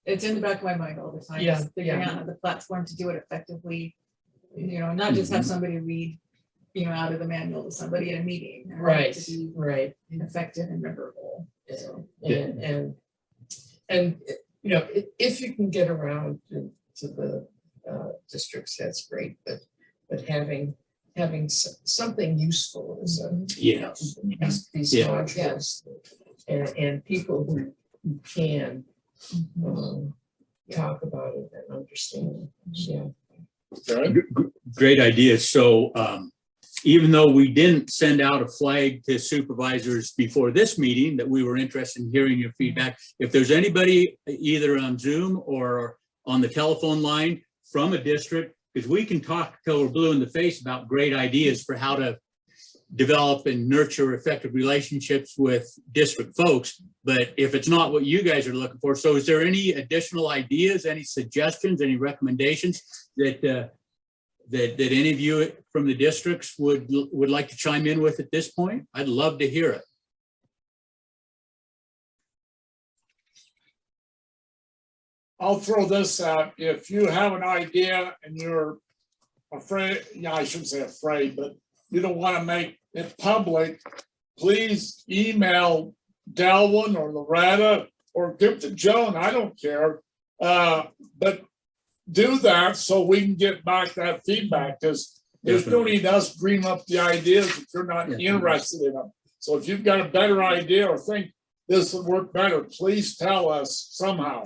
it's in the back of my mind all the time. Yeah, just figuring out the platform to do it effectively. Not just have somebody read, out of the manual to somebody in a meeting. Right, To be right. effective and memorable. So. And if you can get around to the districts, that's great. But having something useful is these modules and people who can talk about it and understand. Great idea. So even though we didn't send out a flag to supervisors before this meeting that we were interested in hearing your feedback, if there's anybody either on Zoom or on the telephone line from a district, because we can talk till we're blue in the face about great ideas for how to develop and nurture effective relationships with district folks. But if it's not what you guys are looking for, so is there any additional ideas, any suggestions, any recommendations that any of you from the districts would like to chime in with at this point? I'd love to hear it. I'll throw this out. If you have an idea and you're afraid, I shouldn't say afraid, but you don't want to make it public, please email Delwyn or Loretta or give to Joan. I don't care. But do that so we can get back that feedback, because there's no need us dream up the ideas if you're not interested in them. So if you've got a better idea or think this would work better, please tell us somehow.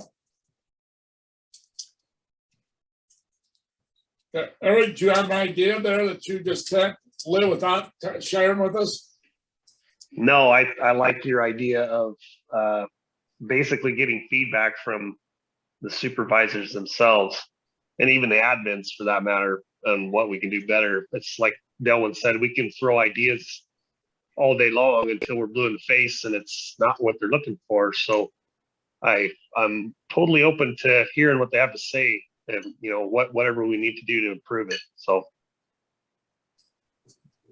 Eric, do you have an idea there that you just can't live without sharing with us? No, I like your idea of basically getting feedback from the supervisors themselves and even the admins for that matter on what we can do better. It's like Delwyn said, we can throw ideas all day long until we're blue in the face and it's not what they're looking for. So I'm totally open to hearing what they have to say and whatever we need to do to improve it. So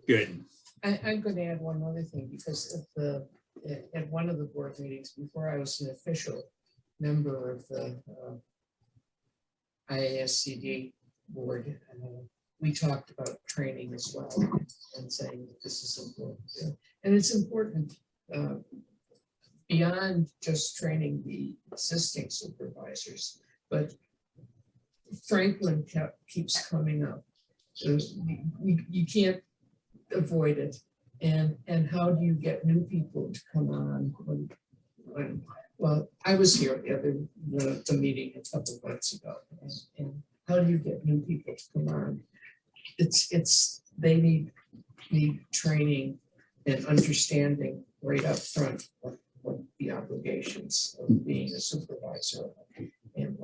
good. I'm going to add one other thing, because at one of the board meetings before I was an official member of the IASCD board, we talked about training as well and saying that this is important. And it's important beyond just training the existing supervisors, but Franklin keeps coming up. So you can't avoid it. And how do you get new people to come on well, I was here at the meeting a couple of months ago, and how do you get new people to come on? They need training and understanding right up front of what the obligations of being a supervisor and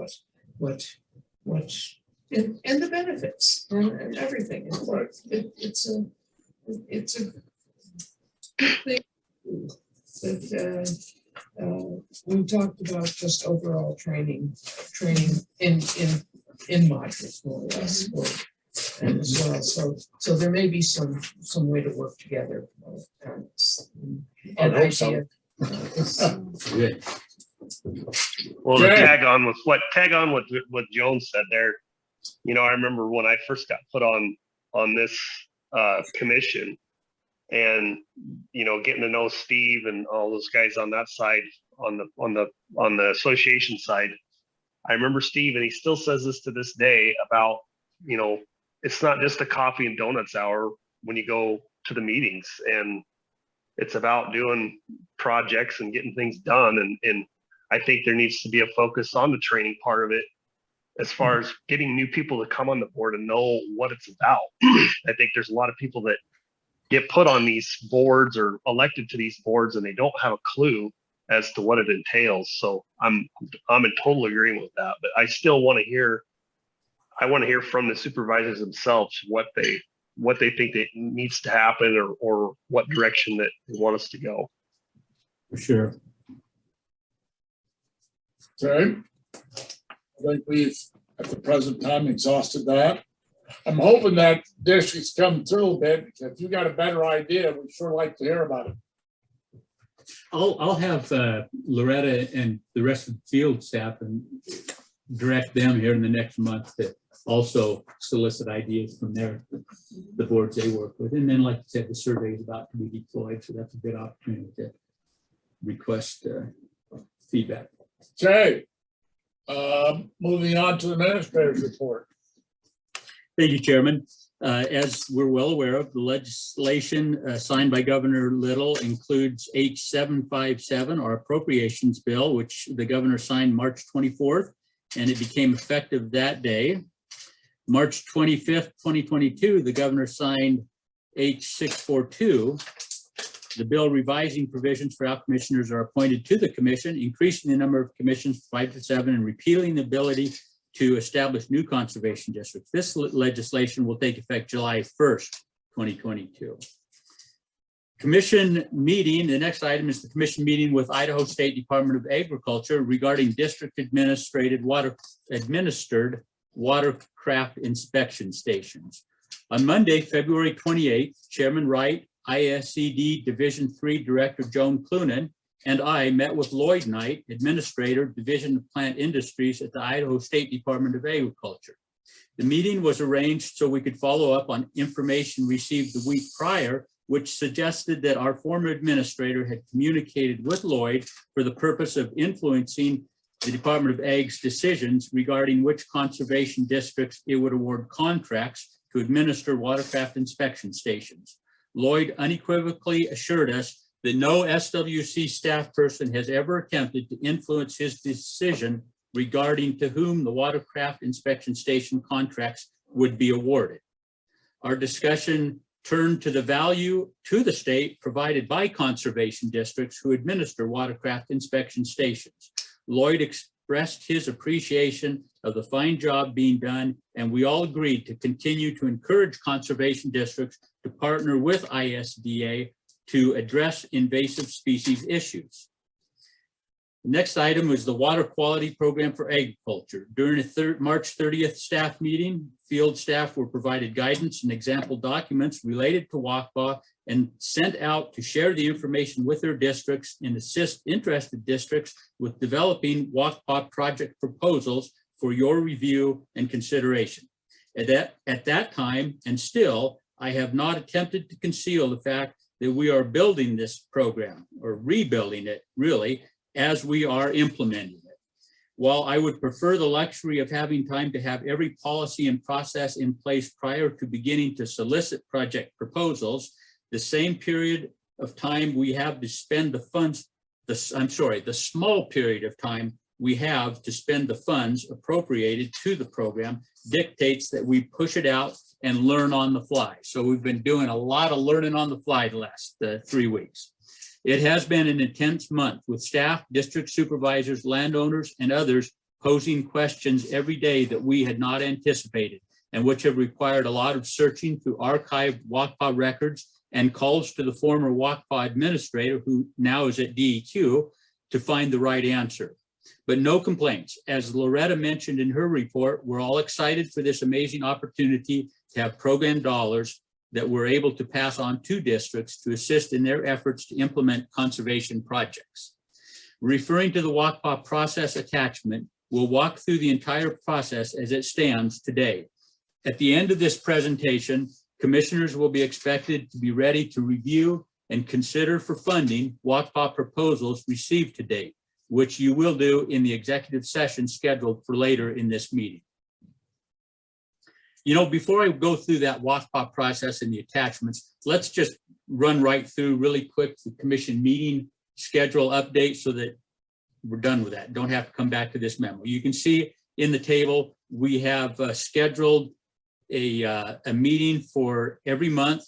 and the benefits and everything. It's a good thing that we talked about just overall training in modules more or less. And as well, so there may be some way to work together. And I hope so. Good. Well, to Okay. tag on with what Jones said there, you know, I remember when I first got put on this commission, and you know, getting to know Steve and all those guys on that side, on the association side. I remember Steve, and he still says this to this day about, you know, it's not just a coffee and donuts hour when you go to the meetings, and it's about doing projects and getting things done. And I think there needs to be a focus on the training part of it, as far as getting new people to come on the board and know what it's about. I think there's a lot of people that get put on these boards or elected to these boards, and they don't have a clue as to what it entails. So I'm in total agreement with that, but I still want to hear, from the supervisors themselves what they think that needs to happen, or what direction that they want us to go. For sure. Okay. I think we've, at the present time, exhausted that. I'm hoping that districts come through a bit, because if you got a better idea, we'd sure like to hear about it. I'll have Loretta and the rest of the field staff and direct them here in the next month to also solicit ideas from the boards they work with. And then, like you said, the survey is about to be deployed, so that's a good opportunity to request feedback. Okay. Moving on to the administrator's report. Thank you, Chairman. As we're well aware of, the legislation signed by Governor Little includes H757, our appropriations bill, which the governor signed March 24th, and it became effective that day. March 25th, 2022, the governor signed H642. The bill revising provisions for how commissioners are appointed to the commission, increasing the number of commissions from 5 to 7, and repealing the ability to establish new conservation districts. This legislation will take effect July 1st, 2022. Commission meeting, the next item is the commission meeting with Idaho State Department of Agriculture regarding district administered watercraft inspection stations. On Monday, February 28th, Chairman Wright, ISCD Division 3 Director Joan Clunan, and I met with Lloyd Knight, Administrator, Division of Plant Industries at the Idaho State Department of Agriculture. The meeting was arranged so we could follow up on information received the week prior, which suggested that our former administrator had communicated with Lloyd for the purpose of influencing the Department of Ag's decisions regarding which conservation districts it would award contracts to administer watercraft inspection stations. Lloyd unequivocally assured us that no SWC staff person has ever attempted to influence his decision regarding to whom the watercraft inspection station contracts would be awarded. Our discussion turned to the value to the state provided by conservation districts who administer watercraft inspection stations. Lloyd expressed his appreciation of the fine job being done, and we all agreed to continue to encourage conservation districts to partner with ISDA to address invasive species issues. The next item was the Water Quality Program for Agriculture. During a March 30th staff meeting, field staff were provided guidance and example documents related to WQPA and sent out to share the information with their districts and assist interested districts with developing WQPA project proposals for your review and consideration. At that time, and still, I have not attempted to conceal the fact that we are building this program, or rebuilding it really, as we are implementing it. While I would prefer the luxury of having time to have every policy and process in place prior to beginning to solicit project proposals, the same period of time we have to spend the funds, the small period of time we have to spend the funds appropriated to the program dictates that we push it out and learn on the fly. So we've been doing a lot of learning on the fly the last 3 weeks. It has been an intense month with staff, district supervisors, landowners, and others posing questions every day that we had not anticipated and which have required a lot of searching through archived WQPA records and calls to the former WQPA administrator, who now is at DEQ, to find the right answer. But no complaints. As Loretta mentioned in her report, we're all excited for this amazing opportunity to have program dollars that we're able to pass on to districts to assist in their efforts to implement conservation projects. Referring to the WQPA process attachment, we'll walk through the entire process as it stands today. At the end of this presentation, commissioners will be expected to be ready to review and consider for funding WQPA proposals received to date, which you will do in the executive session scheduled for later in this meeting. You know, before I go through that WQPA process and the attachments, let's just run right through really quick the commission meeting schedule update so that we're done with that. Don't have to come back to this memo. You can see in the table, we have scheduled a meeting for every month,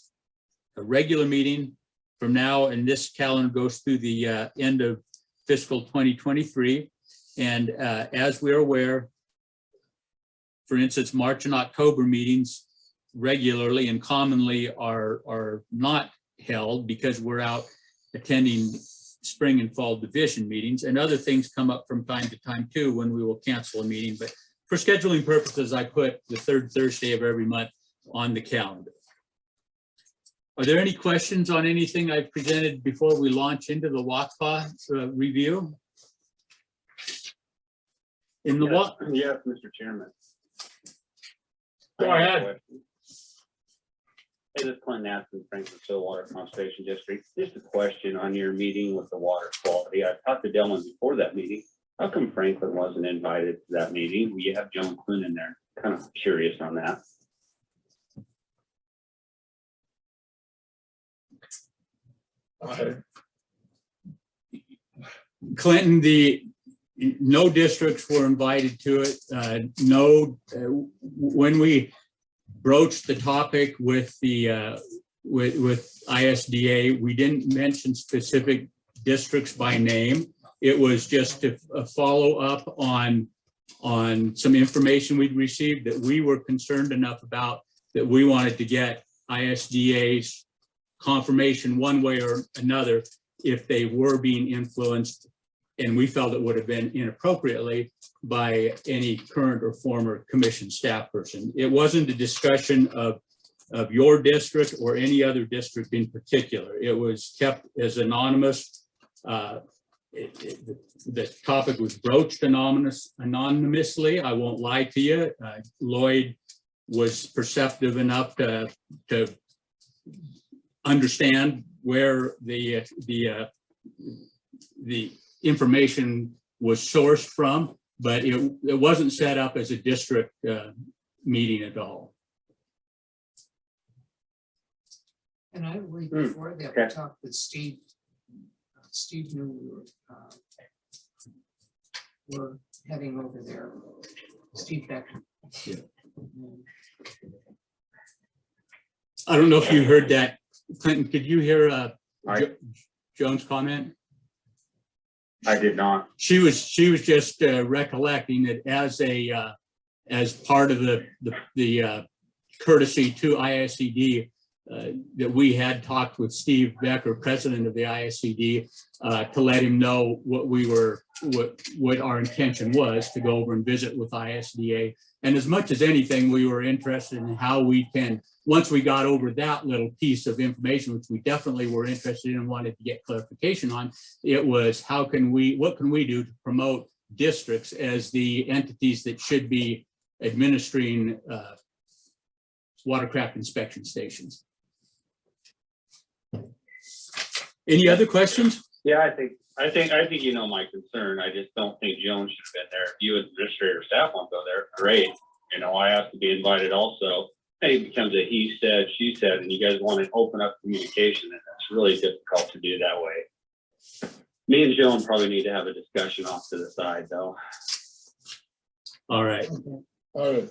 a regular meeting from now, and this calendar goes through the end of fiscal 2023. And as we're aware, for instance, March and October meetings regularly and commonly are not held because we're out attending spring and fall division meetings, and other things come up from time to time too when we will cancel a meeting. But for scheduling purposes, I put the third Thursday of every month on the calendar. Are there any questions on anything I've presented before we launch into the WQPA review? In the Yes, Mr. Chairman. Go ahead. Hey, this is Clint Aston, Franklin Water Conservation District. Just a question on your meeting with the water quality. I talked to Dylan before that meeting. How come Franklin wasn't invited to that meeting? You have Joan Clune in there. Kind of curious on that. Clinton, no districts were invited to it. When we broached the topic with the with ISDA, we didn't mention specific districts by name. It was just a follow up on some information we'd received that we were concerned enough about that we wanted to get ISDA's confirmation one way or another if they were being influenced, and we felt it would have been inappropriately by any current or former commission staff person. It wasn't a discussion of your district or any other district in particular. It was kept as anonymous. The topic was broached anonymously. I won't lie to you. Lloyd was perceptive enough to understand where the information was sourced from, but it wasn't set up as a district meeting at all. And I believe before that we talked with Steve. Steve knew we were heading over there. Steve Becker. Yeah. I don't know if you heard that. Clinton, could you hear Joan's comment? I did not. She was just recollecting that as part of the courtesy to ISCD, that we had talked with Steve Becker, president of the ISCD, to let him know what our intention was to go over and visit with ISDA. And as much as anything, we were interested in how we can, once we got over that little piece of information, which we definitely were interested in and wanted to get clarification on, it was what can we do to promote districts as the entities that should be administering watercraft inspection stations. Any other questions? Yeah, I think you know my concern. I just don't think Joan should have been there. If you as administrator staff won't go there, great. You know, I have to be invited also. And it becomes a he said, she said, and you guys want to open up communication, and it's really difficult to do that way. Me and Joan probably need to have a discussion off to the side, though. All right. All right.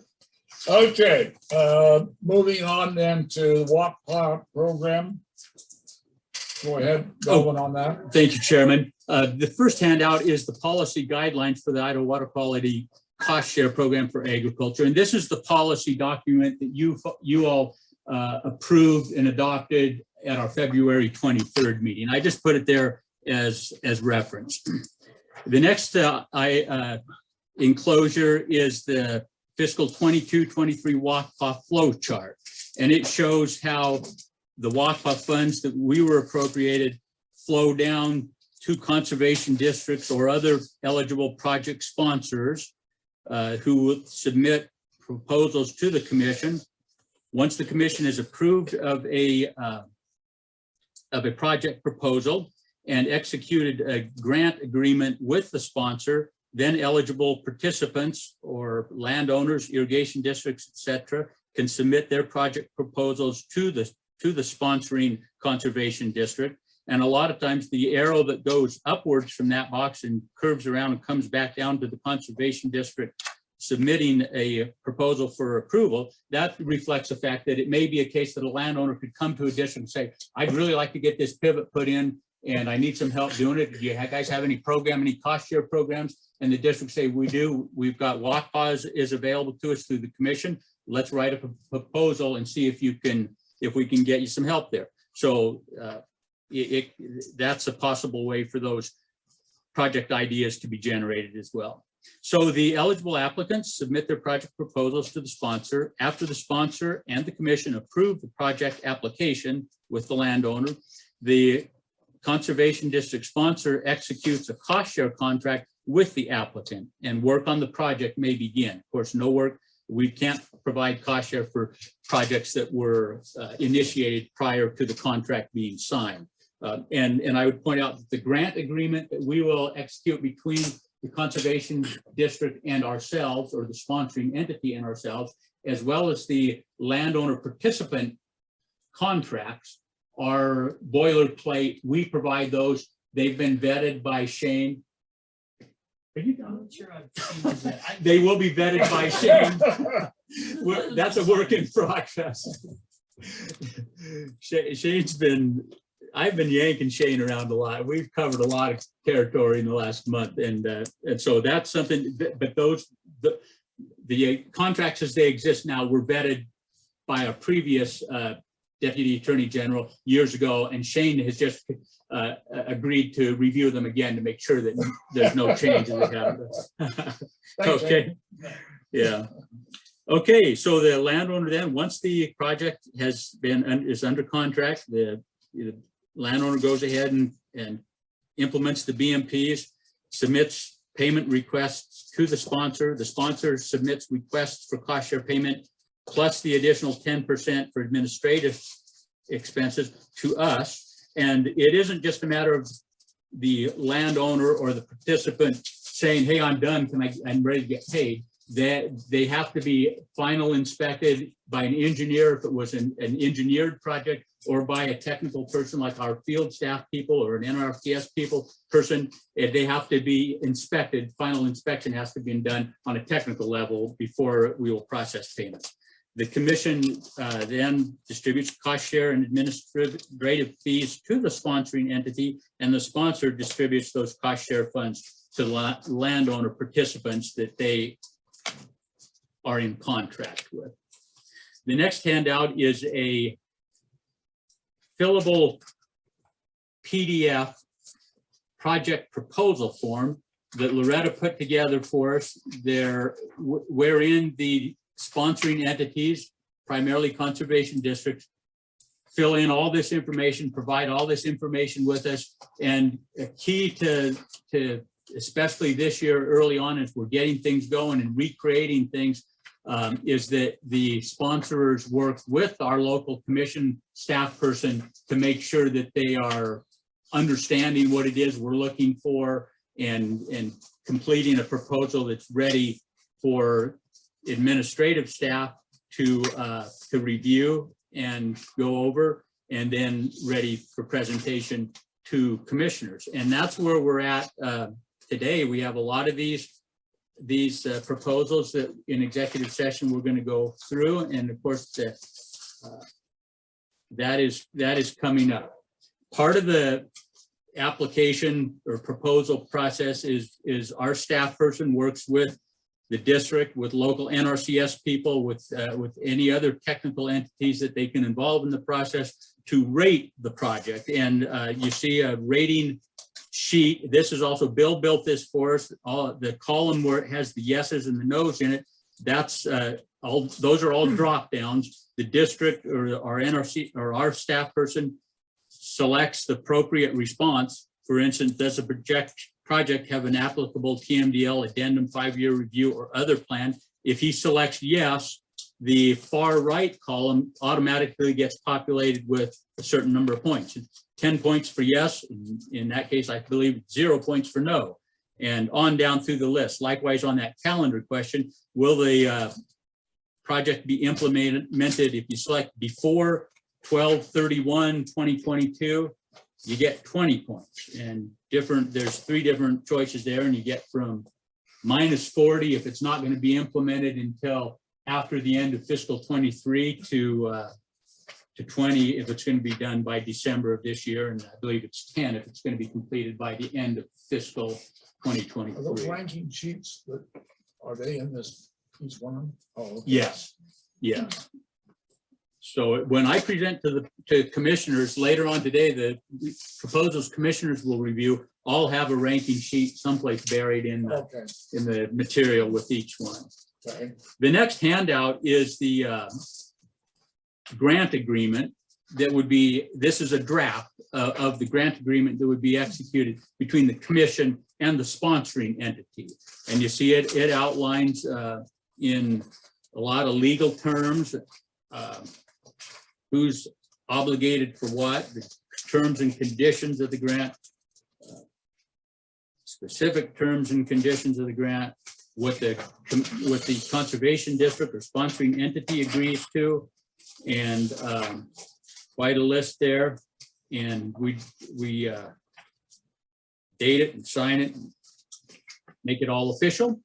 Okay, moving on then to Watercraft program. Go ahead, going on that. Thank you, Chairman. The first handout is the policy guidelines for the Idaho Water Quality Cost Share Program for Agriculture. And this is the policy document that you all approved and adopted at our February 23rd meeting. I just put it there as reference. The next enclosure is the fiscal 22-23 WQPA flow chart. And it shows how the WQPA funds that we were appropriated flow down to conservation districts or other eligible project sponsors who will submit proposals to the commission. Once the commission is approved of a project proposal and executed a grant agreement with the sponsor, then eligible participants or landowners, irrigation districts, etc., can submit their project proposals to the sponsoring conservation district. And a lot of times the arrow that goes upwards from that box and curves around and comes back down to the conservation district submitting a proposal for approval, that reflects the fact that it may be a case that a landowner could come to a district and say, I'd really like to get this pivot put in and I need some help doing it. Do you guys have any cost share programs? And the district say, we do. We've got WQPA is available to us through the commission. Let's write a proposal and see if we can get you some help there. So that's a possible way for those project ideas to be generated as well. So the eligible applicants submit their project proposals to the sponsor. After the sponsor and the commission approve the project application with the landowner, the conservation district sponsor executes a cost share contract with the applicant and work on the project may begin. Of course, no work, we can't provide cost share for projects that were initiated prior to the contract being signed. And I would point out that the grant agreement that we will execute between the conservation district and ourselves, or the sponsoring entity and ourselves, as well as the landowner participant contracts, are boilerplate. We provide those. They've been vetted by Shane. Are you done? They will be vetted by Shane. That's a work in progress. I've been yanking Shane around a lot. We've covered a lot of territory in the last month, and so that's something. But the contracts as they exist now were vetted by a previous Deputy Attorney General years ago, and Shane has just agreed to review them again to make sure that there's no changes that happen. Okay. Yeah. Okay. So the landowner then, once the project is under contract, the landowner goes ahead and implements the BMPs, submits payment requests to the sponsor. The sponsor submits requests for cost share payment plus the additional 10% for administrative expenses to us. And it isn't just a matter of the landowner or the participant saying, hey, I'm done, I'm ready to get paid. They have to be final inspected by an engineer if it was an engineered project, or by a technical person like our field staff people or an NRFTS person. They have to be inspected. Final inspection has to be done on a technical level before we will process payments. The commission then distributes cost share and administrative fees to the sponsoring entity, and the sponsor distributes those cost share funds to landowner participants that they are in contract with. The next handout is a fillable PDF project proposal form that Loretta put together for us there, wherein the sponsoring entities, primarily conservation districts, fill in all this information, provide all this information with us. And a key to especially this year early on, as we're getting things going and recreating things, is that the sponsors work with our local commission staff person to make sure that they are understanding what it is we're looking for and completing a proposal that's ready for administrative staff to review and go over, and then ready for presentation to commissioners. And that's where we're at today. We have a lot of these proposals that in executive session we're going to go through, and of course that is coming up. Part of the application or proposal process is our staff person works with the district, with local NRCS people, with any other technical entities that they can involve in the process to rate the project. And you see a rating sheet. This is also, Bill built this for us. All the column where it has the yeses and the nos in it, that's those are all drop downs. The district or our NRC or our staff person selects the appropriate response. For instance, does the project have an applicable TMDL addendum 5-year review or other plan? If he selects yes, the far right column automatically gets populated with a certain number of points. 10 points for yes. In that case, I believe 0 points for no, and on down through the list. Likewise, on that calendar question, will the project be implemented? If you select before 12/31/2022, you get 20 points. And there's 3 different choices there, and you get from -40 if it's not going to be implemented until after the end of fiscal 23 to 20 if it's going to be done by December of this year, and I believe it's 10 if it's going to be completed by the end of fiscal 2023. Are those ranking sheets, are they in this piece one? Oh, okay. Yes, yes. So when I present to commissioners later on today, the proposals commissioners will review all have a ranking sheet someplace buried in the material with each one. Okay. The next handout is the grant agreement that would be, this is a draft of the grant agreement that would be executed between the commission and the sponsoring entity. And you see it outlines in a lot of legal terms, who's obligated for what, the terms and conditions of the grant, specific terms and conditions of the grant, what the conservation district or sponsoring entity agrees to, and quite a list there. And we date it and sign it, and make it all official.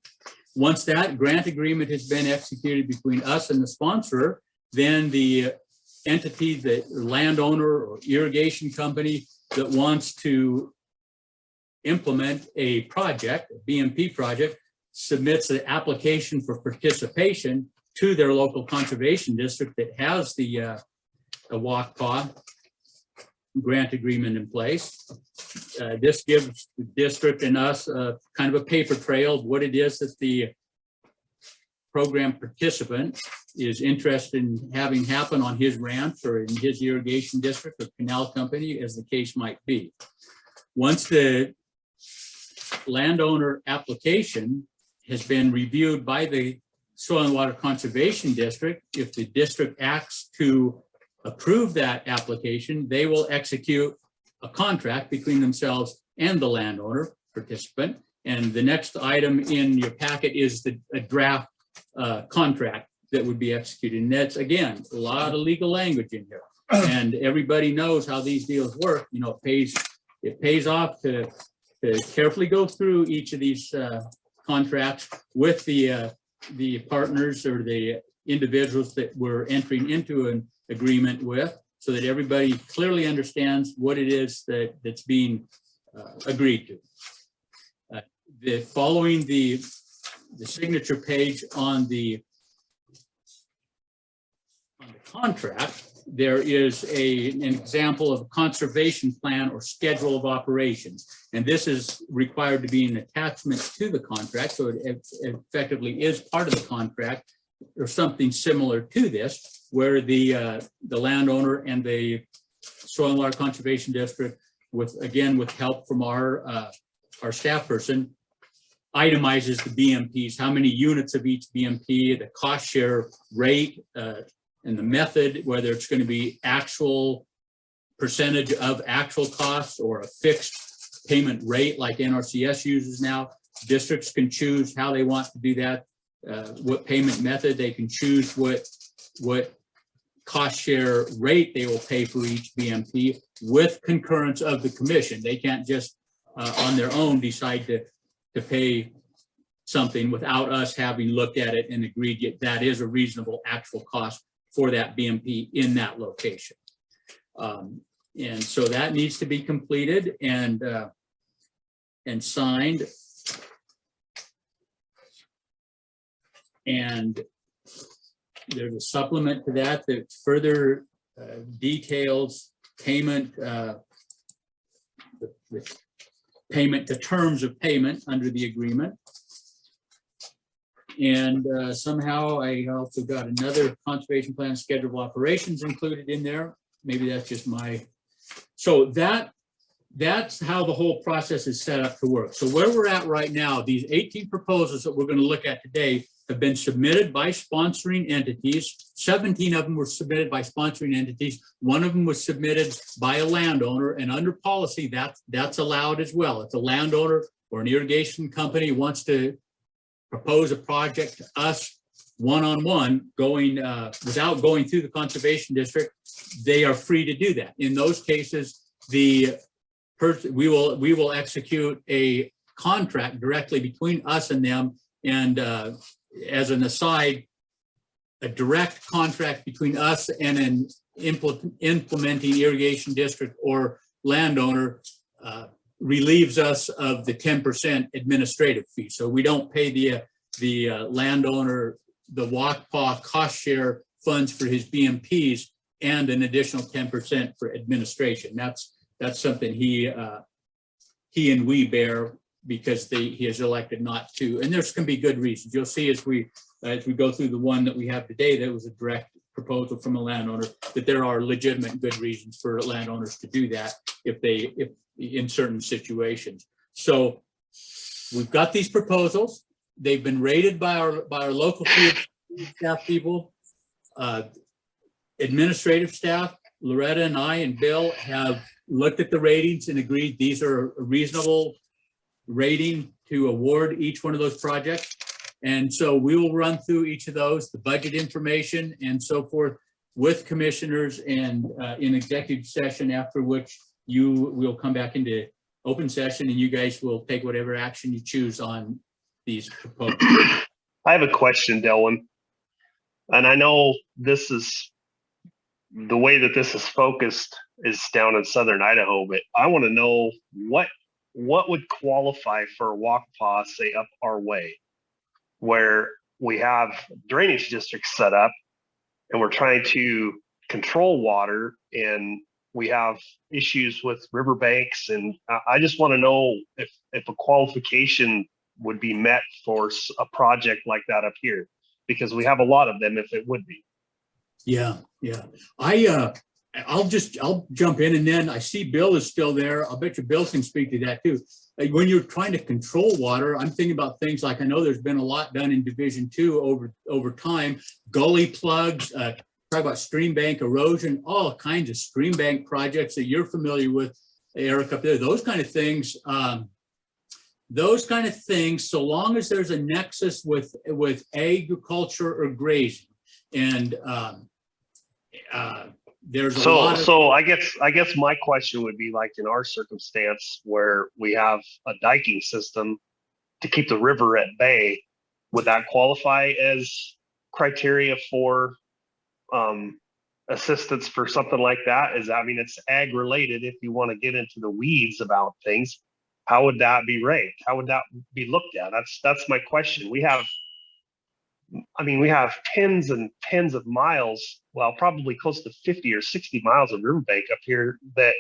Once that grant agreement has been executed between us and the sponsor, then the entity, the landowner or irrigation company that wants to implement a project, a BMP project, submits an application for participation to their local conservation district that has the WQPA grant agreement in place. This gives the district and us kind of a paper trail of what it is that the program participant is interested in having happen on his ranch or in his irrigation district or canal company, as the case might be. Once the landowner application has been reviewed by the Soil and Water Conservation District, if the district acts to approve that application, they will execute a contract between themselves and the landowner participant. And the next item in your packet is a draft contract that would be executed. And that's, again, a lot of legal language in here. And everybody knows how these deals work. You know, it pays off to carefully go through each of these contracts with the partners or the individuals that we're entering into an agreement with, so that everybody clearly understands what it is that's being agreed to. Following the signature page on the contract, there is an example of a conservation plan or schedule of operations. And this is required to be an attachment to the contract. So it effectively is part of the contract or something similar to this, where the landowner and the Soil and Water Conservation District, with help from our staff person, itemizes the BMPs, how many units of each BMP, the cost share rate, and the method, whether it's going to be actual percentage of actual costs or a fixed payment rate like NRCS uses now. Districts can choose how they want to do that, what payment method. They can choose what cost share rate they will pay for each BMP. with concurrence of the commission. They can't just on their own decide to pay something without us having looked at it and agreed yet that is a reasonable actual cost for that BMP in that location. And so that needs to be completed and signed. And there's a supplement to that that further details payment, the payment, the terms of payment under the agreement. And somehow I also got another conservation plan schedule of operations included in there. Maybe that's just my, so that's how the whole process is set up to work. So where we're at right now, these 18 proposals that we're going to look at today have been submitted by sponsoring entities. 17 of them were submitted by sponsoring entities. One of them was submitted by a landowner, and under policy that's allowed as well. If a landowner or an irrigation company wants to propose a project to us one-on-one, going without going through the conservation district, they are free to do that. In those cases, we will execute a contract directly between us and them. And as an aside, a direct contract between us and an implementing irrigation district or landowner relieves us of the 10% administrative fee. So we don't pay the landowner the WQPA cost share funds for his BMPs and an additional 10% for administration. That's something he and we bear because he is elected not to. And there's can be good reasons. You'll see as we go through the one that we have today that was a direct proposal from a landowner, that there are legitimate good reasons for landowners to do that if in certain situations. So we've got these proposals. They've been rated by our local staff people, administrative staff. Loretta and I and Bill have looked at the ratings and agreed these are a reasonable rating to award each one of those projects. And so we will run through each of those, the budget information and so forth with commissioners and in executive session, after which will come back into open session and you guys will take whatever action you choose on these proposals. I have a question, Delwyn. And I know this is the way that this is focused is down in southern Idaho, but I want to know what would qualify for a WQPA, say up our way, where we have drainage districts set up and we're trying to control water and we have issues with riverbanks. And I just want to know if a qualification would be met for a project like that up here, because we have a lot of them if it would be. Yeah. I'll jump in, and then I see Bill is still there. I'll bet you Bill can speak to that too. When you're trying to control water, I'm thinking about things like, I know there's been a lot done in Division 2 over time, gully plugs, talk about stream bank erosion, all kinds of stream bank projects that you're familiar with, Eric, up there, those kind of things. So long as there's a nexus with agriculture or grazing, and there's a lot of, so I guess my question would be, like in our circumstance where we have a diking system to keep the river at bay, would that qualify as criteria for assistance for something like that? I mean, it's ag related. If you want to get into the weeds about things, how would that be ranked? How would that be looked at? That's my question. We have tens and tens of miles, well, probably close to 50 or 60 miles of riverbank up here that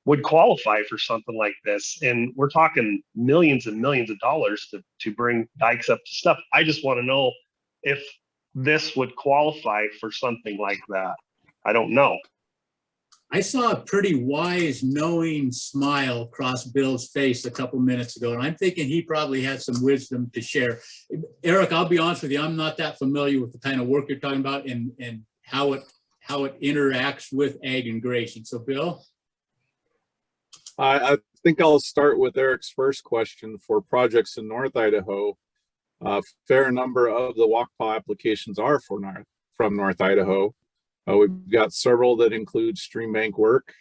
would qualify for something like this. And we're talking millions and millions of dollars to bring dikes up to stuff. I just want to know if this would qualify for something like that. I don't know. I saw a pretty wise, knowing smile cross Bill's face a couple minutes ago, and I'm thinking he probably has some wisdom to share. Eric, I'll be honest with you, I'm not that familiar with the kind of work you're talking about and how it interacts with ag and grazing. So, Bill? I think I'll start with Eric's first question. For projects in North Idaho, a fair number of the WQPA applications are from North Idaho. We've got several that include stream bank work.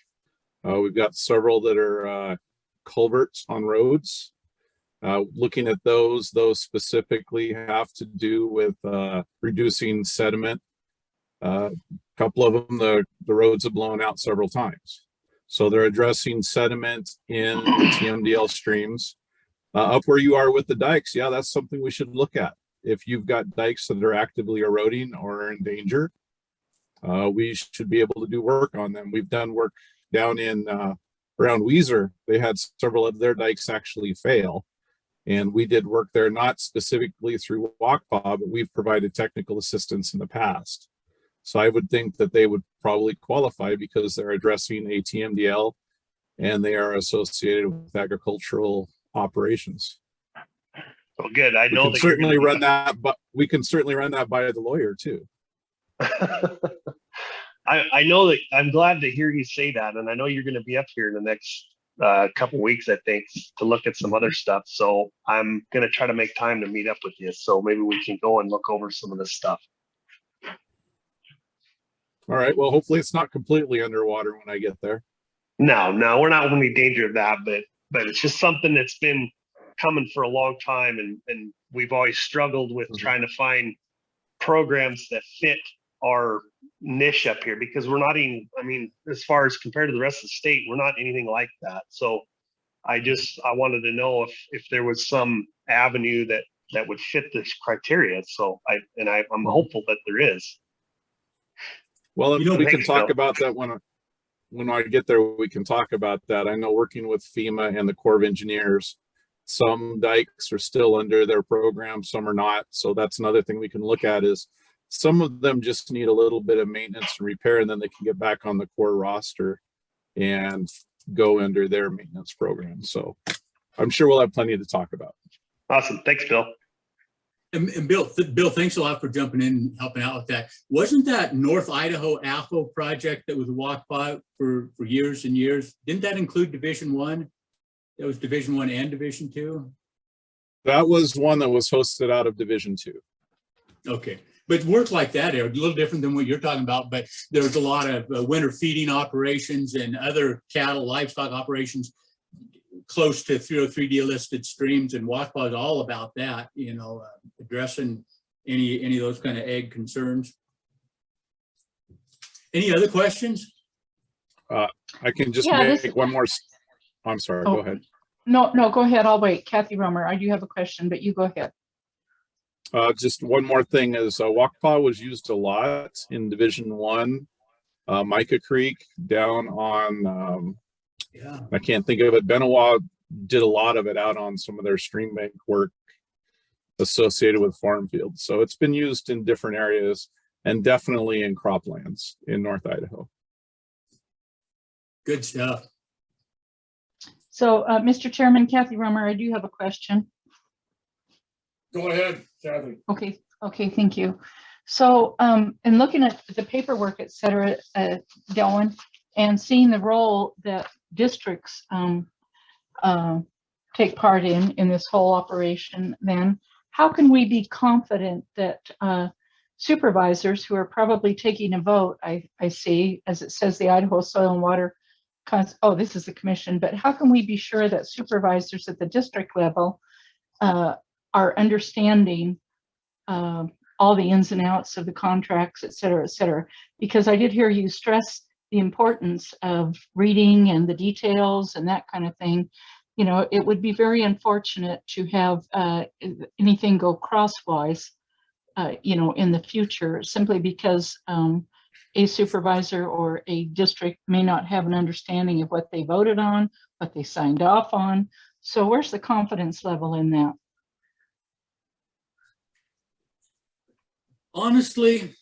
We've got several that are culverts on roads. Looking at those specifically have to do with reducing sediment. A couple of them, the roads have blown out several times. So they're addressing sediment in TMDL streams. Up where you are with the dikes, yeah, that's something we should look at. If you've got dikes that are actively eroding or are in danger, we should be able to do work on them. We've done work down in around Weiser. They had several of their dikes actually fail. And we did work there, not specifically through WQPA, but we've provided technical assistance in the past. So I would think that they would probably qualify because they're addressing ATMDL and they are associated with agricultural operations. Well, good. I know we can certainly run that, but we can certainly run that by the lawyer too. I know that. I'm glad to hear you say that, and I know you're going to be up here in the next couple weeks, I think, to look at some other stuff. So I'm going to try to make time to meet up with you. So maybe we can go and look over some of this stuff. All right. Well, hopefully it's not completely underwater when I get there. No, we're not in any danger of that, but it's just something that's been coming for a long time, and we've always struggled with trying to find programs that fit our niche up here, because we're not even, I mean, as far as compared to the rest of the state, we're not anything like that. So I wanted to know if there was some avenue that would fit this criteria. So I'm hopeful that there is. Well, we can talk about that when I get there. We can talk about that. I know working with FEMA and the Corps of Engineers, some dikes are still under their program, some are not. So that's another thing we can look at, is some of them just need a little bit of maintenance and repair, and then they can get back on the Corps roster and go under their maintenance program. So I'm sure we'll have plenty to talk about. Awesome. Thanks, Bill. And Bill, thanks a lot for jumping in and helping out with that. Wasn't that North Idaho AFO project that was walked by for years and years? Didn't that include Division 1? That was Division 1 and Division 2? That was one that was hosted out of Division 2. Okay. But work like that, a little different than what you're talking about, but there's a lot of winter feeding operations and other cattle, livestock operations close to 303D listed streams, and WQPA is all about that, addressing any of those kind of ag concerns. Any other questions? I can just make one more. I'm sorry, go ahead. No, go ahead. I'll wait. Kathy Romer, I do have a question, but you go ahead. Just one more thing is WQPA was used a lot in Division 1, Micah Creek down on, I can't think of it. Benawa did a lot of it out on some of their stream bank work associated with farm fields. So it's been used in different areas and definitely in croplands in North Idaho. Good stuff. So, Mr. Chairman, Kathy Romer, I do have a question. Go ahead, Kathy. Okay, thank you. So, in looking at the paperwork, et cetera, Dylan, and seeing the role that districts take part in this whole operation, then how can we be confident that supervisors who are probably taking a vote, I see, as it says, the Idaho Soil and Water, this is the commission, but how can we be sure that supervisors at the district level are understanding all the ins and outs of the contracts, et cetera, because I did hear you stress the importance of reading and the details and that kind of thing. It would be very unfortunate to have anything go crosswise, in the future, simply because a supervisor or a district may not have an understanding of what they voted on, what they signed off on. So where's the confidence level in that? Honestly,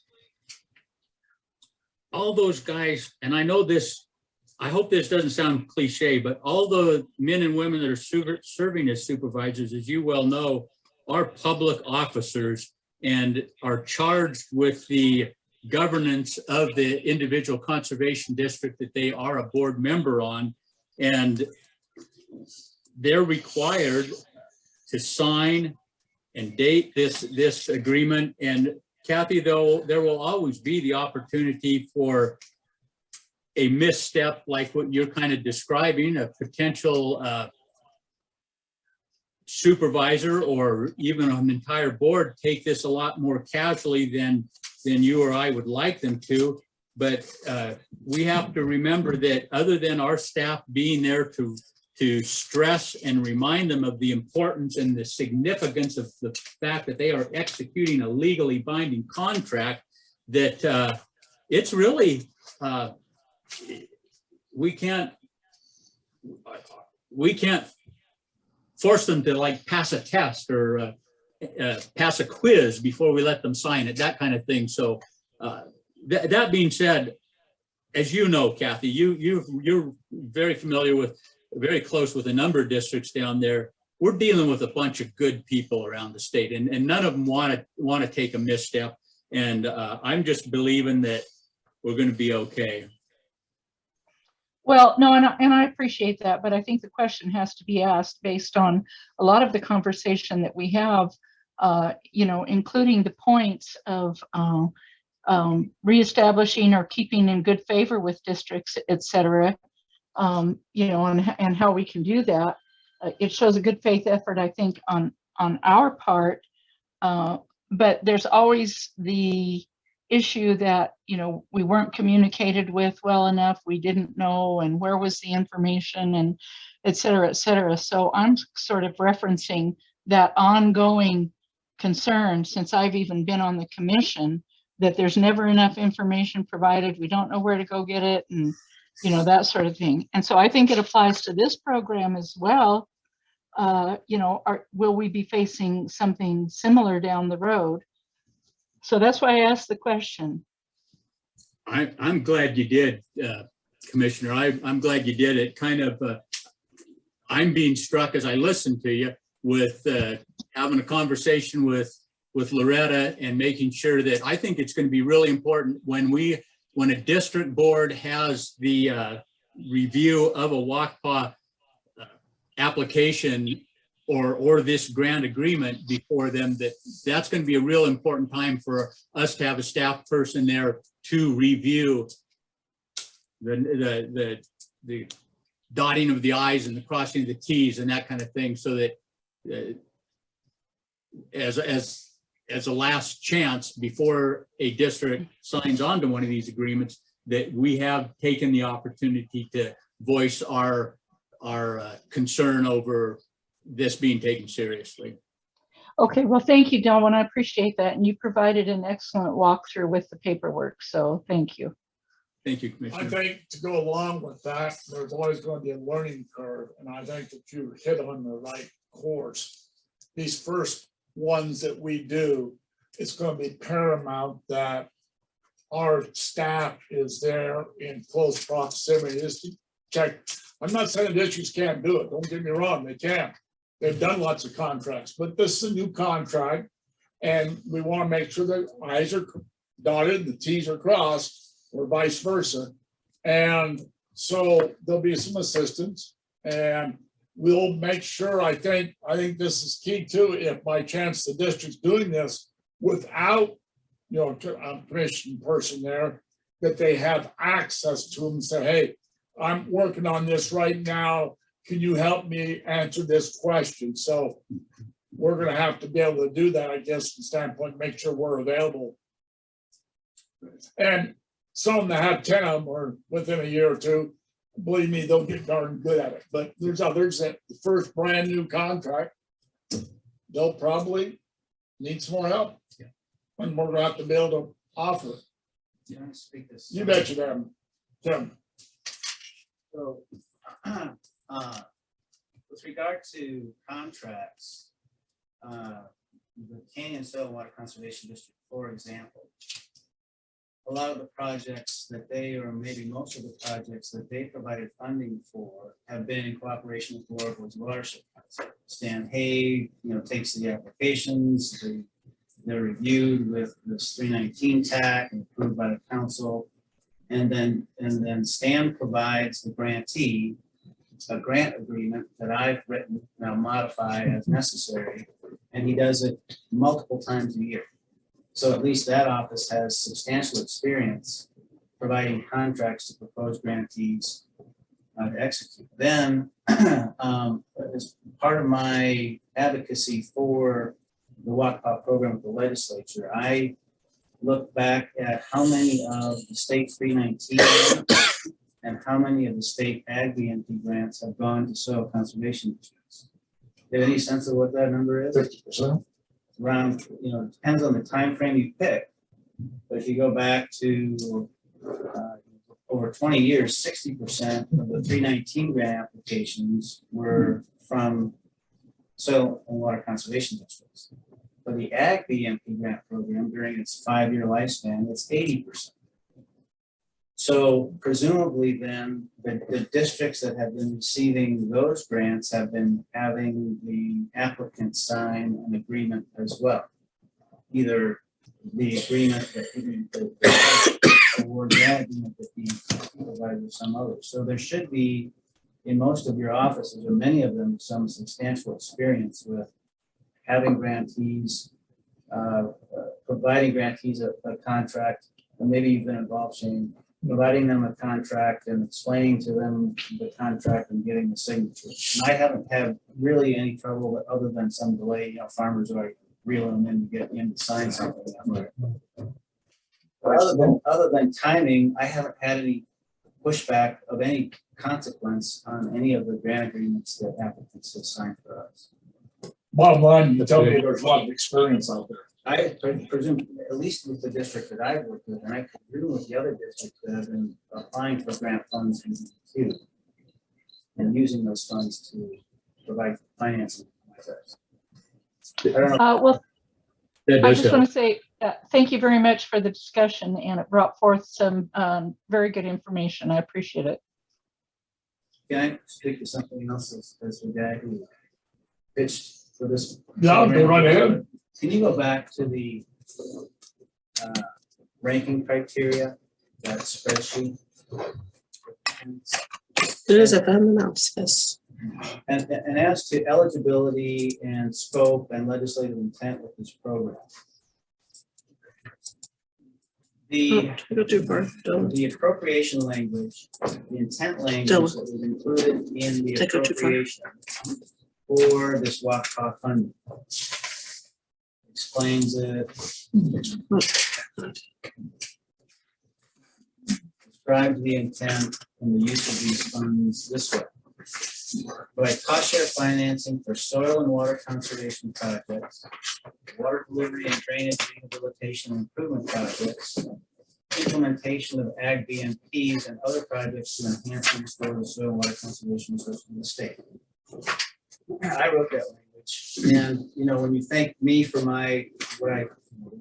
all those guys, and I know this, I hope this doesn't sound cliche, but all the men and women that are serving as supervisors, as you well know, are public officers and are charged with the governance of the individual conservation district that they are a board member on. And they're required to sign and date this agreement. And Kathy, though, there will always be the opportunity for a misstep like what you're kind of describing, a potential supervisor or even an entire board take this a lot more casually than you or I would like them to. But we have to remember that other than our staff being there to stress and remind them of the importance and the significance of the fact that they are executing a legally binding contract, that it's really, we can't force them to like pass a test or pass a quiz before we let them sign it, that kind of thing. So that being said, as you know, Kathy, you're very familiar with, very close with a number of districts down there. We're dealing with a bunch of good people around the state, and none of them want to take a misstep. And I'm just believing that we're going to be okay. Well, no, and I appreciate that, but I think the question has to be asked based on a lot of the conversation that we have, you know, including the points of reestablishing or keeping in good favor with districts, et cetera, you know, and how we can do that. It shows a good faith effort, I think, on our part, but there's always the issue that, you know, we weren't communicated with well enough, we didn't know, and where was the information, and et cetera, et cetera. So I'm sort of referencing that ongoing concern since I've even been on the commission, that there's never enough information provided, we don't know where to go get it, and you know, that sort of thing. And so I think it applies to this program as well. You know, will we be facing something similar down the road? So that's why I asked the question. I'm glad you did, Commissioner. I'm glad you did it. Kind of, I'm being struck as I listen to you with having a conversation with Loretta and making sure that I think it's going to be really important when a district board has the review of a WQPA application or this grant agreement before them, that's going to be a real important time for us to have a staff person there to review the dotting of the I's and the crossing of the T's and that kind of thing, so that as a last chance before a district signs on to one of these agreements, that we have taken the opportunity to voice our concern over this being taken seriously. Okay, well, thank you, Don, I appreciate that. And you provided an excellent walkthrough with the paperwork, so thank you. Thank you, Commissioner. I think to go along with that, there's always going to be a learning curve, and I think that you hit on the right course. These first ones that we do, it's going to be paramount that our staff is there in close proximity. Just to check. I'm not saying districts can't do it. Don't get me wrong, they can. They've done lots of contracts, but this is a new contract, and we want to make sure that I's are dotted, the T's are crossed, or vice versa. And so there'll be some assistance, and we'll make sure, I think this is key too, if by chance the district's doing this without, you know, a commission person there, that they have access to them and say, hey, I'm working on this right now. Can you help me answer this question? So we're going to have to be able to do that, I guess, from the standpoint, make sure we're available. And some that have 10 of them or within a year or two, believe me, they'll get darn good at it. But there's others that the first brand new contract, they'll probably need some more help. Yeah. And we're gonna have to be able to offer. Can I speak this? You bet you can, Tim. So, with regard to contracts, the Canyon Soil and Water Conservation District, for example, a lot of the projects that they, or maybe most of the projects that they provided funding for, have been in cooperation with the Workload Watershed Council. Stan Hay, takes the applications, they're reviewed with this 319 TAC and approved by the council, and then Stan provides the grantee a grant agreement that I've written, now modify as necessary, and he does it multiple times a year. So at least that office has substantial experience providing contracts to proposed grantees to execute. Then, as part of my advocacy for the WQPA program with the legislature, I look back at how many of the state 319 and how many of the state ag BMP grants have gone to soil conservation districts. Do you have any sense of what that number is? 50%. Around, you know, it depends on the time frame you pick. But if you go back to over 20 years, 60% of the 319 grant applications were from soil and water conservation districts. For the ag BMP grant program during its 5-year lifespan, it's 80%. So presumably then the districts that have been receiving those grants have been having the applicants sign an agreement as well. Either the agreement that the award grant agreement that the provided or some others. So there should be in most of your offices, or many of them, some substantial experience with having grantees, providing grantees a contract, and maybe you've been involved, Shane, providing them a contract and explaining to them the contract and getting the signature. And I haven't had really any trouble with, other than some delay, you know, farmers are reeling them in to get in to sign something. But other than timing, I haven't had any pushback of any consequence on any of the grant agreements that applicants have signed for us. Bottom line, you tell me there's a lot of experience out there. I presume, at least with the district that I've worked with, and I presume with the other districts that have been applying for grant funds too, and using those funds to provide financing. I don't know. Well, I just want to say thank you very much for the discussion, and it brought forth some very good information. I appreciate it. Can I speak to something else as the guy who pitched for this? Yeah, go right ahead. Can you go back to the ranking criteria, that spreadsheet? There's a common analysis. And as to eligibility and scope and legislative intent with this program. The appropriation language, the intent language that was included in the appropriation for this WQPA funding explains it. Describes the intent and the use of these funds this way. By cost share financing for soil and water conservation projects, water delivery and drainage rehabilitation and improvement projects, implementation of ag BMPs and other projects to enhance and restore the soil and water conservation resources in the state. I wrote that language, and you know, when you thank me for my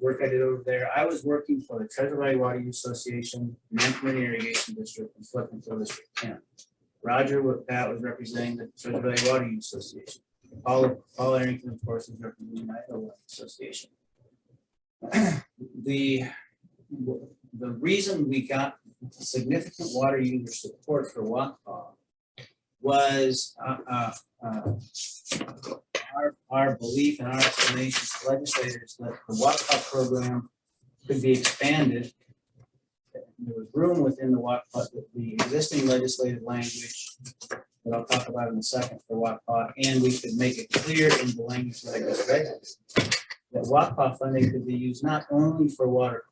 work I did over there, I was working for the Treasure Valley Water Use Association, Management Irrigation District, and Flood Control District 10. Roger with that was representing the Treasure Valley Water Use Association. Paul Arrington, of course, was representing the Idaho Water Association. The reason we got significant water user support for WQPA was our belief and our explanation to legislators that the WQPA program could be expanded. There was room within the WQPA, the existing legislative language that I'll talk about in a second for WQPA, and we could make it clear in the language that I just read that WQPA funding could be used not only for water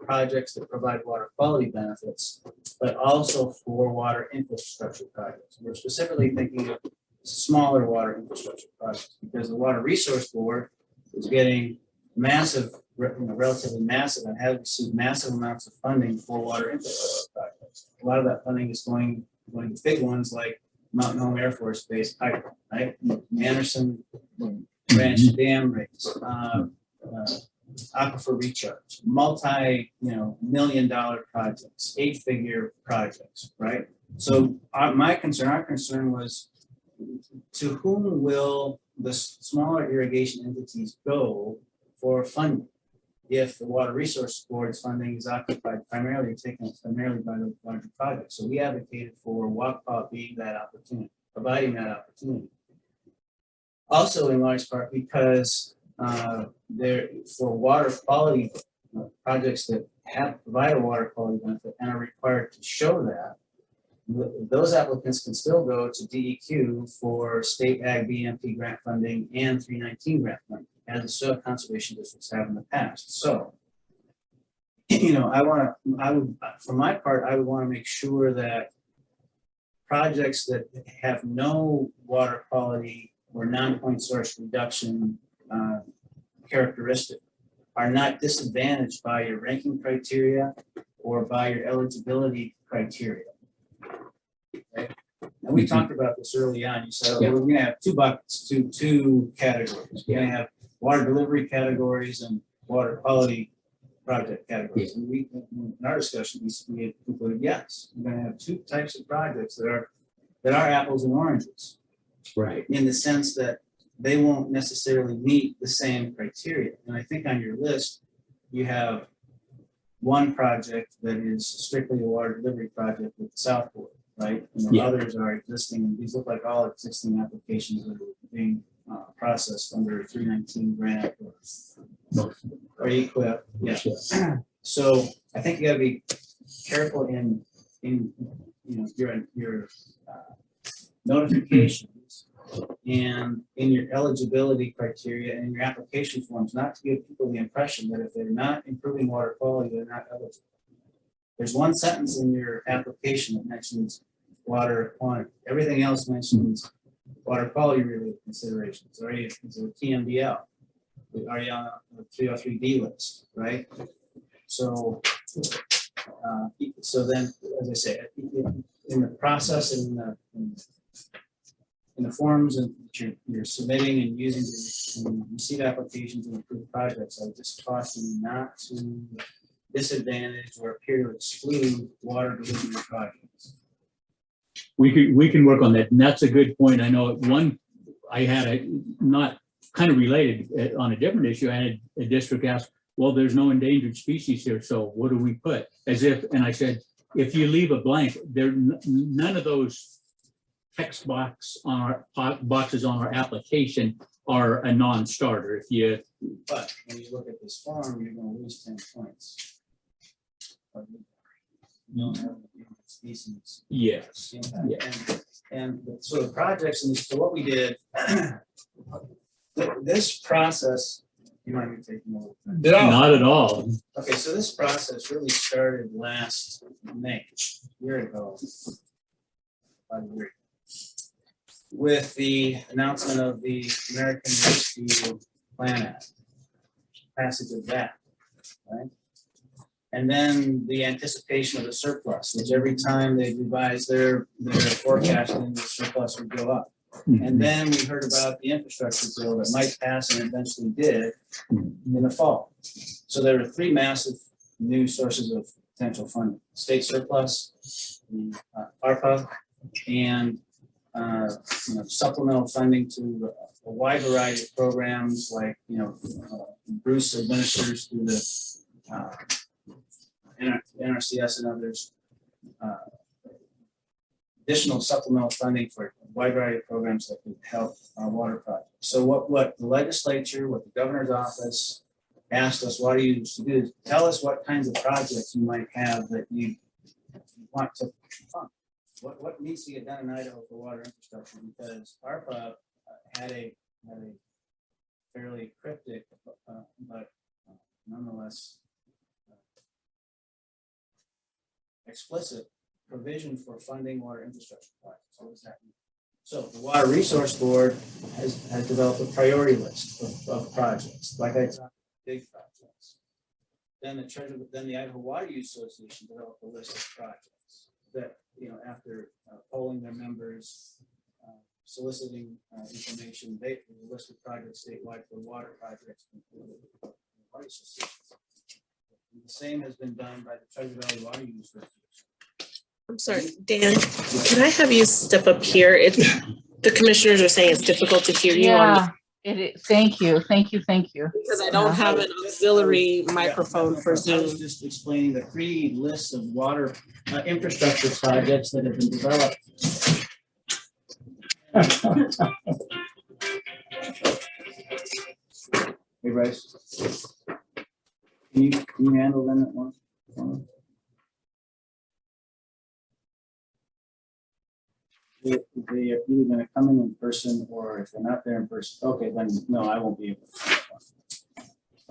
projects that provide water quality benefits, but also for water infrastructure projects. We're specifically thinking of smaller water infrastructure projects because the Water Resource Board is getting massive, relatively massive, and has received massive amounts of funding for water infrastructure projects. A lot of that funding is going to big ones like Mountain Home Air Force Base pipeline, right? Anderson Branch Dam rates, aquifer recharge, multi-million-dollar projects, 8-figure projects, right? So our concern was, to whom will the smaller irrigation entities go for funding if the Water Resource Board's funding is occupied primarily, taken primarily by the larger projects? So we advocated for WQPA being that opportunity, providing that opportunity. Also, in large part because for water quality projects that provide a water quality benefit and are required to show that, those applicants can still go to DEQ for state ag BMP grant funding and 319 grant funding, as the soil conservation districts have in the past. So, you know, I would, for my part, I would want to make sure that projects that have no water quality or non-point source reduction characteristic are not disadvantaged by your ranking criteria or by your eligibility criteria. Okay? And we talked about this early on. You said, well, we're going to have two buckets, two categories. We're going to have water delivery categories and water quality project categories. And we, in our discussion, we concluded, yes, we're going to have two types of projects that are apples and oranges. Right. In the sense that they won't necessarily meet the same criteria. And I think on your list, you have one project that is strictly a water delivery project with the South Board, right? And the others are existing, and these look like all existing applications that are being processed under a 319 grant or equip. Yeah. So I think you got to be careful in you know your notifications and in your eligibility criteria and in your application forms, not to give people the impression that if they're not improving water quality, they're not eligible. There's one sentence in your application that mentions water quantity. Everything else mentions water quality related considerations. Are you a TMDL? Are you on a 303D list, right? So, so then, as I say, in the process and in the forms that you're submitting and using to receive applications and approve projects, I would just caution you not to disadvantage or appear to exclude water delivery projects. We can work on that, and that's a good point. I know I had a not kind of related on a different issue. I had a district ask, well, there's no endangered species here, so what do we put? As if, and I said, if you leave a blank, none of those text boxes on our application are a non-starter. But when you look at this form, you're going to lose 10 points. You don't have species. Yes. And so the projects, and so what we did, this process, you might be taking over. Not at all. Okay, so this process really started last May, a year ago, about a year, with the announcement of the American Rescue Plan Act, passage of that, right? And then the anticipation of the surplus, which every time they revise their forecasting, the surplus would go up. And then we heard about the infrastructure bill that might pass and eventually did in the fall. So there are three massive new sources of potential funding: state surplus, the ARPA, and supplemental funding to a wide variety of programs like Bruce administers through the NRCS and others. Additional supplemental funding for a wide variety of programs that could help water projects. So what the legislature, what the governor's office asked us, what do you to do? Is tell us what kinds of projects you might have that you want to fund. What needs to get done in Idaho for water infrastructure? Because ARPA had a fairly cryptic, but nonetheless explicit provision for funding water infrastructure projects. What does that mean? So the Water Resource Board has developed a priority list of projects, like I talked, big projects. Then the Idaho Water Use Association developed a list of projects that, after polling their members, soliciting information, they listed projects statewide for water projects. Water associations. The same has been done by the Treasure Valley Water Use Association. I'm sorry, Dan, can I have you step up here? The commissioners are saying it's difficult to hear you. Yeah, it is. Thank you. Because I don't have an auxiliary microphone for Zoom. I was just explaining the three lists of water infrastructure projects that have been developed. Hey, Bryce, can you handle them at once? If they are either gonna come in person, or if they're not there in person, okay, then no, I won't be able to.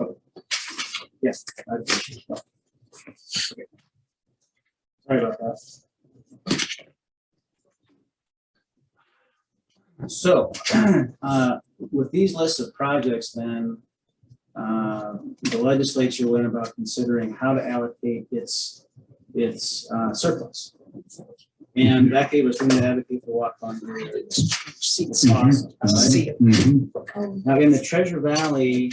Okay. Yes. I appreciate that. Okay. Sorry about that. So, with these lists of projects, then the legislature went about considering how to allocate its surplus. And that gave us room to advocate for walk fund. It's awesome, right? Now, in the Treasure Valley,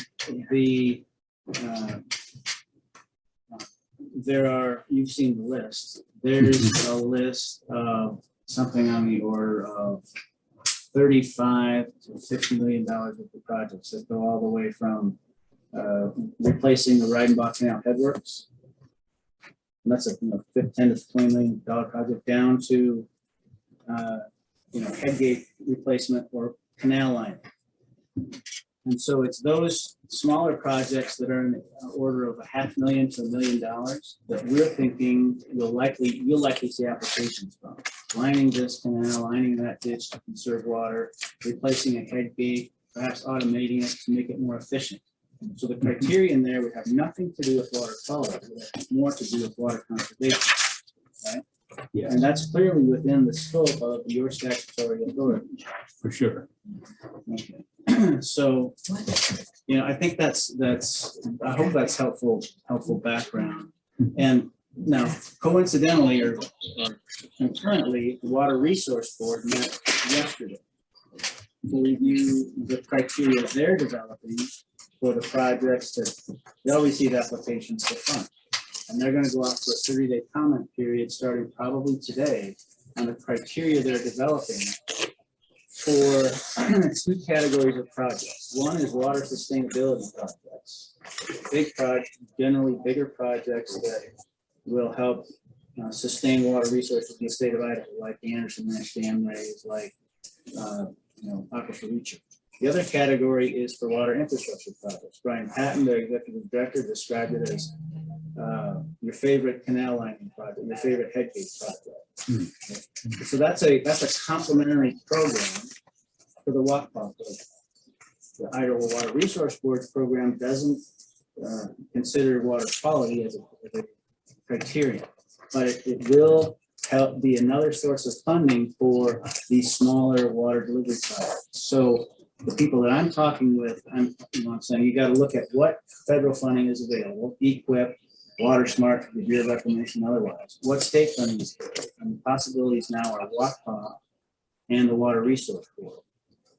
there are, you've seen the list. There's a list of something on the order of $35 to $50 million worth of projects that go all the way from replacing the Reidenbach Canal headworks. And that's a $10 to $20 million project, down to headgate replacement or canal line. And so it's those smaller projects that are in the order of $500,000 to $1 million that we're thinking you'll likely see applications from. Lining this canal, lining that ditch to conserve water, replacing a headgate, perhaps automating it to make it more efficient. So the criterion there would have nothing to do with water quality, it would have more to do with water conservation, right? Yeah, and that's clearly within the scope of your statutory authority. For sure. Okay. So, I think that's, I hope that's helpful background. And now, coincidentally or concurrently, the Water Resource Board met yesterday to review the criteria they're developing for the projects that they'll receive applications to fund. And they're going to go out for a 30-day comment period starting probably today on the criteria they're developing for two categories of projects. One is water sustainability projects. Big projects, generally bigger projects that will help sustain water resources in the state of Idaho, like the Anderson Ranch Dam raise, like aquifer recharge. The other category is for water infrastructure projects. Brian Patton, the executive director, described it as your favorite canal lining project, your favorite headgate project. So that's a complementary program for the WQPA program. The Idaho Water Resource Board's program doesn't consider water quality as a criterion, but it will help be another source of funding for these smaller water delivery projects. So the people that I'm talking with, I'm saying you got to look at what federal funding is available, EQIP, Water Smart, the Bureau of Reclamation, otherwise. What state funding is there? And the possibilities now are WQPA and the Water Resource Board,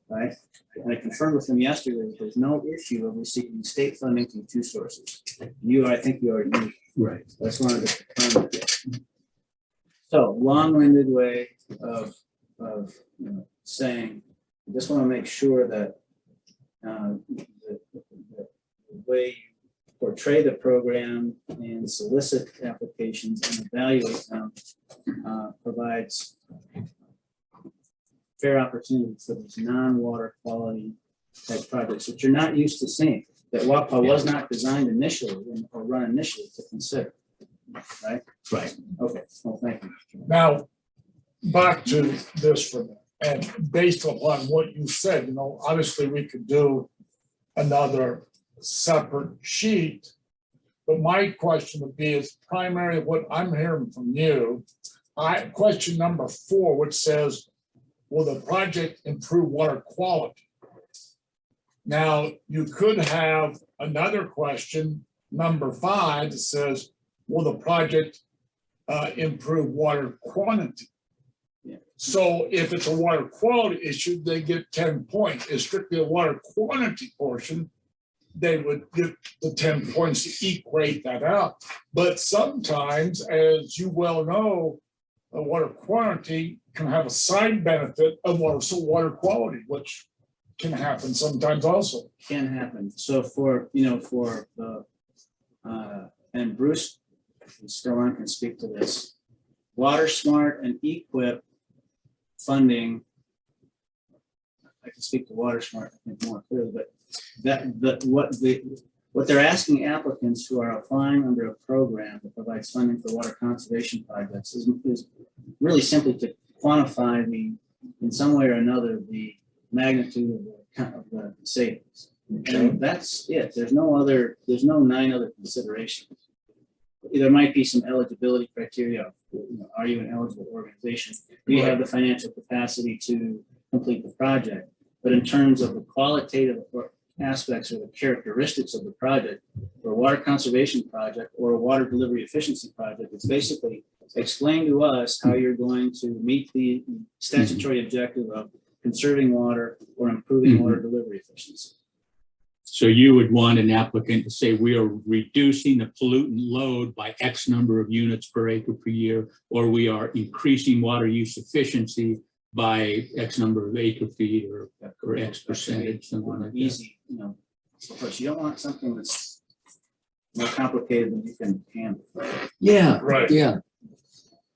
right? And I confirmed with them yesterday that there's no issue of receiving state funding from two sources. I think you already knew. Right. That's one of the. So long-winded way of saying, I just want to make sure that the way you portray the program and solicit applications and evaluate them provides fair opportunity for these non-water quality type projects, which you're not used to seeing, that WQPA was not designed initially or run initially to consider, right? Right. Okay, well, thank you. Now, back to this for them. And based upon what you said, obviously we could do another separate sheet. But my question would be is primarily what I'm hearing from you. Question number 4, which says, will the project improve water quality? Now, you could have another question, number 5, that says, will the project improve water quantity? So if it's a water quality issue, they get 10 points. It's strictly a water quantity portion, they would get the 10 points to equate that out. But sometimes, as you well know, a water quantity can have a side benefit of water quality, which can happen sometimes also. Can happen. So for the, and Bruce, if he's still on, can speak to this. Water Smart and EQIP funding, I can speak to Water Smart, I think, more clearly, but What they're asking applicants who are applying under a program that provides funding for water conservation projects is really simply to quantify in some way or another, the magnitude of the savings. And that's it. There's no 9 other considerations. There might be some eligibility criteria. Are you an eligible organization? Do you have the financial capacity to complete the project? But in terms of the qualitative aspects or the characteristics of the project, for a water conservation project or a water delivery efficiency project, it's basically explain to us how you're going to meet the statutory objective of conserving water or improving water delivery efficiency. So you would want an applicant to say, we are reducing the pollutant load by X number of units per acre per year, or we are increasing water use efficiency by X number of acre feet or X percentage, something like that. Easy, of course, you don't want something that's more complicated than you can handle. Yeah, right. Yeah.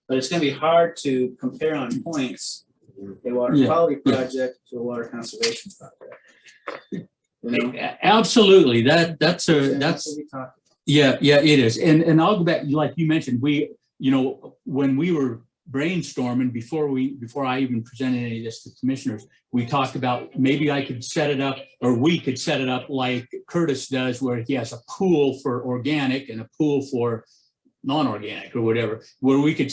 But it's going to be hard to compare on points a water quality project to a water conservation project. Absolutely. That's what we talked about. Yeah, it is. And I'll go back, like you mentioned, when we were brainstorming before I even presented any of this to commissioners, we talked about maybe I could set it up, or we could set it up like Curtis does, where he has a pool for organic and a pool for non-organic or whatever, where we could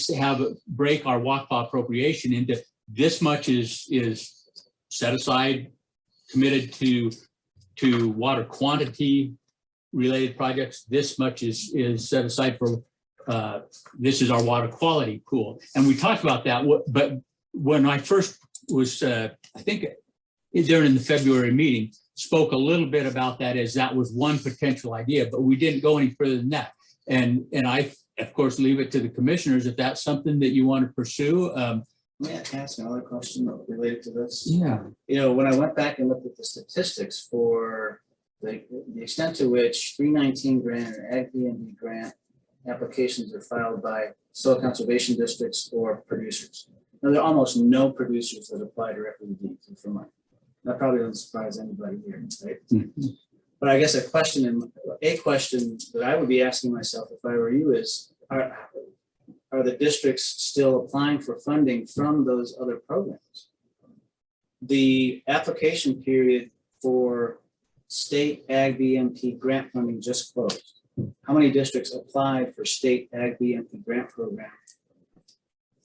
break our WQPA appropriation into this much is set aside, committed to water quantity related projects. This much is set aside for this is our water quality pool. And we talked about that, but when I first was, I think during the February meeting, spoke a little bit about that as that was one potential idea, but we didn't go any further than that. And I, of course, leave it to the commissioners if that's something that you want to pursue. May I ask another question related to this? Yeah. When I went back and looked at the statistics for the extent to which 319 grant and Ag grant applications are filed by soil conservation districts or producers. Now, there are almost no producers that apply directly to DEQ for money. That probably doesn't surprise anybody here, right? Mm-hmm. But I guess a question that I would be asking myself if I were you is, are the districts still applying for funding from those other programs? The application period for state Ag BMP grant funding just closed. How many districts applied for state Ag BMP grant program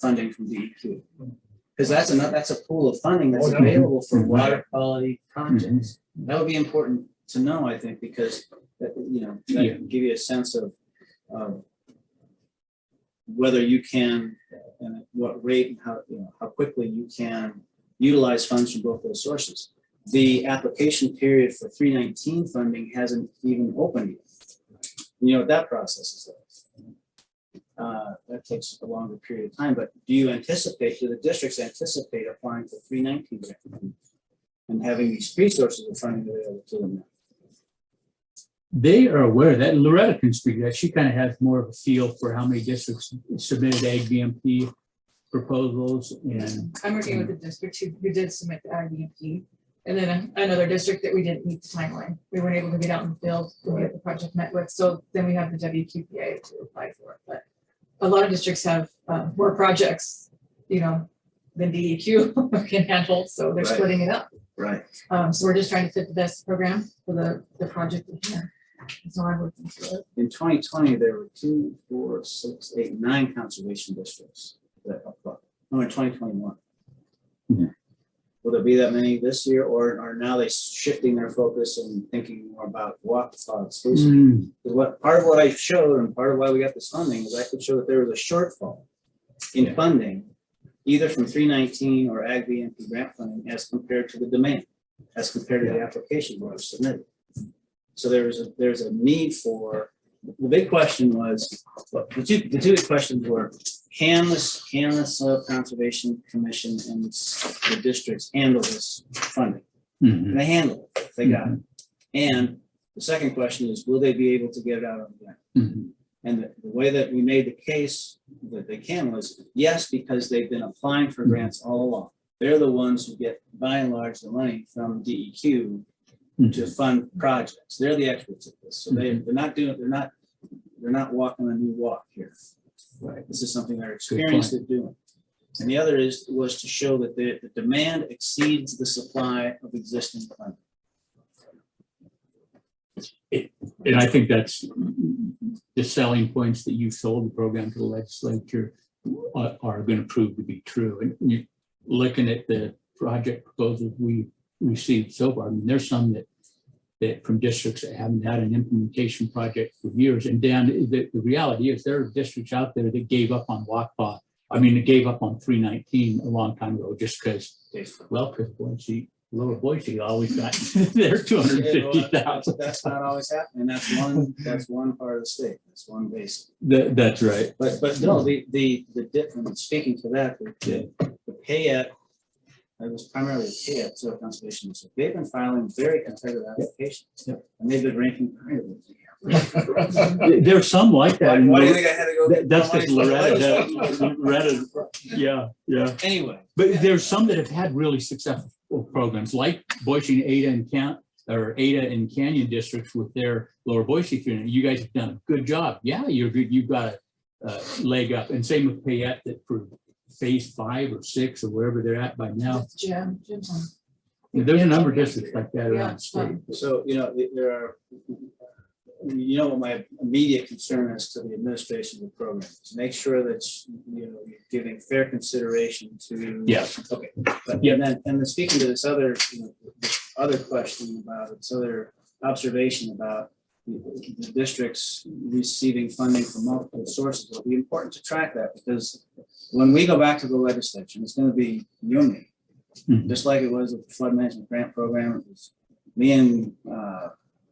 funding from DEQ? Because that's a pool of funding that's available for water quality projects. That would be important to know, I think, because that can give you a sense of whether you can and at what rate and how quickly you can utilize funds from both those sources. The application period for 319 funding hasn't even opened yet. You know what that process is like. That takes a longer period of time, but do the districts anticipate applying for 319 grant funding and having these resources of funding available to them now? They are aware of that. Loretta can speak to that. She kind of has more of a feel for how many districts submitted Ag BMP proposals. And I'm working with the district who did submit the Ag BMP, and then another district that we didn't meet the timeline. We weren't able to get out in the field to get the project met with. So then we have the WQPA to apply for it. But a lot of districts have more projects, than DEQ can handle. So they're splitting it up. Right. So we're just trying to fit the best program for the project in here. So I'm working through it. In 2020, there were 2, 4, 6, 8, 9 conservation districts that applied. No, in 2021. Mm-hmm. Will there be that many this year, or are now they shifting their focus and thinking more about WQPA exclusively? Because part of what I showed and part of why we got this funding is I could show that there was a shortfall in funding, either from 319 or Ag BMP grant funding as compared to the demand, as compared to the application that was submitted. So there's a need for, the big question was, the two big questions were, can the Soil Conservation Commission and the districts handle this funding? Mm-hmm. And they handle it, they got it. And the second question is, will they be able to get it out on the ground? Mm-hmm. And the way that we made the case that they can was, yes, because they've been applying for grants all along. They're the ones who get, by and large, the money from DEQ. to fund projects. They're the experts at this. So they're not walking a new walk here. Right. This is something they're experienced at doing. And the other was to show that the demand exceeds the supply of existing funding. And I think that's the selling points that you sold the program to the legislature are going to prove to be true. And you looking at the project proposals we received so far, I mean, there's some that from districts that haven't had an implementation project for years. And Dan, the reality is there are districts out there that gave up on WQPA. I mean, it gave up on 319 a long time ago just because, well, because Boise, Lower Boise always got their 250,000. That's not always happening. That's one part of the state. That's one base. That's right. But no, the difference, speaking to that, the PAYET, it was primarily the PAYET Soil Conservation District. They've been filing very competitive applications. Yep. And they've been ranking higher than There's some like that. Why do you think I had to go? That's because Loretta, yeah. Anyway. But there's some that have had really successful programs like Boise and Ada and Canyon districts with their Lower Boise community. You guys have done a good job. Yeah, you're good. You've got a leg up. And same with Payette, that for phase 5 or 6 or wherever they're at by now. Jim's on. There's a number of districts like that around the state. So, there are, what my immediate concern is to the administration of the program, to make sure that, you're giving fair consideration to. Yes. Okay. But, and then speaking to this other, other question about this other observation about the districts receiving funding from multiple sources, it'll be important to track that, because when we go back to the legislature, it's going to be you and me. Just like it was with the flood management grant program. It was me and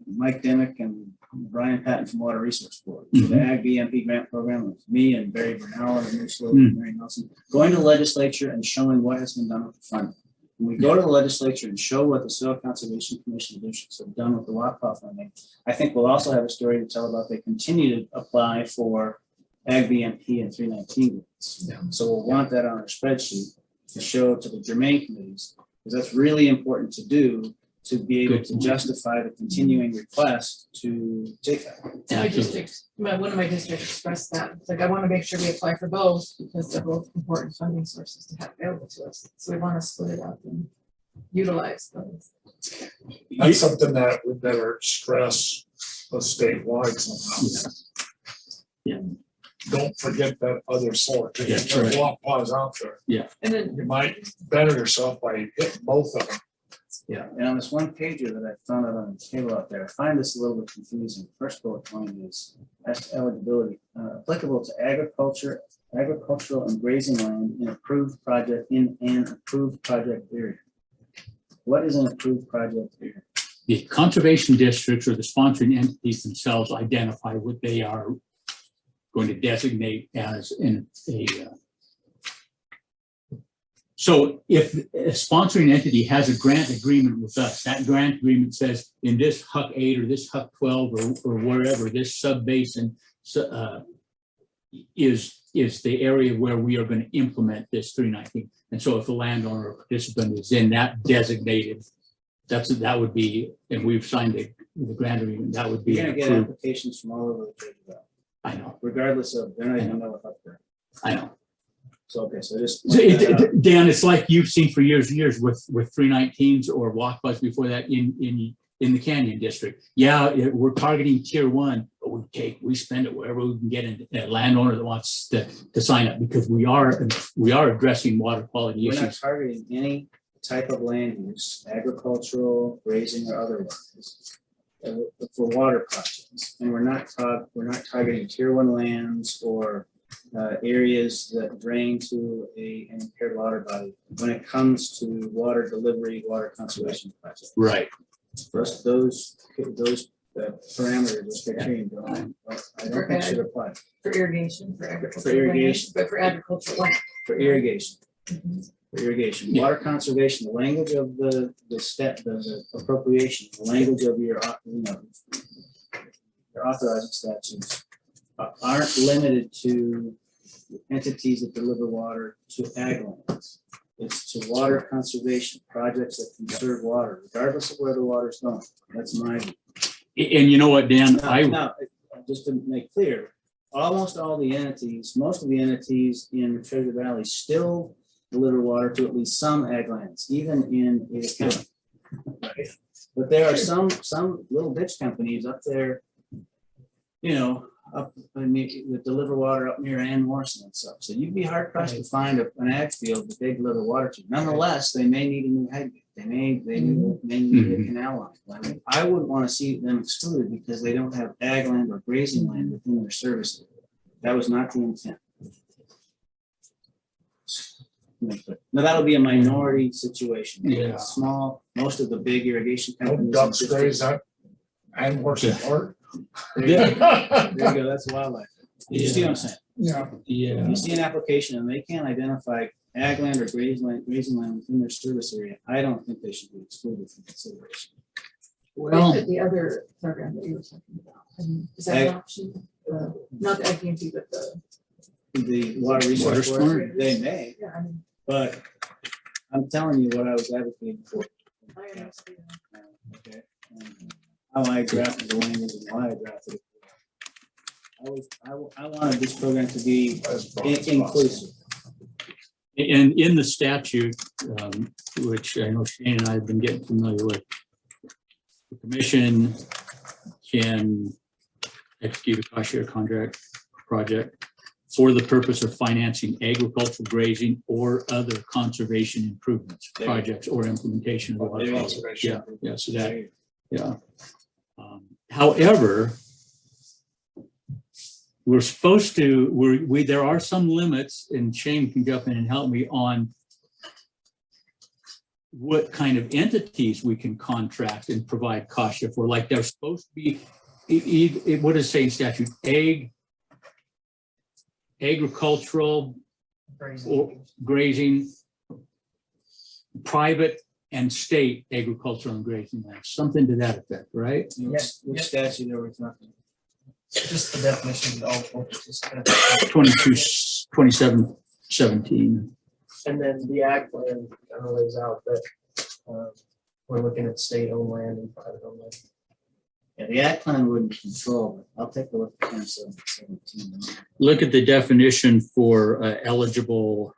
Mike Dimick and Brian Patton from Water Resource Board. So the Ag BMP grant program was me and Barry Bernal and Mary Nelson going to the legislature and showing what has been done with the funding. When we go to the legislature and show what the Soil Conservation Commission districts have done with the WQPA funding, I think we'll also have a story to tell about they continue to apply for Ag BMP and 319 grants. So we'll want that on our spreadsheet to show to the germane committees, because that's really important to do to be able to justify the continuing request to take that. One of my districts expressed that. It's like, I want to make sure we apply for both because they're both important funding sources to have available to us. So we want to split it up and utilize those. That's something that we better stress statewide somehow. Yeah. Don't forget that other source. Yeah, There's right. a lot of pause out there. Yeah. And then You might better yourself by hitting both of them. Yeah, and on this one pager that I found out on the table out there, I find this a little bit confusing. First bullet point is as to eligibility, applicable to agricultural and grazing land in an approved project area. What is an approved project area? The conservation districts or the sponsoring entities themselves identify what they are going to designate as so if a sponsoring entity has a grant agreement with us, that grant agreement says in this HUC 8 or this HUC 12 or wherever, this sub-basin is the area where we are going to implement this 319. And so if the landowner or participant is in that designated, that would be, and we've signed the grant agreement, that would be. You're gonna get applications from all over the trade development. I know. Regardless of, they're not even know what they're. I know. So, okay, so just. Dan, it's like you've seen for years and years with 319s or WQPAs before that in the Canyon district. Yeah, we're targeting tier 1, but we spend it wherever we can get a landowner that wants to sign up, because we are addressing water quality We're not issues. targeting any type of land use, agricultural, grazing, or otherwise, for water projects. And we're not targeting tier 1 lands or areas that drain to an impaired water body when it comes to water delivery, water conservation projects. Right. First, those parameters, those criteria, I don't think should apply. For irrigation, for agriculture. For irrigation. But for agricultural land. For irrigation. For irrigation, water conservation, the language of the appropriation, the language of your authorizing statutes aren't limited to entities that deliver water to ag lands. It's to water conservation projects that conserve water, regardless of where the water's going. That's my view. And you know what, Dan, Now, just to make clear, almost all the entities, most of the entities in Treasure Valley still deliver water to at least some ag lands, even in Ada County. But there are some little bitch companies up there, you know, up, I mean, that deliver water up near Ann Morrison and stuff. So you'd be hard pressed to find an ag field that they deliver water to. Nonetheless, they may need a new head. They may need a canal line. I mean, I wouldn't want to see them excluded because they don't have ag land or grazing land within their service area. That was not the intent. Now, that'll be a minority situation. Yeah. It's small, most of the big irrigation No companies. ducks graze up and horse park. There you go, that's wildlife. You see what I'm saying? Yeah. If you see an application and they can't identify ag land or grazing land within their service area, I don't think they should be excluded from consideration. Well, The other program that you were talking about, I mean, is that an option? Not the IPMT, but the water resource board, they may, yeah, I mean, but I'm telling you what I was advocating for. I understand. Okay. And how I drafted the language and why I drafted it. I wanted this program to be inclusive. And in the statute, which I know Shane and I have been getting familiar with, the commission can execute a cost share contract project for the purpose of financing agricultural grazing or other conservation improvements, projects or implementation of the water policy. Yeah, so that, yeah. However, we're supposed to, there are some limits, and Shane can jump in and help me on what kind of entities we can contract and provide cost share for. Like they're supposed to be, what does it say in statute? Agricultural or grazing, private and state agricultural and grazing lands, something to that effect, right? Which statute are we talking? Just the definition of eligible participant. 2717. And then the ag plan kind of lays out that we're looking at state-owned land and private-owned land. Yeah, the ag plan wouldn't control it. I'll take a look at 2717. Look at the definition for eligible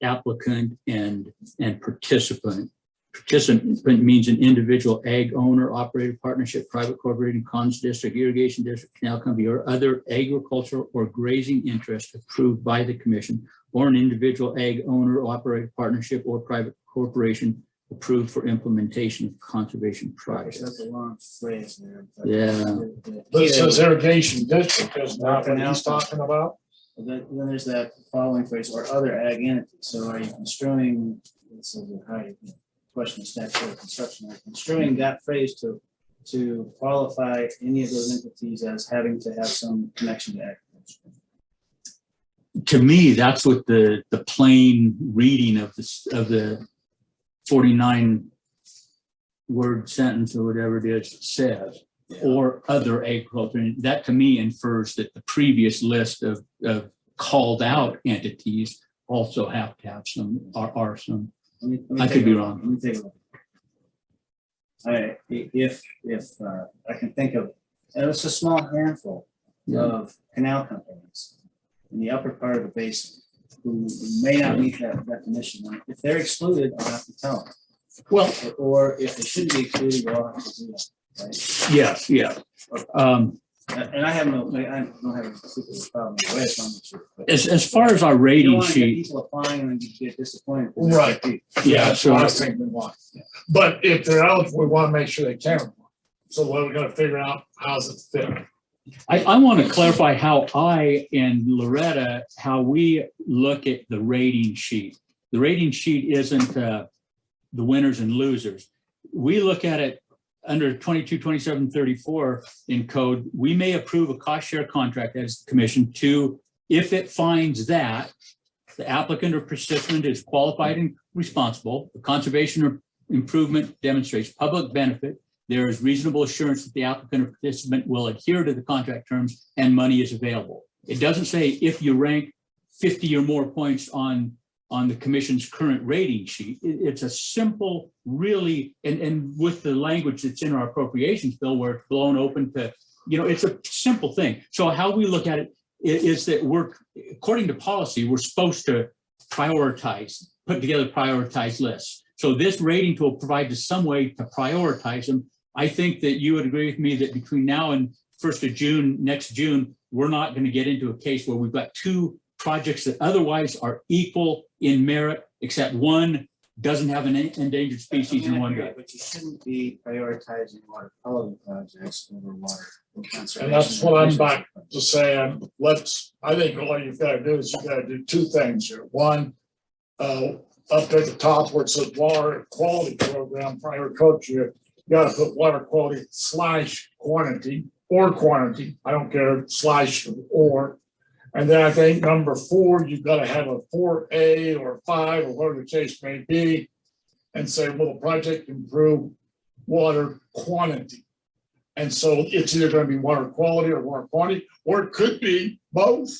applicant and participant. Participant means an individual ag owner, operated partnership, private corporation, cons district, irrigation district, canal company, or other agricultural or grazing interest approved by the commission, or an individual ag owner, operated partnership, or private corporation approved for implementation of conservation projects. That's a long phrase there. Yeah. But it says irrigation district, is not what he's talking about. Then there's that following phrase, or other ag entities. So are you construing, this is how you question the statute of construction, are you construing that phrase to qualify any of those entities as having to have some connection to agriculture? To me, that's what the plain reading of the 49 word sentence or whatever it is says, or other agriculture. And that to me infers that the previous list of called out entities also have to have some, are some. I could be wrong. Let me take a look. All right, if I can think of, and it's a small handful of canal companies in the upper part of the basin who may not meet that definition. If they're excluded, I'll have to tell them. Well, or if they should be excluded, we'll have to do that. Right? Yes, yeah. And I don't have a particular problem with the way it's on the truth. As far as our rating sheet. People applying and then get disappointed. Right. Yeah, That's what I was thinking we want. But if they're eligible, we want to make sure they can apply. So what we got to figure out, how's it fit? I want to clarify how I and Loretta, how we look at the rating sheet. The rating sheet isn't the winners and losers. We look at it under 222734 in code. We may approve a cost share contract as the commission to, if it finds that the applicant or participant is qualified and responsible, the conservation or improvement demonstrates public benefit, there is reasonable assurance that the applicant or participant will adhere to the contract terms and money is available. It doesn't say if you rank 50 or more points on on the commission's current rating sheet. It's a simple, really, and with the language that's in our appropriations bill where it's blown open to, it's a simple thing. So how we look at it is that according to policy, we're supposed to prioritize, put together prioritized lists. So this rating tool provides us some way to prioritize them. I think that you would agree with me that between now and 1st of June, next June, we're not going to get into a case where we've got two projects that otherwise are equal in merit, except one doesn't have an endangered species in one day. But you shouldn't be prioritizing water quality projects over water conservation. And that's what I'm back to saying. I think all you've got to do is you got to do two things here. One, up at the top where it says water quality program, prior coach, you got to put water quality / quantity or quantity. I don't care, / or. And then I think number 4, you've got to have a 4A or 5 or whatever the case may be, and say, will the project improve water quantity? And so it's either going to be water quality or water quantity, or it could be both.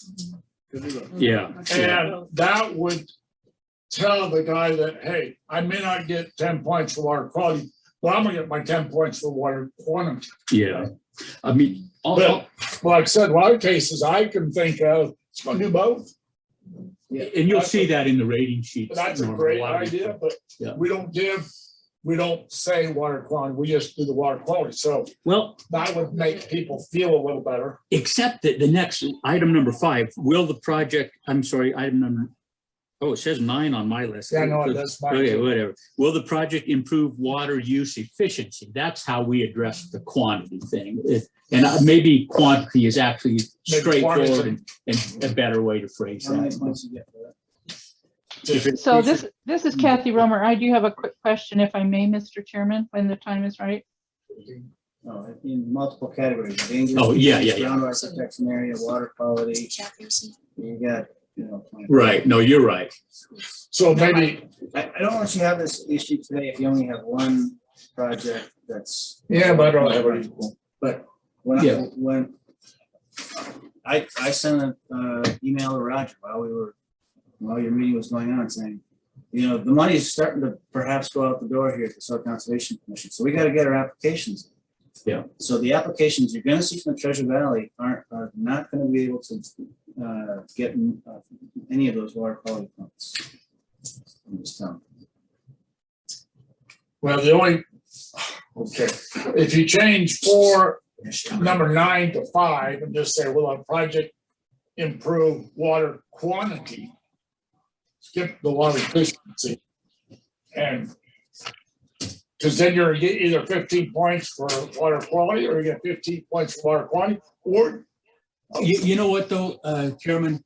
Yeah. And that would tell the guy that, hey, I may not get 10 points for water quality, but I'm gonna get my 10 points for water quantity. Yeah. I mean, but like I said, in other cases I can think of, it's going to do both. and you'll see that in the rating sheets. That's a great idea, but we don't say water quality, we just do the water quality. So that would make people feel a little better. Except that the next item number 5, will the project, I'm sorry, item number, it says 9 on my list. Yeah, no, that's fine. Okay, whatever. Will the project improve water use efficiency? That's how we address the quantity thing. And maybe quantity is actually straightforward and a better way to phrase that. So this is Kathy Romer. I do have a quick question, if I may, Mr. Chairman, when the time is right. In multiple categories. Dangerous groundwater protection area, water quality. You got, Right. No, you're right. So maybe I don't want you to have this issue today if you only have one project that's. Yeah, but I don't have it equal. But when I sent an email to Roger while your meeting was going on saying, the money is starting to perhaps go out the door here at the Soil Conservation Commission. So we got to get our applications. Yeah. So the applications you're going to see from the Treasure Valley are not going to be able to get any of those water quality points. I'm just telling you. Well, if you change number 9 to 5 and just say, will a project improve water quantity? Skip the water efficiency. And because then you're get either 15 points for water quality or you get 15 points for water quantity, or you know what though, Chairman,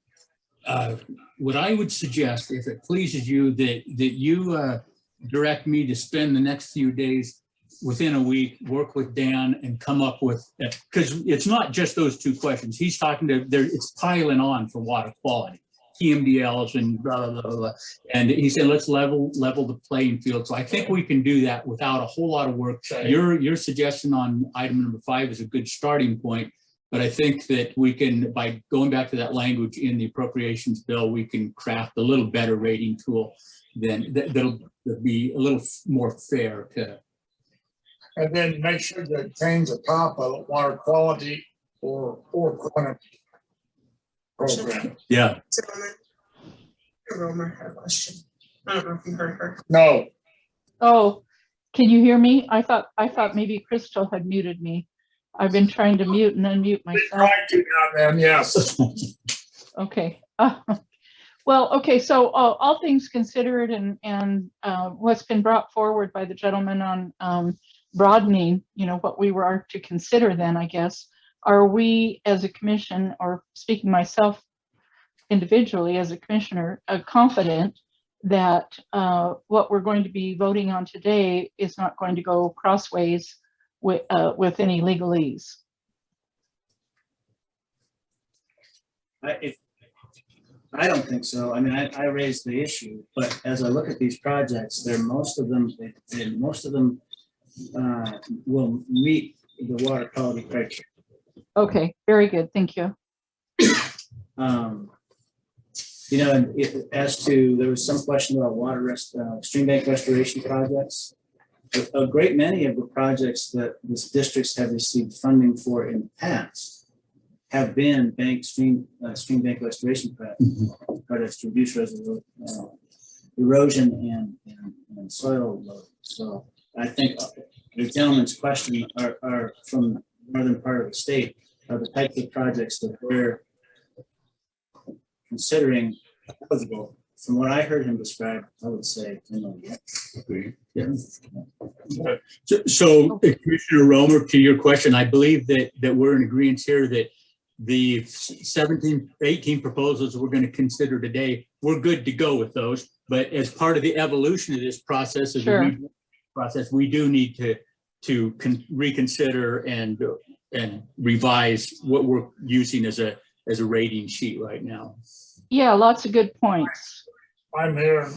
what I would suggest, if it pleases you, that you direct me to spend the next few days within a week, work with Dan and come up with, because it's not just those 2 questions. He's talking to, it's piling on for water quality, TMDLs and blah, blah, blah, blah. And he said, let's level the playing field. So I think we can do that without a whole lot of work. Your suggestion on item number 5 is a good starting point. But I think that we can, by going back to that language in the appropriations bill, we can craft a little better rating tool that'll be a little more fair to. And then make sure you change the top of water quality or quantity program. Yeah. Romer had a question. I don't know if you heard her. No. Oh, can you hear me? I thought maybe Crystal had muted me. I've been trying to mute and unmute myself. Yes. Okay. Well, okay. So all things considered, and what's been brought forward by the gentleman on broadening, what we were to consider. Then I guess, are we as a commission, or speaking myself individually as a commissioner, confident that what we're going to be voting on today is not going to go crossways with any legalese? I don't think so. I mean, I raised the issue, but as I look at these projects, most of them will meet the water quality criteria. Okay, very good. Thank you. You know, and as to, there was some question about stream bank restoration projects. A great many of the projects that these districts have received funding for in the past have been stream bank restoration projects to reduce erosion and soil load. So I think the gentleman's question are from the northern part of the state are the types of projects that we're considering eligible. From what I heard him describe, I would say, yeah. So Commissioner Romer, to your question, I believe that we're in agreement here that the 18 proposals we're going to consider today, we're good to go with those. But as part of the evolution of this process, we do need to reconsider and revise what we're using as a rating sheet right now. Yeah, lots of good points. I'm here,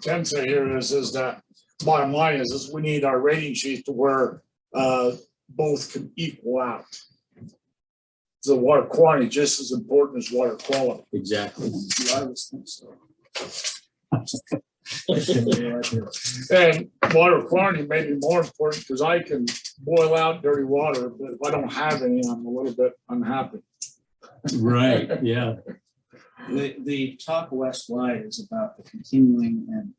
Ken said here is that bottom line is we need our rating sheet to where both can equal out. So water quantity just as important as water quality. Exactly. I always think so. And water quantity may be more important because I can boil out dirty water, but if I don't have any, I'm a little bit unhappy. Right, yeah. The talk west-wide is about the continuing and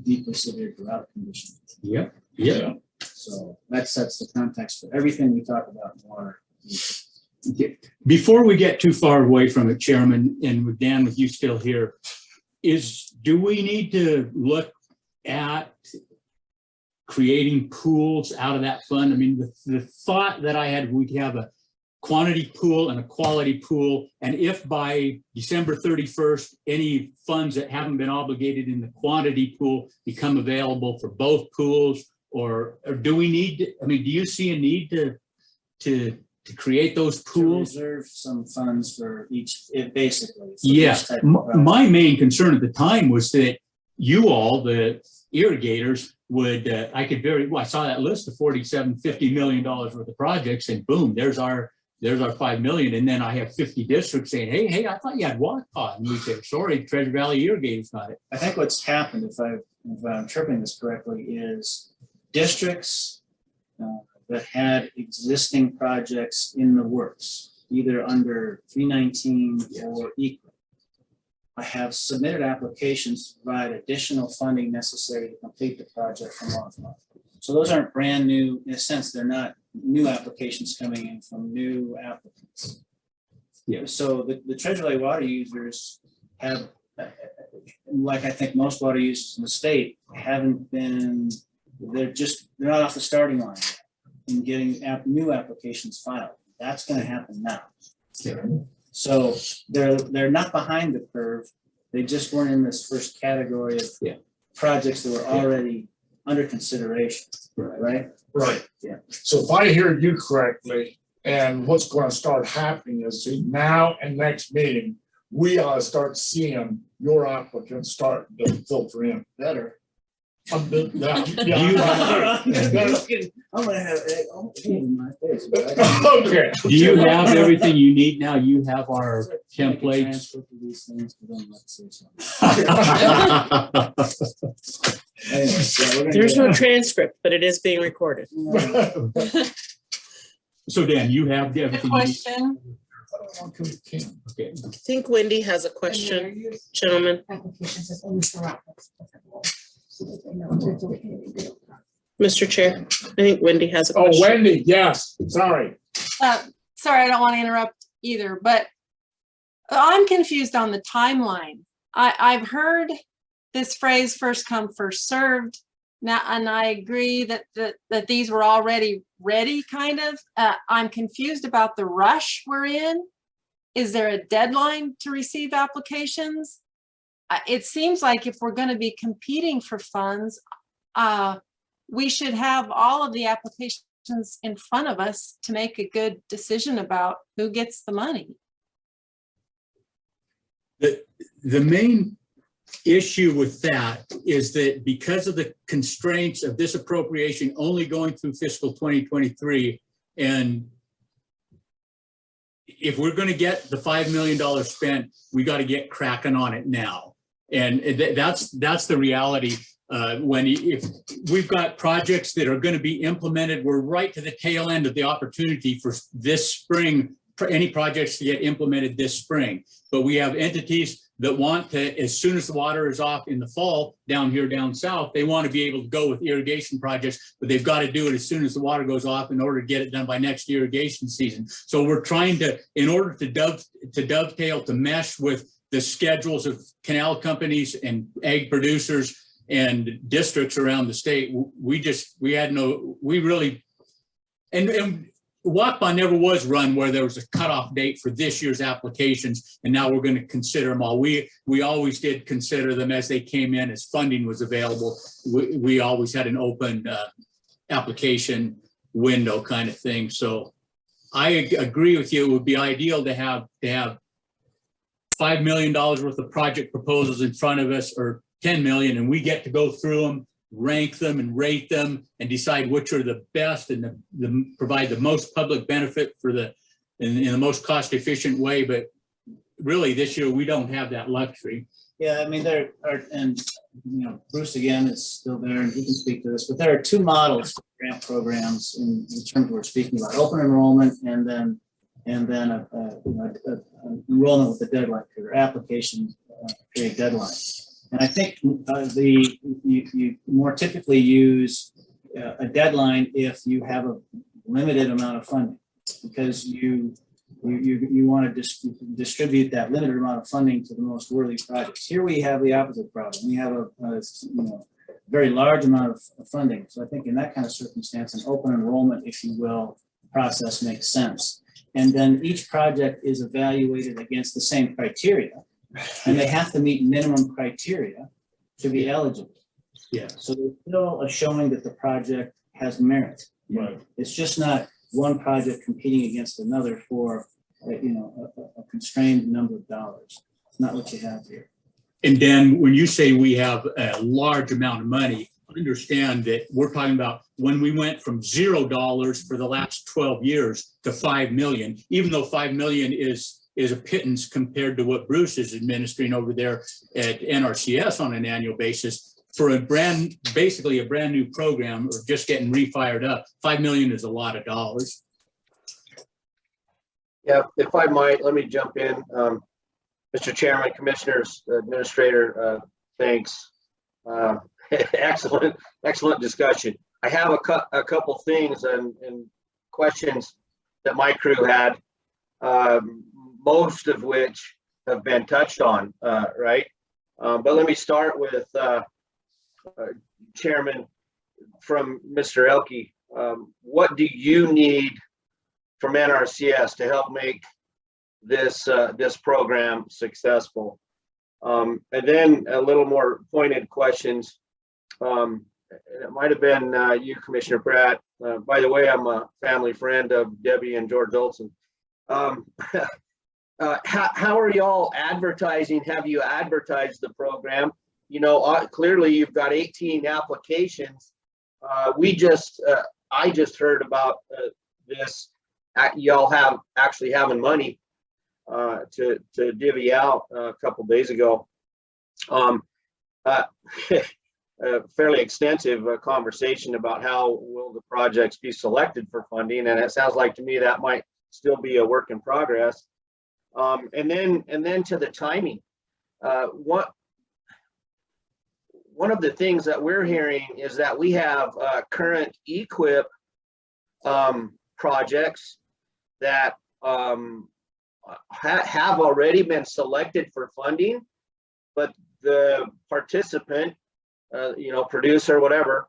deeply severe drought conditions. Yep. Yeah. So that sets the context for everything we talk about in water. Before we get too far away from it, Chairman, and with Dan, with you still here, do we need to look at creating pools out of that fund? I mean, the thought that I had, we'd have a quantity pool and a quality pool. And if by December 31st, any funds that haven't been obligated in the quantity pool become available for both pools, or do we need to, I mean, do you see a need to create those pools? To reserve some funds for each, basically. Yeah, my main concern at the time was that you all, the irrigators, would, I saw that list of $50 million worth of projects, and boom, there's our 5 million. And then I have 50 districts saying, hey, I thought you had Watercraft. And we say, sorry, Treasure Valley Irrigators got it. I think what's happened, if I'm interpreting this correctly, is districts that had existing projects in the works, either under 319 or equal. I have submitted applications to provide additional funding necessary to complete the project from Watercraft. So those aren't brand new, in a sense, they're not new applications coming in from new applicants. Yeah. So the Treasure Valley water users have, like I think most water users in the state, haven't been, they're not off the starting line yet in getting new applications filed. That's going to happen now. Yeah. So they're not behind the curve. They just weren't in this first category of projects that were already under consideration, right? Right. Yeah. So if I hear you correctly, and what's going to start happening is now and next meeting, we ought to start seeing your applicants start to filter in. Better. I'm gonna have egg in my face. Okay. Do you have everything you need now? You have our templates. There's no transcript, but it is being recorded. So Dan, you have everything you need? Question. Okay. I think Wendy has a question, gentlemen. Mr. Chair, I think Wendy has a question. Oh, Wendy, yes, sorry. Sorry, I don't want to interrupt either, but I'm confused on the timeline. I've heard this phrase first come, first served. Now, and I agree that these were already ready, kind of. I'm confused about the rush we're in. Is there a deadline to receive applications? It seems like if we're going to be competing for funds, we should have all of the applications in front of us to make a good decision about who gets the money. The main issue with that is that because of the constraints of this appropriation only going through fiscal 2023 and if we're gonna get the $5 million spent, we gotta get cracking on it now. And that's the reality. If we've got projects that are gonna be implemented, we're right to the tail end of the opportunity for this spring, for any projects to get implemented this spring. But we have entities that want to, as soon as the water is off in the fall, down south, they want to be able to go with irrigation projects, but they've got to do it as soon as the water goes off in order to get it done by next irrigation season. So we're trying to, in order to dovetail, to mesh with the schedules of canal companies and ag producers and districts around the state, and WACBA never was run where there was a cutoff date for this year's applications, and now we're going to consider them all. We always did consider them as they came in, as funding was available. We always had an open application window kind of thing. So I agree with you. It would be ideal to have $5 million worth of project proposals in front of us, or 10 million, and we get to go through them, rank them and rate them and decide which are the best and provide the most public benefit for in the most cost efficient way. But really this year we don't have that luxury. Yeah, I mean, there are, and Bruce again is still there and he can speak to this, but there are two models for grant programs in terms we're speaking about: open enrollment and then a enrollment with a deadline period, application period deadline. And I think you more typically use a deadline if you have a limited amount of funding, because you want to distribute that limited amount of funding to the most worthy projects. Here we have the opposite problem. We have a very large amount of funding. So I think in that kind of circumstance, an open enrollment, if you will, process makes sense. And then each project is evaluated against the same criteria, and they have to meet minimum criteria to be eligible. Yeah. So there's still a showing that the project has merit. Right. It's just not one project competing against another for a constrained number of dollars. It's not what you have here. And then when you say we have a large amount of money, understand that we're talking about when we went from $0 for the last 12 years to 5 million, even though 5 million is a pittance compared to what Bruce is administering over there at NRCS on an annual basis. For basically a brand new program, or just getting refired up, 5 million is a lot of dollars. Yeah, if I might, let me jump in. Mr. Chairman, Commissioners, Administrator, thanks. Excellent discussion. I have a couple things and questions that my crew had, most of which have been touched on, right? But let me start with Chairman, from Mr. Elke. What do you need from NRCS to help make this program successful? And then a little more pointed questions. It might have been you, Commissioner Pratt. By the way, I'm a family friend of Debbie and George Olson. How are y'all advertising? Have you advertised the program? Clearly you've got 18 applications. I just heard about this. Y'all actually having money to divvy out a couple days ago. A fairly extensive conversation about how will the projects be selected for funding, and it sounds like to me that might still be a work in progress. And then to the timing, one of the things that we're hearing is that we have current EQIP projects that have already been selected for funding, but the participant, producer, whatever,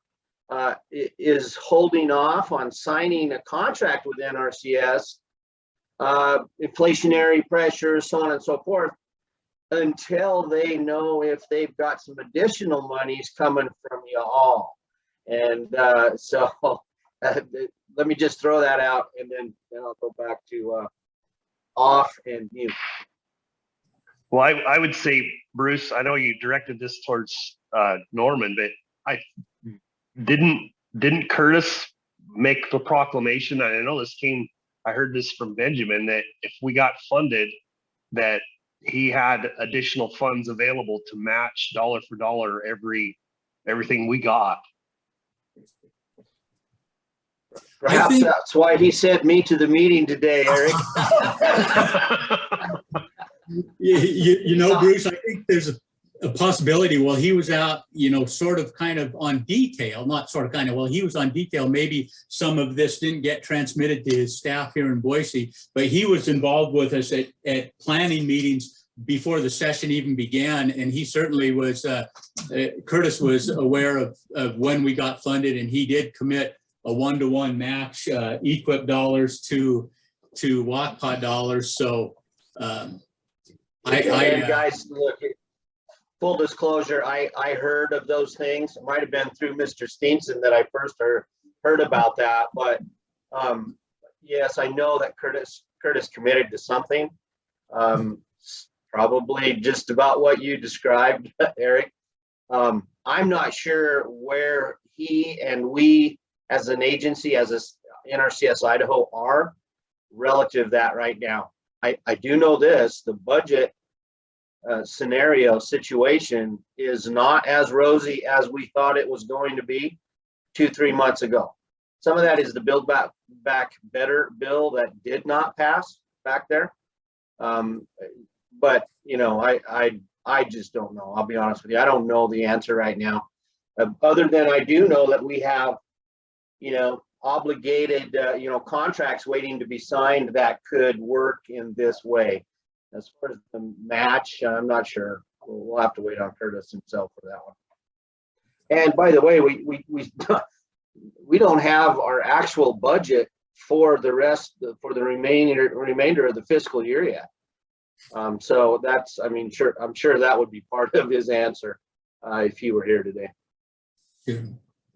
is holding off on signing a contract with NRCS, inflationary pressures, so on and so forth, until they know if they've got some additional monies coming from you all. And so let me just throw that out, and then I'll go back to off and mute. Well, I would say, Bruce, I know you directed this towards Norman, but didn't Curtis make the proclamation? I know this came I heard this from Benjamin, that if we got funded, that he had additional funds available to match dollar for dollar everything we got. Perhaps that's why he sent me to the meeting today, Eric. You know, Bruce, I think there's a possibility while he was out, you know, sort of kind of on detail, not sort of kind of, while he was on detail, maybe some of this didn't get transmitted to his staff here in Boise, but he was involved with us at planning meetings before the session even began. And he certainly was, Curtis was aware of when we got funded, and he did commit a 1-to-1 match, EQIP dollars to WQPA dollars. So guys, look, full disclosure, I heard of those things. It might have been through Mr. Steenson that I first heard about that, but yes, I know that Curtis committed to something. Probably just about what you described, Eric. I'm not sure where he and we as an agency, as a NRCS Idaho, are relative to that right now. I do know this, the budget scenario situation is not as rosy as we thought it was going to be 2-3 months ago. Some of that is the Build Back Better bill that did not pass back there. But you know, I just don't know. I'll be honest with you. I don't know the answer right now. Other than I do know that we have, you know, obligated, you know, contracts waiting to be signed that could work in this way. As far as the match, I'm not sure. We'll have to wait on Curtis himself for that one. And by the way, we don't have our actual budget for the remainder of the fiscal year yet. So that's, I mean, I'm sure that would be part of his answer if he were here today.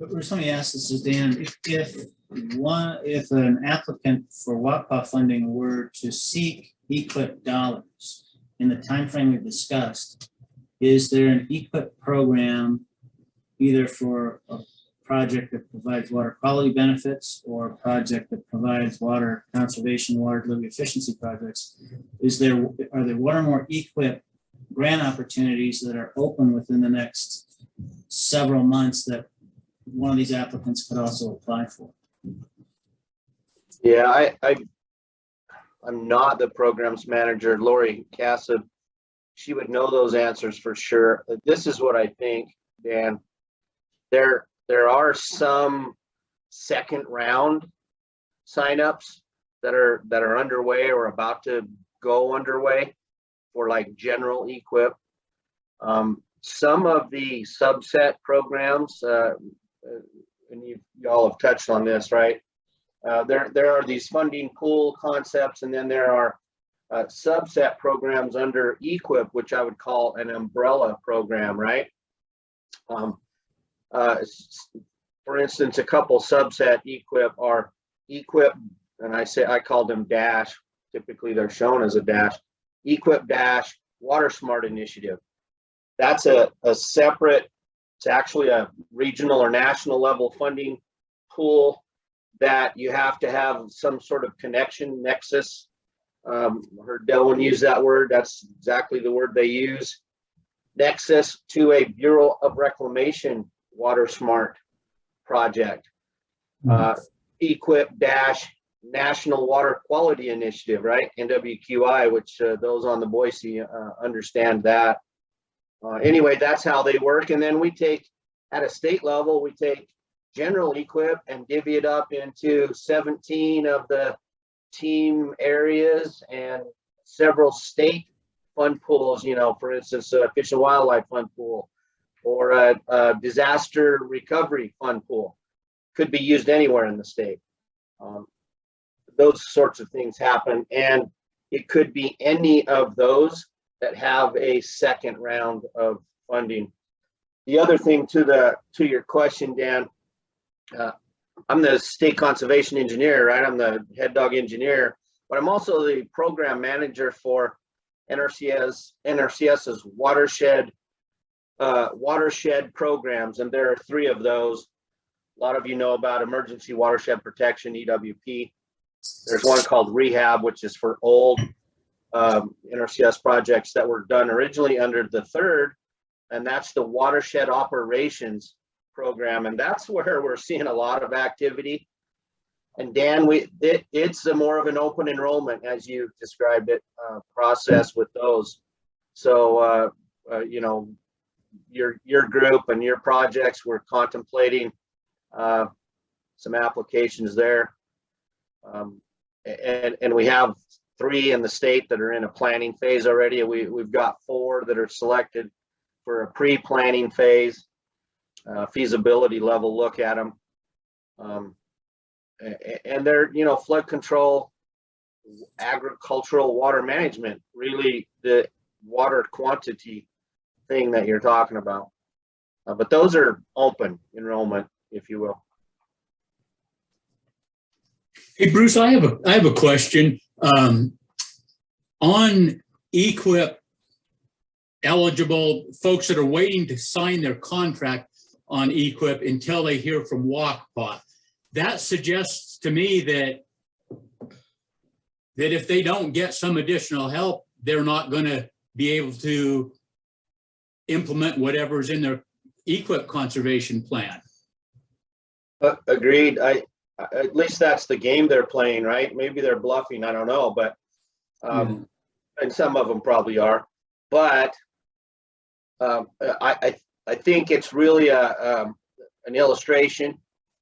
But Bruce, let me ask this to Dan. If an applicant for WQPA funding were to seek EQIP dollars in the timeframe we discussed, is there an EQIP program either for a project that provides water quality benefits or a project that provides water conservation, water delivery efficiency projects? Are there one or more EQIP grant opportunities that are open within the next several months that one of these applicants could also apply for? Yeah, I'm not the programs manager. Lori Cassab, she would know those answers for sure. This is what I think, Dan. There are some second round signups that are underway or about to go underway for like general EQIP. Some of the subset programs, and y'all have touched on this, right? There are these funding pool concepts, and then there are subset programs under EQIP, which I would call an umbrella program, right? For instance, a couple subset EQIP are EQIP, and I call them dash. Typically, they're shown as a dash. EQIP dash Water Smart Initiative. That's a separate. It's actually a regional or national level funding pool that you have to have some sort of connection, nexus. Heard Dylan use that word. That's exactly the word they use. Nexus to a Bureau of Reclamation Water Smart project. EQIP dash National Water Quality Initiative, right? NWQI, which those on the Boise understand that. Anyway, that's how they work. And then we take, at a state level, we take general EQIP and divvy it up into 17 of the team areas and several state fund pools, you know, for instance, a Fish and Wildlife Fund pool or a disaster recovery fund pool. Could be used anywhere in the state. Those sorts of things happen, and it could be any of those that have a second round of funding. The other thing to your question, Dan, I'm the state conservation engineer, right? I'm the head dog engineer, but I'm also the program manager for NRCS's watershed programs, and there are 3 of those. A lot of you know about Emergency Watershed Protection, EWP. There's one called Rehab, which is for old NRCS projects that were done originally under the third, and that's the Watershed Operations Program, and that's where we're seeing a lot of activity. And Dan, it's a more of an open enrollment, as you described it, process with those. So, you know, your group and your projects, we're contemplating some applications there. And we have 3 in the state that are in a planning phase already. We've got 4 that are selected for a pre-planning phase, feasibility level look at them. And they're, you know, flood control, agricultural water management, really the water quantity thing that you're talking about. But those are open enrollment, if you will. Hey, Bruce, I have a question. On EQIP eligible folks that are waiting to sign their contract on EQIP until they hear from WQPA, that suggests to me that if they don't get some additional help, they're not going to be able to implement whatever's in their EQIP conservation plan. Agreed. At least that's the game they're playing, right? Maybe they're bluffing, I don't know, but and some of them probably are. But I think it's really an illustration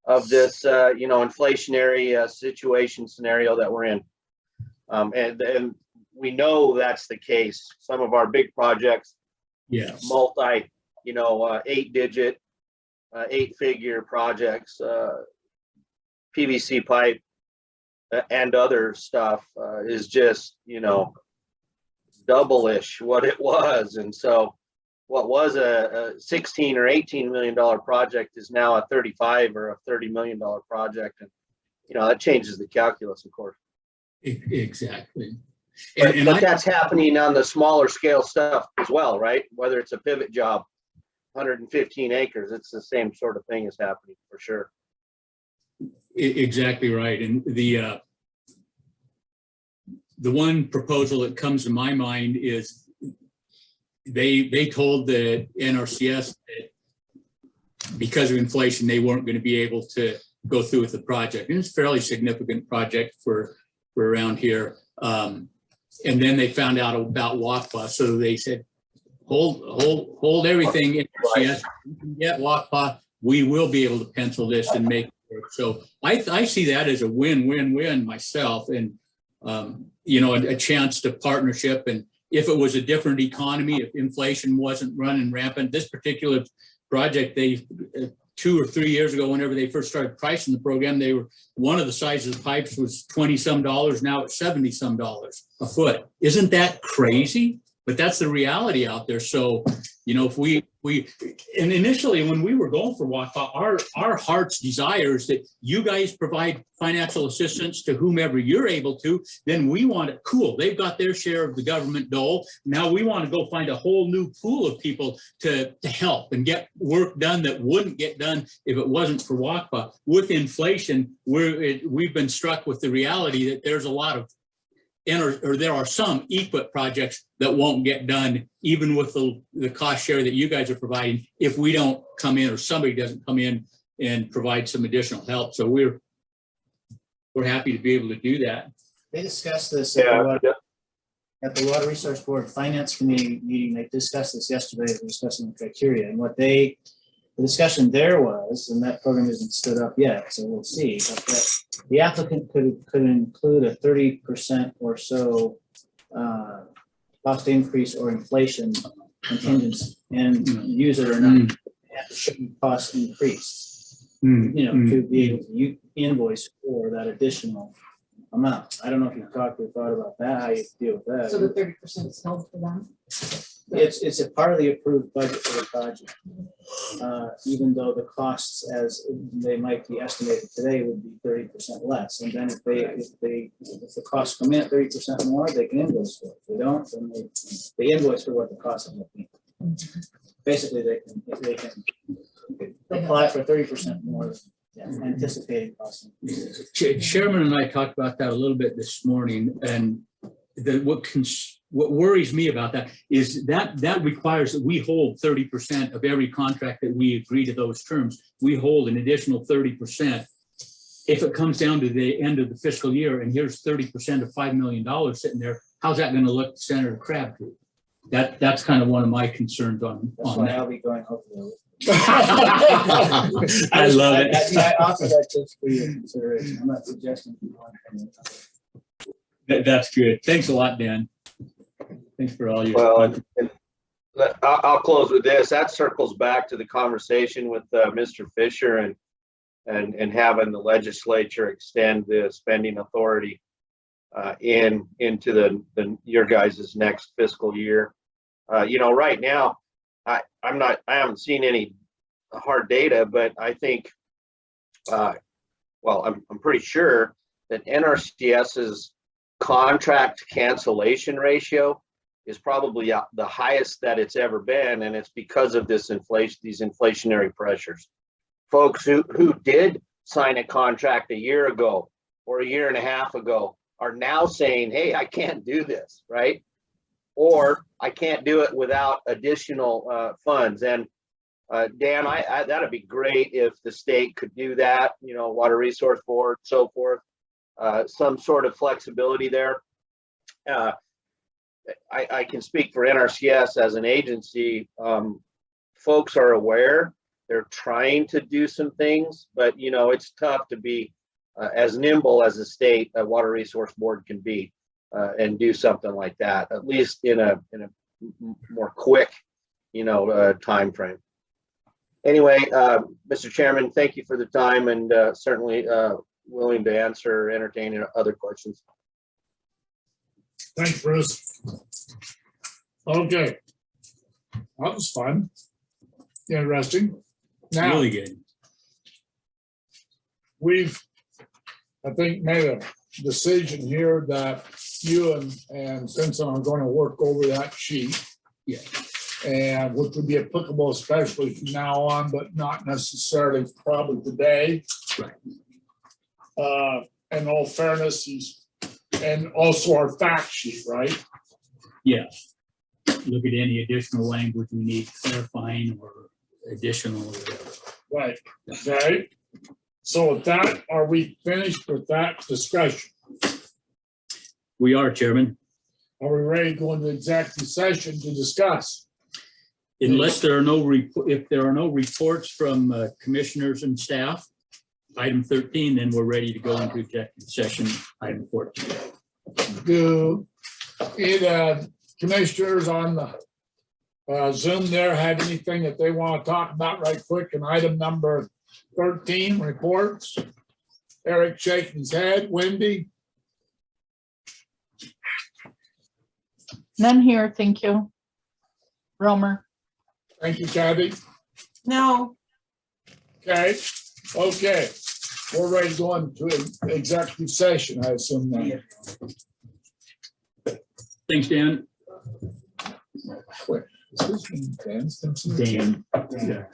of this, you know, inflationary situation scenario that we're in, and we know that's the case. Some of our big projects, multi, you know, 8-digit, 8-figure projects. PVC pipe and other stuff is just, you know, double-ish what it was. And so what was a $16 or $18 million project is now a $35 or a $30 million project. And, you know, that changes the calculus, of course. Exactly. But that's happening on the smaller scale stuff as well, right? Whether it's a pivot job, 115 acres, it's the same sort of thing is happening for sure. Exactly right. And the one proposal that comes to my mind is they told the NRCS that because of inflation, they weren't going to be able to go through with the project. And it's a fairly significant project for around here. And then they found out about WQPA. So they said, hold everything. NRCS, you can get WQPA. We will be able to pencil this and make it work. So I see that as a win-win-win myself. And, you know, a chance to partnership. And if it was a different economy, if inflation wasn't running rampant, this particular project, they 2 or 3 years ago, whenever they first started pricing the program, they were, one of the sizes of the pipes was $20-some, now it's $70-some a foot. Isn't that crazy? But that's the reality out there. So, you know, if we and initially when we were going for WQPA, our heart's desire is that you guys provide financial assistance to whomever you're able to, then we want it, cool, they've got their share of the government dole. Now we want to go find a whole new pool of people to help and get work done that wouldn't get done if it wasn't for WQPA. With inflation, we've been struck with the reality that there's a lot of or there are some EQIP projects that won't get done, even with the cost share that you guys are providing, if we don't come in or somebody doesn't come in and provide some additional help. So we're happy to be able to do that. They discussed this at the Water Resource Board Finance Committee meeting. They discussed this yesterday, discussing the criteria, and the discussion there was, and that program isn't stood up yet, so we'll see, but that the applicant could include a 30% or so cost increase or inflation contingency and use it or not. Cost increase, you know, to be able to invoice for that additional amount. I don't know if you've talked or thought about that, how you deal with that. So the 30% is held for them? It's a part of the approved budget for the project, even though the costs as they might be estimated today would be 30% less. And then if the costs come in at 30% more, they can invoice for it. If they don't, then they invoice for what the cost will be. Basically, they can apply for 30% more anticipated cost. Chairman and I talked about that a little bit this morning, and what worries me about that is that requires that we hold 30% of every contract that we agree to those terms. We hold an additional 30%. If it comes down to the end of the fiscal year and here's 30% of $5 million sitting there, how's that going to look to Senator Crabtree? That's kind of one of my concerns on Why that. I'll be going hopefully. I love it. I offer that just for your consideration. I'm not suggesting. That's good. Thanks a lot, Dan. Thanks for all your. Well, I'll close with this. That circles back to the conversation with Mr. Fisher and having the legislature extend the spending authority into your guys' next fiscal year. Right now, I haven't seen any hard data, but I think, I'm pretty sure that NRCS's contract cancellation ratio is probably the highest that it's ever been, and it's because of this inflation, these inflationary pressures. Folks who did sign a contract a year ago or a year and a half ago are now saying, hey, I can't do this, right? Or I can't do it without additional funds. And Dan, that'd be great if the state could do that, Water Resource Board, so forth, some sort of flexibility there. I can speak for NRCS as an agency. Folks are aware, they're trying to do some things, but it's tough to be as nimble as the state Water Resource Board can be and do something like that, at least in a more quick, time frame. Anyway, Mr. Chairman, thank you for the time, and certainly willing to answer or entertain other questions. Thanks, Bruce. Okay. That was fun. Interesting. Now, Really good. We've, I think, made a decision here that you and Simpson are going to work over that sheet. Yeah. And which would be applicable especially from now on, but not necessarily probably today. Right. In all fairness, and also our fact sheet, right? Yes. Look at any additional language we need clarifying or additional. Right. Okay. So with that, are we finished with that discussion? We are, Chairman. Are we ready to go into executive session to discuss? Unless there are if there are no reports from commissioners and staff, item 13, then we're ready to go into executive session, item 14. Do either commissioners on the Zoom there have anything that they want to talk about right quick in item number 13, reports? Eric shaking his head. Wendy? None here, thank you. Romer. Thank you, Kathy. No. Okay. We're ready to go into executive session, I assume now. Thanks, Dan. Wait, is this one Dan Stimson? Dan. Yeah.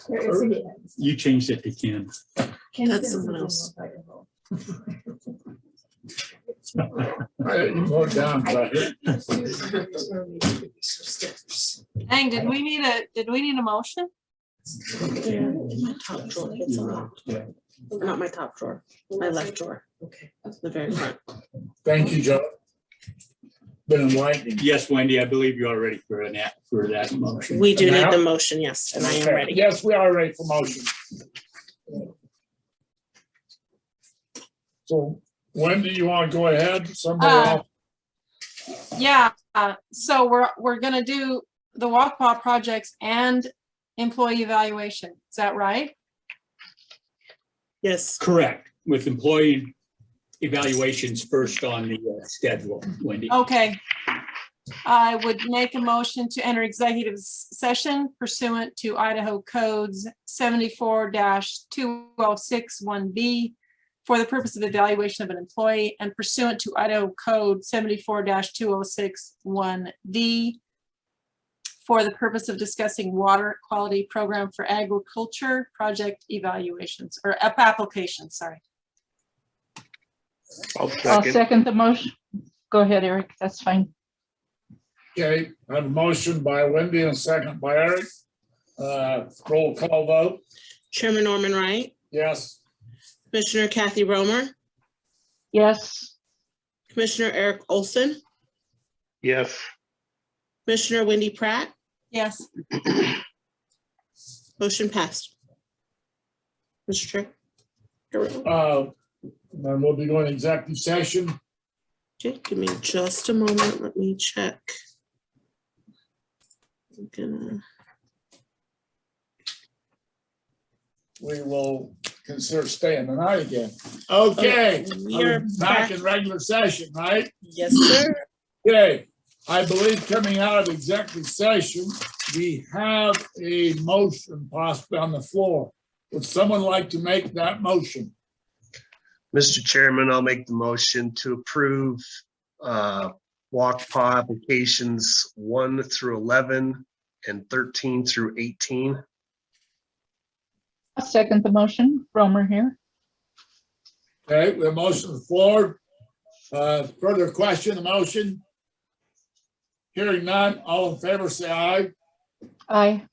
You changed it to Ken. That's someone else. You wrote down, right? Dang, did we need a motion? My top drawer, it's unlocked. Not my top drawer, my left drawer. Okay, that's the very front. Thank you, Joe. Been enlightening. Yes, Wendy, I believe you are ready for that motion. We do need the motion, yes, and I am ready. Yes, we are ready for motion. So when do you want to go ahead? Somebody else? Yeah, so we're gonna do the WQPA projects and employee evaluation. Is that right? Yes. Correct, with employee evaluations first on the schedule, Wendy. Okay. I would make a motion to enter executive session pursuant to Idaho codes 74-2061B for the purpose of evaluation of an employee and pursuant to Idaho code 74-2061D for the purpose of discussing water quality program for agriculture project evaluations or applications, sorry. I'll I'll second. second the motion. Go ahead, Eric. That's fine. Okay, I have a motion by Wendy and a second by Eric. Roll call vote. Chairman Norman Wright, Yes. Commissioner Kathy Romer, Yes. Commissioner Eric Olson, Yes. Commissioner Wendy Pratt, Yes. motion passed. Mr. Chair. Then we'll be going to executive session. Okay, give me just a moment. Let me check. I'm gonna. We will consider staying the night again. Okay, You're back in regular session, right? Yes, sir. Okay, I believe coming out of executive session, we have a motion possibly on the floor. Would someone like to make that motion? Mr. Chairman, I'll make the motion to approve WQPA applications 1 through 11 and 13 through 18. I'll second the motion. Romer here. Okay, we have a motion on the floor. Further question, the motion? Hearing none, all in favor, say aye. Aye.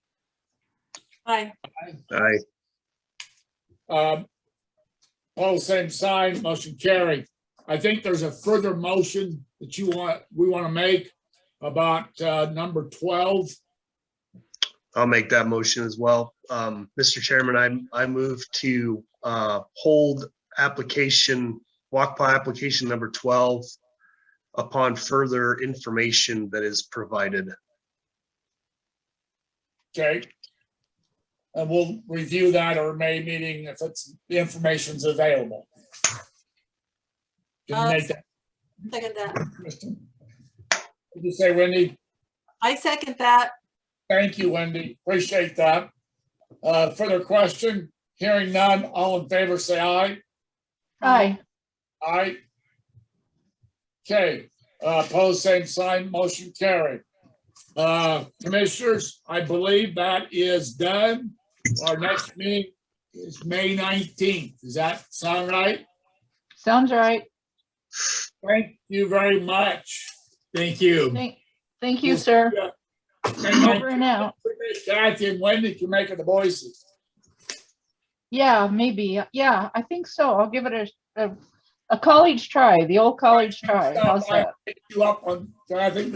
Aye. Aye. All same sign, motion carried. I think there's a further motion that we want to make about number 12. I'll make that motion as well. Mr. Chairman, I move to hold WQPA application number 12 upon further information that is provided. Okay. And we'll review that at our May meeting if the information's available. Can you make that? Second that. Did you say, Wendy? I second that. Thank you, Wendy. Appreciate that. Further question? Hearing none, all in favor, say aye. Aye. Aye. Okay, opposed, same sign, motion carried. Commissioners, I believe that is done. Our next meeting is May 19th. Does that sound right? Sounds right. Thank you very much. Thank you. Thank you, sir. Over and out. Kathy and Wendy can make it the voices. Yeah, maybe. Yeah, I think so. I'll give it a college try, the old college try. How's that? You up on, I think.